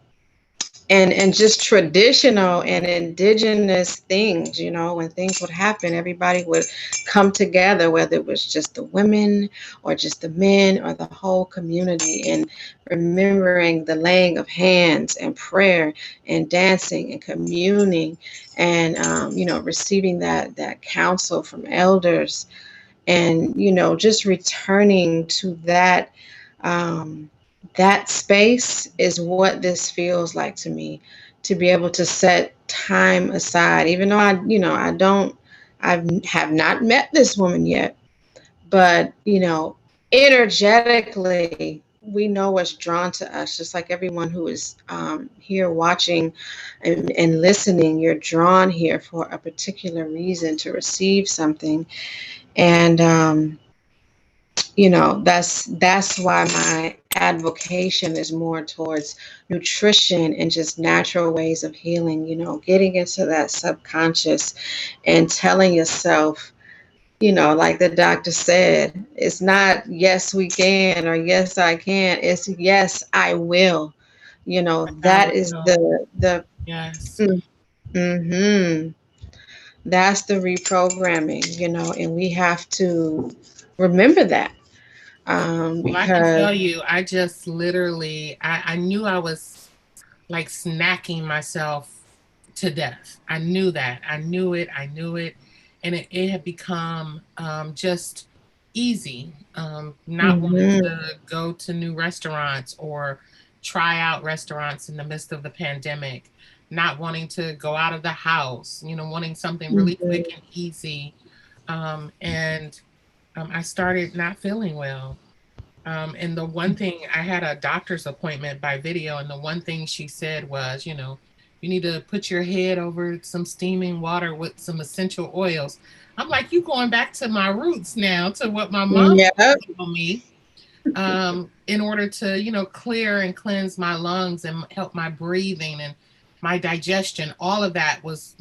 And just traditional and indigenous things, when things would happen, everybody would come together, whether it was just the women or just the men or the whole community, and remembering the laying of hands and prayer and dancing and communing, and receiving that counsel from elders, and just returning to that space is what this feels like to me, to be able to set time aside, even though I have not met this woman yet, but energetically we know what's drawn to us, just like everyone who is here watching and listening. You're drawn here for a particular reason, to receive something. And that's why my advocation is more towards nutrition and just natural ways of healing, getting into that subconscious and telling yourself, like the doctor said, it's not yes we can or yes I can, it's yes I will. I That is will. the Yes. mm-hmm, that's the reprogramming, and we have to remember that, Well, I can because tell you, I just literally, I knew I was like snacking myself to death. I knew that. I knew it. I knew it. And it had become just easy, not wanting mhm, to go to new restaurants or try out restaurants in the midst of the pandemic, not wanting to go out of the house, wanting something really quick mhm, and easy. And I started not feeling well. And the one thing, I had a doctor's appointment by video, and the one thing she said was, you need to put your head over some steaming water with some essential oils. I'm like, you going back to my roots now, to what my mom yep, told me, in order to, clear and cleanse my lungs and help my breathing and my digestion. All of that was,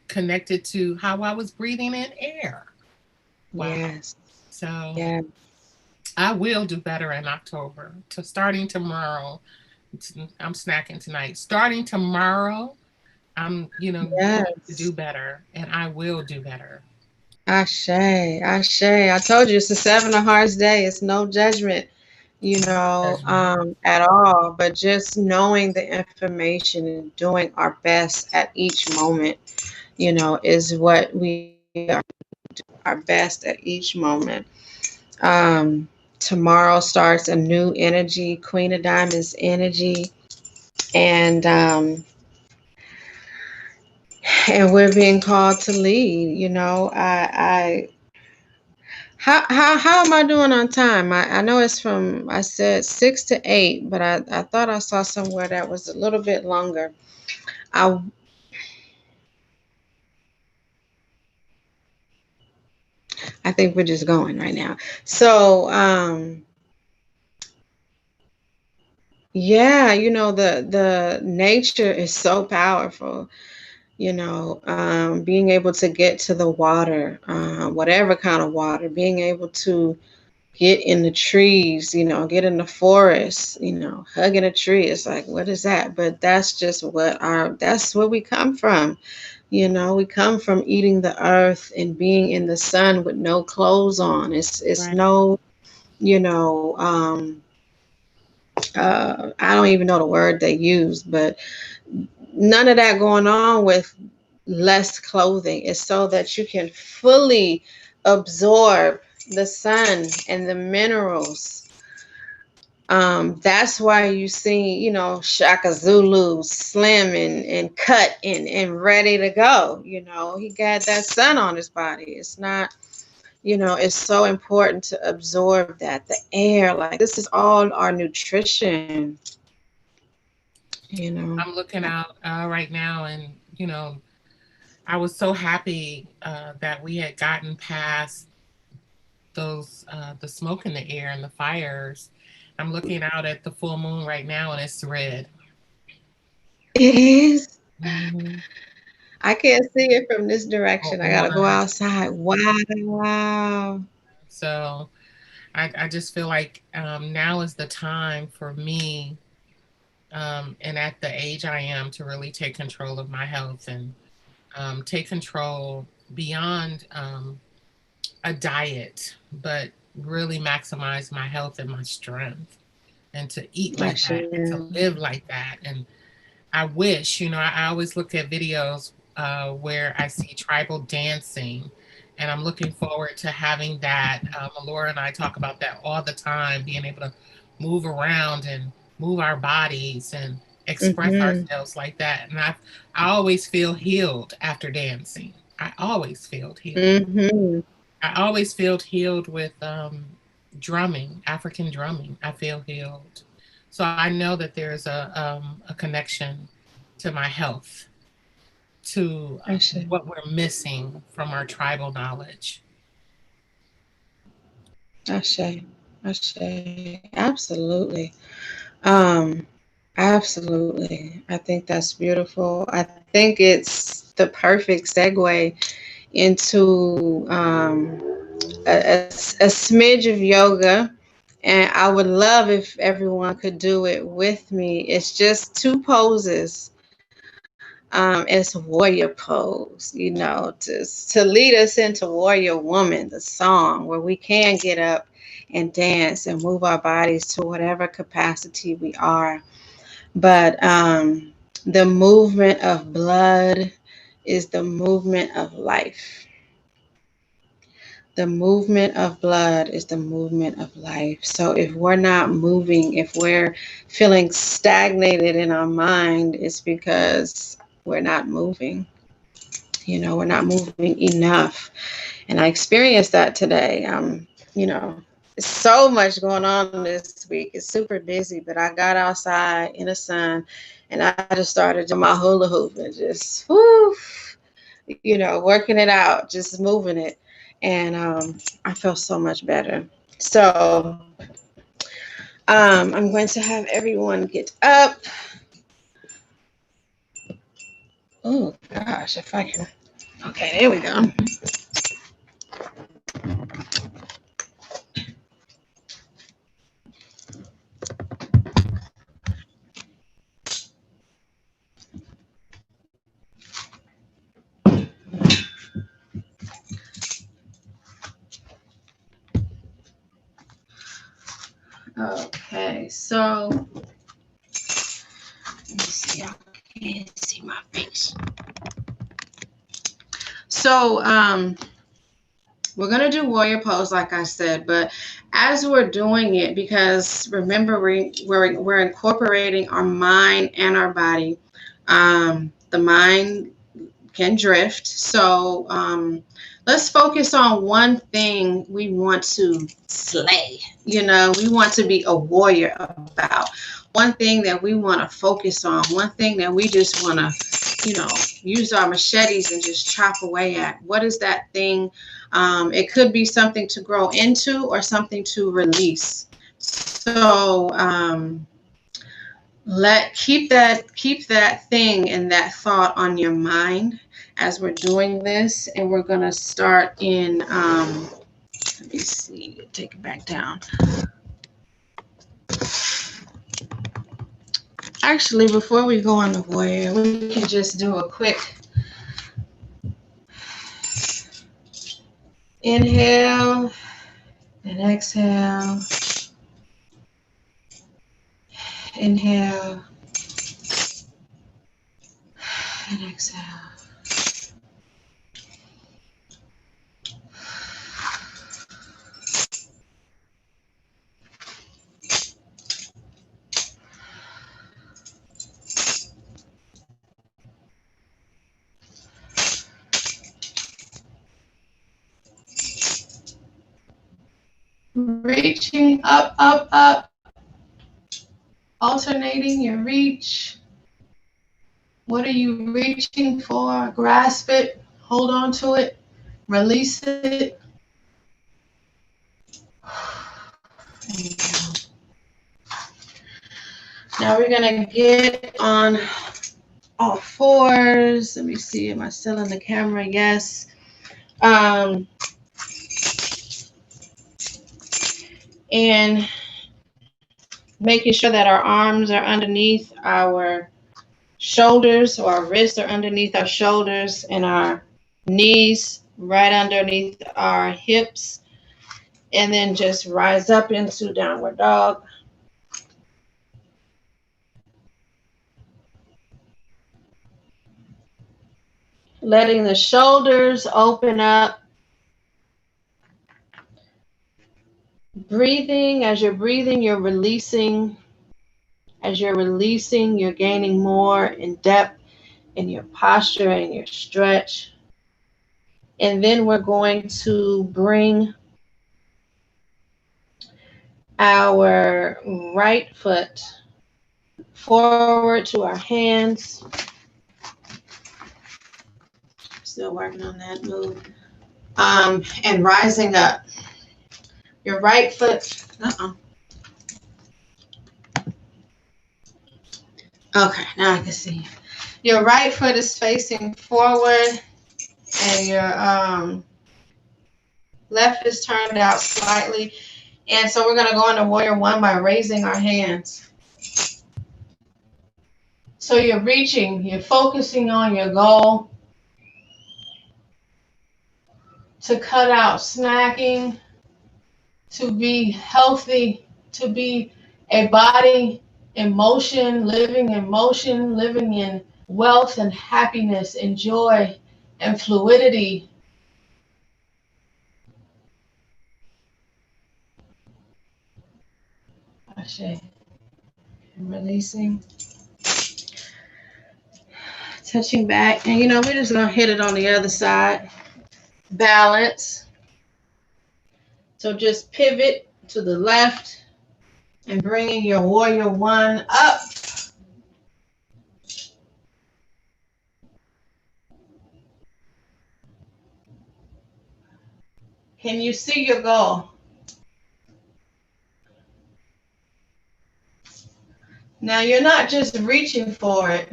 connected to how I was breathing in air. Wow. yes, So yeah, I will do better in October. To starting tomorrow, I'm snacking tonight. Starting tomorrow, I'm, going to do yes. better, and I will do better. Ashe, Ashe. I told you it's the seven of hearts day. It's no judgment, Judgment. at all, but just knowing the information and doing our best at each moment, is what we are, our best at each moment. Um, Tomorrow starts a new energy, Queen of Diamonds energy, and we're being called to lead. How am I doing on time? I know it's from, I said 6 to 8, but I thought I saw somewhere that was a little bit longer. I I think we're just going right now. So yeah, the nature is so powerful. Being able to get to the water, whatever kind of water, being able to get in the trees, get in the forest, hugging a tree. It's like, what is that? But that's just that's where we come from. We come from eating the earth and being in the sun with no clothes on. It's Right. no, you know, I don't even know the word they use, but none of that going on with less clothing. Is so that you can fully absorb the sun and the minerals. That's why you see, Shaka Zulu slim and cut and ready to go. He got that sun on his body. It's not, it's so important to absorb that. The air, like this is all our nutrition, you know. I'm looking out right now, and, I was so happy that we had gotten past the smoke in the air and the fires. I'm looking out at the full moon right now, and it's red. It is. Mm-hmm. I can't see it from this direction. I gotta go Orange. outside. Wow. So I just feel like now is the time for me, and at the age I am, to really take control of my health and take control beyond a diet, but really maximize my health and my strength, and to eat I like that and should. to live like that. And I wish, I always look at videos where I see tribal dancing, and I'm looking forward to having that. Laura and I talk about that all the time, being able to move around and move our bodies and express Mm-hmm. ourselves like that. And I always feel healed after dancing. I always feel healed. Mm-hmm. I always feel healed with drumming, African drumming. I feel healed. So I know that there's a connection to my health, to I should. what we're missing from our tribal knowledge. I should. I should. Absolutely. Um, absolutely. I think that's beautiful. I think it's the perfect segue into a smidge of yoga. And I would love if everyone could do it with me. It's just two poses. It's warrior pose, to lead us into Warrior Woman, the song, where we can get up and dance and move our bodies to whatever capacity we are. But the movement of blood is the movement of life. The movement of blood is the movement of life. So if we're not moving, if we're feeling stagnated in our mind, it's because we're not moving. We're not moving enough. And I experienced that today. There's so much going on this week. It's super busy, but I got outside in the sun and I just started doing my hula hoop and just, whoo, working it out, just moving it. And I felt so much better. So I'm going to have everyone get up. Oh gosh, if I can. Okay, there we go. Okay, so let me see. Y'all can't see my face. So we're gonna do warrior pose, like I said, but as we're doing it, because remember we're incorporating our mind and our body. The mind can drift. So let's focus on one thing we want to slay. We want to be a warrior about. One thing that we want to focus on. One thing that we just want to, use our machetes and just chop away at. What is that thing? It could be something to grow into or something to release. So keep that thing and that thought on your mind as we're doing this. And we're going to start in let me see, take it back down. Actually, before we go on the warrior, we can just do a quick inhale and exhale. Inhale and exhale. Reaching up, up, up. Alternating your reach. What are you reaching for? Grasp it, hold on to it, release it. Now we're gonna get on all fours. Let me see, am I still in the camera? Yes. And making sure that our arms are underneath our shoulders, or our wrists are underneath our shoulders, and our knees right underneath our hips. And then just rise up into downward dog. Letting the shoulders open up. Breathing, as you're breathing, you're releasing. As you're releasing, you're gaining more in depth in your posture and your stretch. And then we're going to bring our right foot forward to our hands. Still working on that move. And rising up. Your right foot. Okay, now I can see. Your right foot is facing forward, and your left is turned out slightly. And so we're going to go into Warrior One by raising our hands. So you're reaching, you're focusing on your goal to cut out snacking, to be healthy, to be a body in motion, living in wealth and happiness and joy and fluidity. And releasing. Touching back. And we're just going to hit it on the other side. Balance. So just pivot to the left and bringing your Warrior One up. Can you see your goal? Now you're not just reaching for it.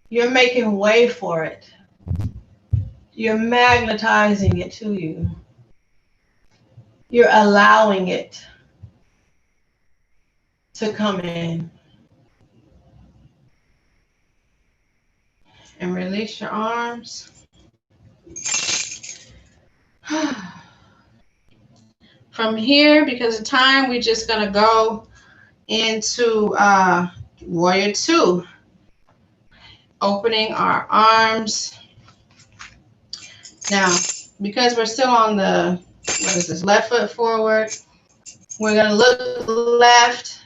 You're making way for it. You're magnetizing it to you. You're allowing it to come in. And release your arms. From here, because of time, we're just going to go into Warrior Two. Opening our arms. Now, because we're still on the, left foot forward, we're going to look left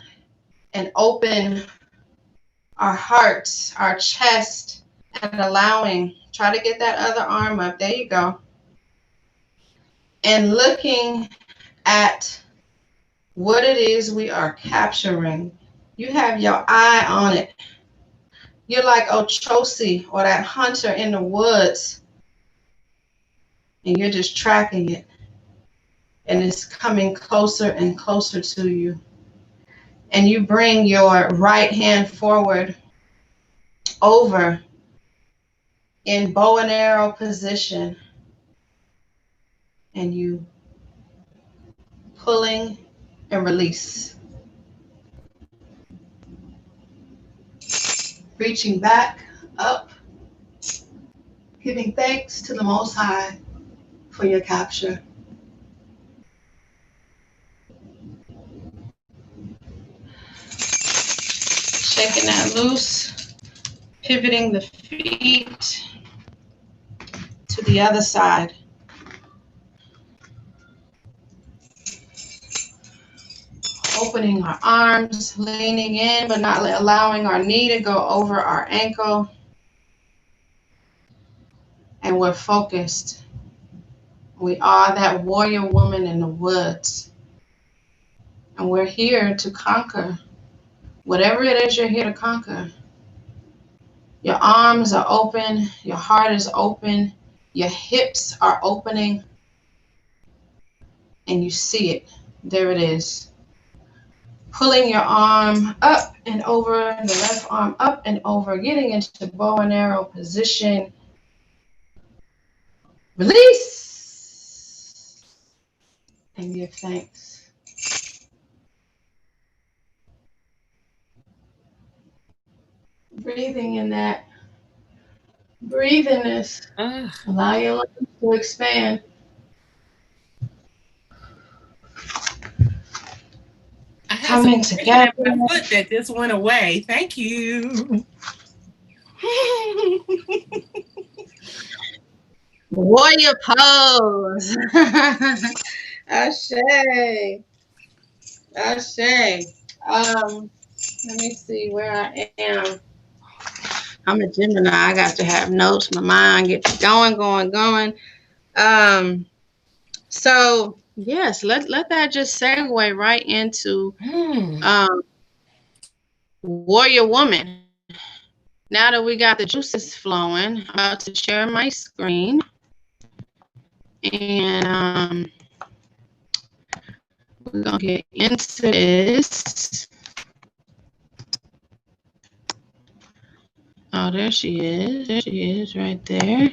and open our hearts, our chest, and allowing, try to get that other arm up. There you go. And looking at what it is we are capturing. You have your eye on it. You're like Ochosi, or that hunter in the woods, and you're just tracking it. And it's coming closer and closer to you. And you bring your right hand forward over in bow and arrow position. And you pulling and release. Reaching back up, giving thanks to the Most High for your capture. Shaking that loose, pivoting the feet to the other side. Opening our arms, leaning in, but not allowing our knee to go over our ankle. And we're focused. We are that warrior woman in the woods. And we're here to conquer whatever it is you're here to conquer. Your arms are open, your heart is open, your hips are opening, and you see it. There it is. Pulling your arm up and over, the left arm up and over, getting into bow and arrow position. Release and give thanks. Breathing in that. Breathe in this. Allow your lungs to expand. Coming together. My foot that just went away. Thank you. Warrior pose. Ashe. Ashe. Let me see where I am. I'm a Gemini. I got to have notes. My mind gets going. So yes, let that just segue right into Warrior Woman. Now that we got the juices flowing, I'm about to share my screen. And we're gonna get into this. Oh, there she is. There she is right there.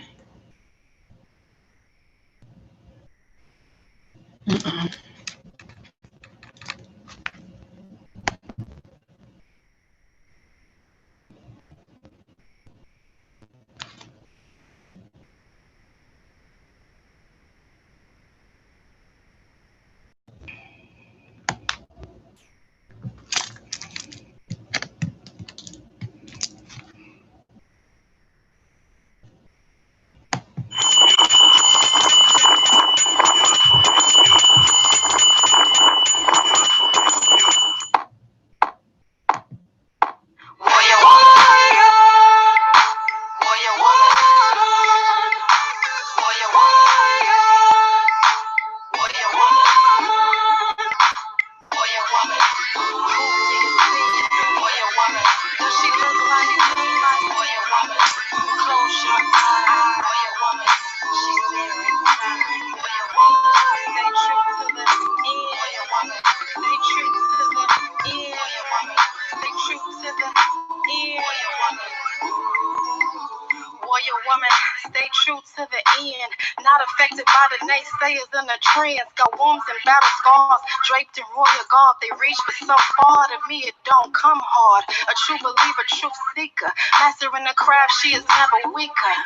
Warrior woman, stay true to the end. Not affected by the naysayers and the trends. Got wounds and battle scars draped in royal garb. They reach but so far. To me it don't come hard. A true believer, truth seeker, mastering the craft, she is never weaker.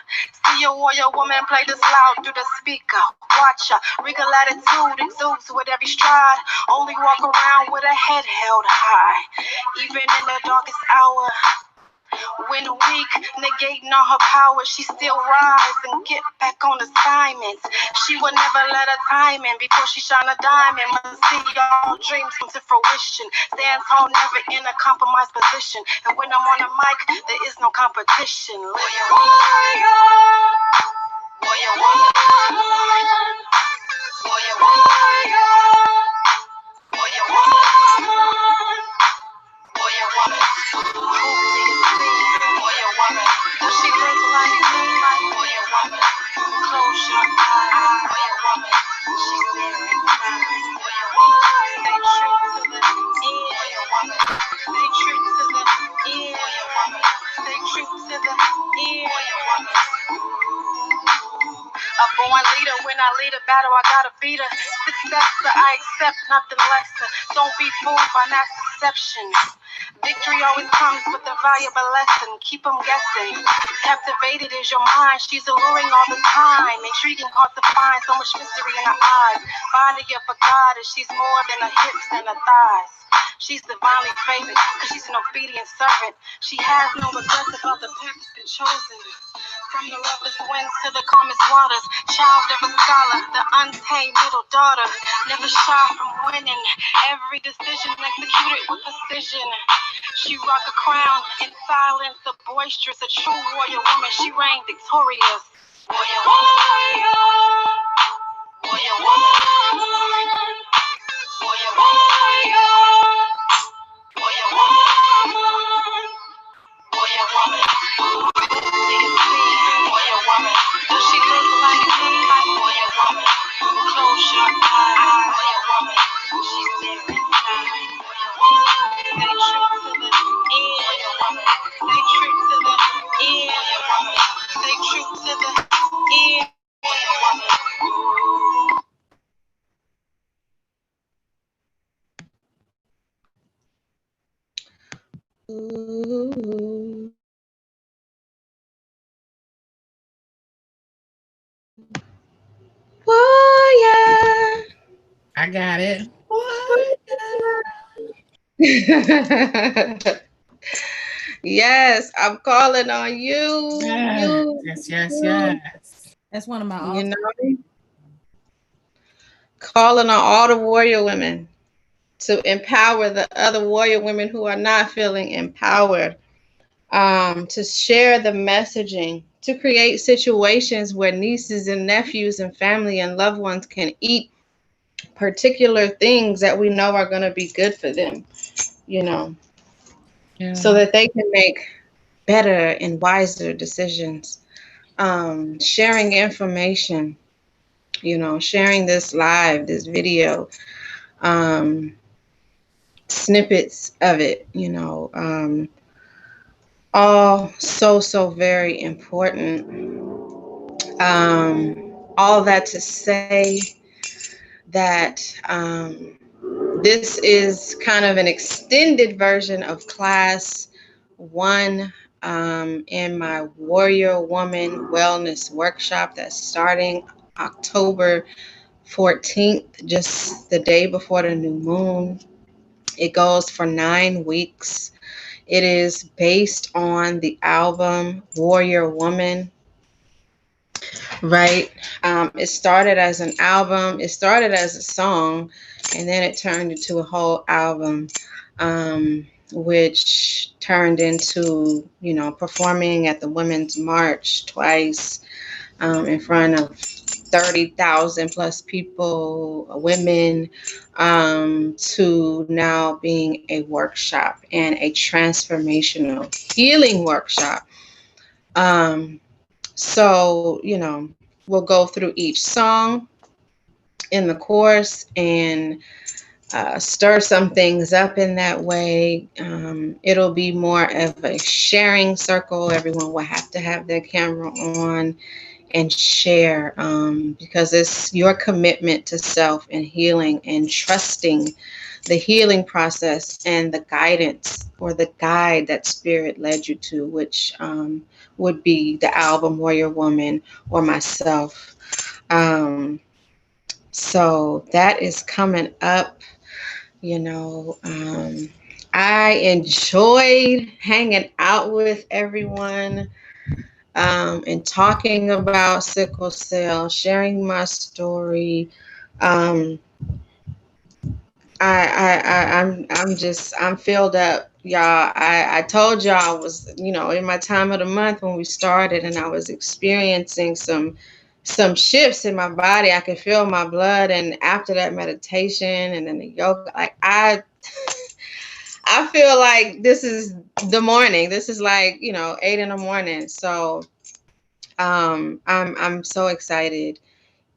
See a warrior woman play this loud through the speaker. Watch her, regal attitude exudes with every stride. Only walk around with her head held high. Even in the darkest hour, when weak, negating all her power, she still rise and get back on assignments. She will never let her time in before she shine a diamond. Must see all dreams come to fruition. Stands tall, never in a compromised position. And when I'm on the mic, there is no competition. Warrior, warrior, warrior, warrior, warrior, warrior, warrior, warrior. Warrior woman, who do you see? Warrior woman, does she look like me? Warrior woman, close your eyes. Warrior woman, she's there inside. Warrior woman, stay true to the end. Warrior woman, stay true to the end. Warrior woman, stay true to the end. Warrior woman. A born leader, when I lead a battle, I gotta beat her. Successor, I accept nothing lesser. Don't be fooled by mass deception. Victory always comes with a valuable lesson. Keep them guessing. Captivated is your mind. She's alluring all the time. Intriguing, hard to find. So much mystery in her eyes. Body of a goddess. She's more than her hips and her thighs. She's divinely favored because she's an obedient servant. She has no regrets about the path that's been chosen. From the roughest winds to the calmest waters, child of a scholar, the untamed middle daughter, never shy from winning. Every decision executed with precision. She rock a crown in silence, a boisterous, a true warrior woman. She reigned victorious. Warrior, warrior, warrior, woman, warrior, warrior, warrior, woman, warrior, woman. Warrior woman, does she look like me? Warrior woman, close your eyes. Warrior woman, she's I got it. What? Yes, I'm calling on you. Yes. That's one of my You know, calling on all the warrior women to empower the other warrior women who are not feeling empowered, to share the messaging, to create situations where nieces and nephews and family and loved ones can eat particular things that we know are going to be good for them, you know, so that they can make better and wiser decisions. Sharing information, you know, sharing this live, this video, um, snippets of it, you know, all so very important. All that to say that this is kind of an extended version of class 1 in my Warrior Woman Wellness Workshop that's starting October 14th, just the day before the new moon. It goes for 9 weeks. It is based on the album Warrior Woman, right? It started as an album, it started as a song, and then it turned into a whole album, which turned into, you know, performing at the Women's March twice, in front of 30,000 plus people, women, to now being a workshop and a transformational healing workshop. So, you know, we'll go through each song in the course and stir some things up in that way. It'll be more of a sharing circle. Everyone will have to have their camera on and share, because it's your commitment to self and healing and trusting the healing process and the guidance or the guide that spirit led you to, which would be the album Warrior Woman or myself. So that is coming up, you know. I enjoyed hanging out with everyone, and talking about sickle cell, sharing my story. Um, I'm filled up, y'all. I told y'all I was, you know, in my time of the month when we started, and I was experiencing some shifts in my body. I could feel my blood, and after that meditation and then the yoga, like I feel like this is the morning. This is like, you know, 8 in the morning. So I'm so excited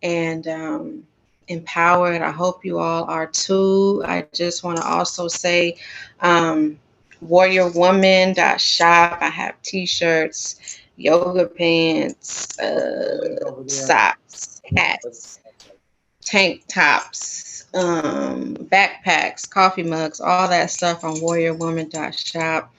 and empowered. I hope you all are too. I just want to also say, warriorwoman.shop. I have t-shirts, yoga pants, socks, hats, tank tops, backpacks, coffee mugs, all that stuff on warriorwoman.shop.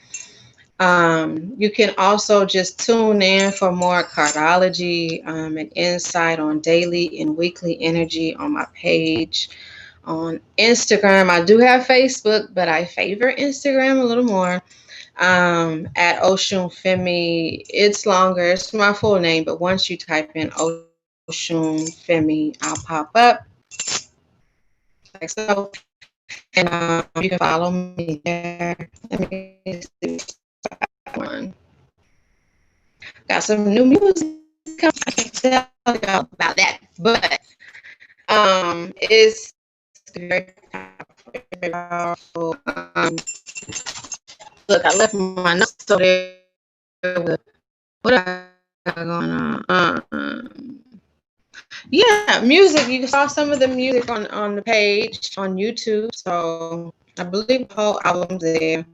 You can also just tune in for more cardology, and insight on daily and weekly energy on my page on Instagram. I do have Facebook, but I favor Instagram a little more. At Osunfemi, it's longer. It's my full name, but once you type in Osunfemi, I'll pop up like so, and you can follow me there. Let me see one. Got some new music coming. I can't tell y'all about that, but it's very powerful. Very powerful. Look, I left my notes over there. What I got going on? Yeah, music. You saw some of the music on the page on YouTube. So I believe the whole album's there.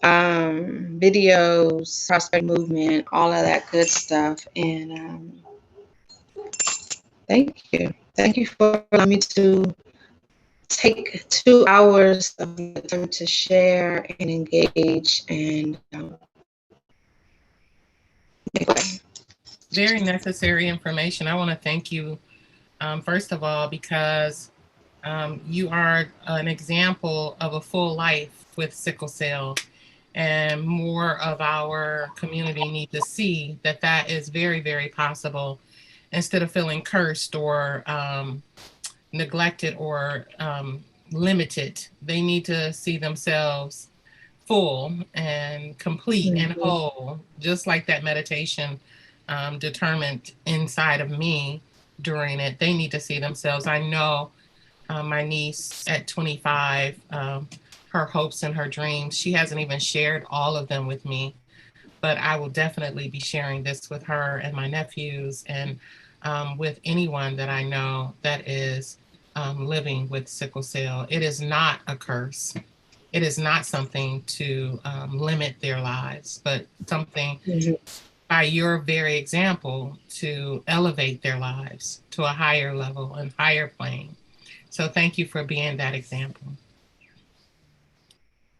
Videos, prosperity movement, all of that good stuff. And thank you. Thank you for allowing me to take 2 hours of your time to share and engage and Very necessary information. I want to thank you, first of all, because You are an example of a full life with sickle cell, and more of our community need to see that that is very, very possible, instead of feeling cursed or neglected or limited. They need to see themselves full and complete and whole, just like that meditation determined inside of me during it. They need to see themselves. I know my niece at 25, her hopes and her dreams, she hasn't even shared all of them with me, but I will definitely be sharing this with her and my nephews and with anyone that I know that is living with sickle cell. It is not a curse. It is not something to limit their lives, but something by your very example to elevate their lives to a higher level and higher plane. So thank you for being that example.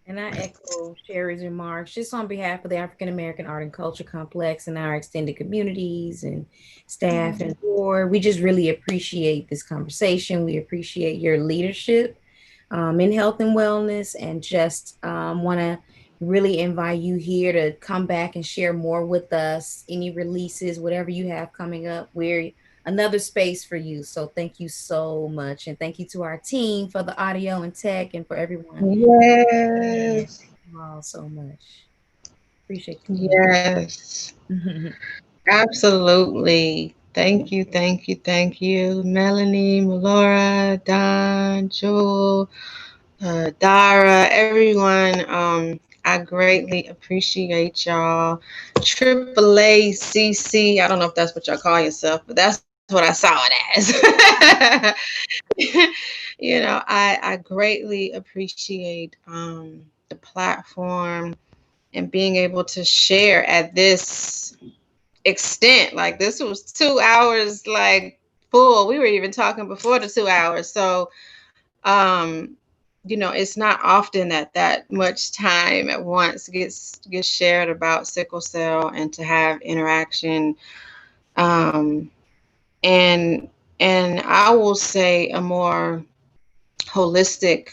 And I echo Sherry's remarks just on behalf of the African American Art and Culture Complex and our extended communities and staff and board. We just really appreciate this conversation. We appreciate your leadership in health and wellness, and just want to really invite you here to come back and share more with us. Any releases, whatever you have coming up, we're another space for you. So thank you so much. And thank you to our team for the audio and tech, and for everyone. Yes. Thank you all so much. Appreciate you. Yes. Absolutely. Thank you, thank you, thank you. Melanie, Melora, Don, Jewel, Dara, everyone. I greatly appreciate y'all. AAA CC. I don't know if that's what y'all call yourself, but that's what I saw it as. I greatly appreciate the platform and being able to share at this extent. Like, this was 2 hours, like, full. We were even talking before the 2 hours. So it's not often that that much time at once gets shared about sickle cell, and to have interaction, and I will say a more holistic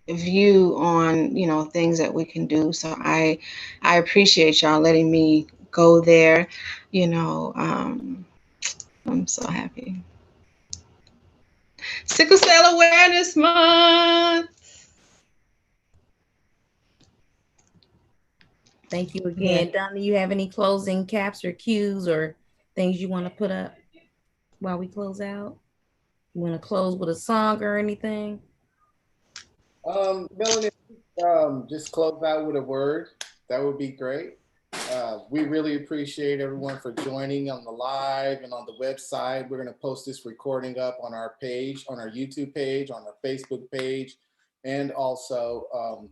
view on things that we can do. So I appreciate y'all letting me go there. I'm so happy. Sickle Cell Awareness Month. Thank you again. Donna, do you have any closing caps or cues or things you want to put up while we close out? You want to close with a song or anything? Melanie, just close out with a word. That would be great. We really appreciate everyone for joining on the live and on the website. We're going to post this recording up on our page, on our YouTube page, on our Facebook page. And also,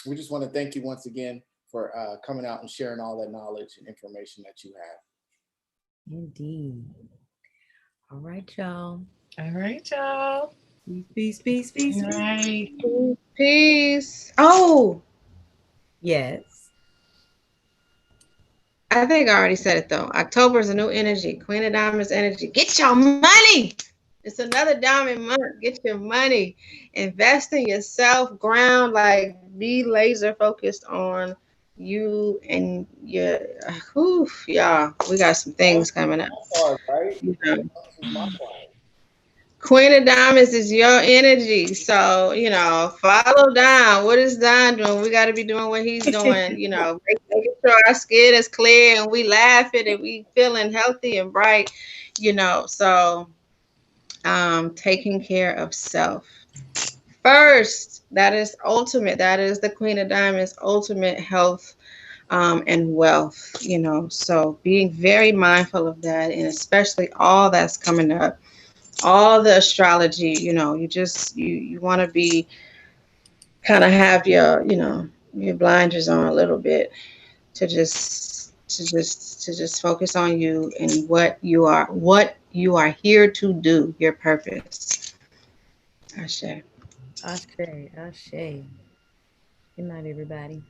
we just want to thank you once again for coming out and sharing all that knowledge and information that you have. Indeed. All right, y'all. All right, y'all. Peace, peace, peace. All right. Peace. Oh, yes. I think I already said it though. October is a new energy. Queen of Diamonds energy. Get your money. It's another diamond month. Get your money. Invest in yourself. Ground. Like, be laser focused on you and your. Y'all. We got some things coming up. Right? Queen of Diamonds is your energy. So, follow Don. What is Don doing? We got to be doing what he's doing, making sure our skin is clear and we laughing and we feeling healthy and bright, So, taking care of self first. That is ultimate. That is the Queen of Diamonds' ultimate health and wealth, So, being very mindful of that, and especially all that's coming up. All the astrology, you want to be kind of have your, your blinders on a little bit to just focus on you and what you are here to do, your purpose. Ashe. Ashe. Ashe. Good night, everybody.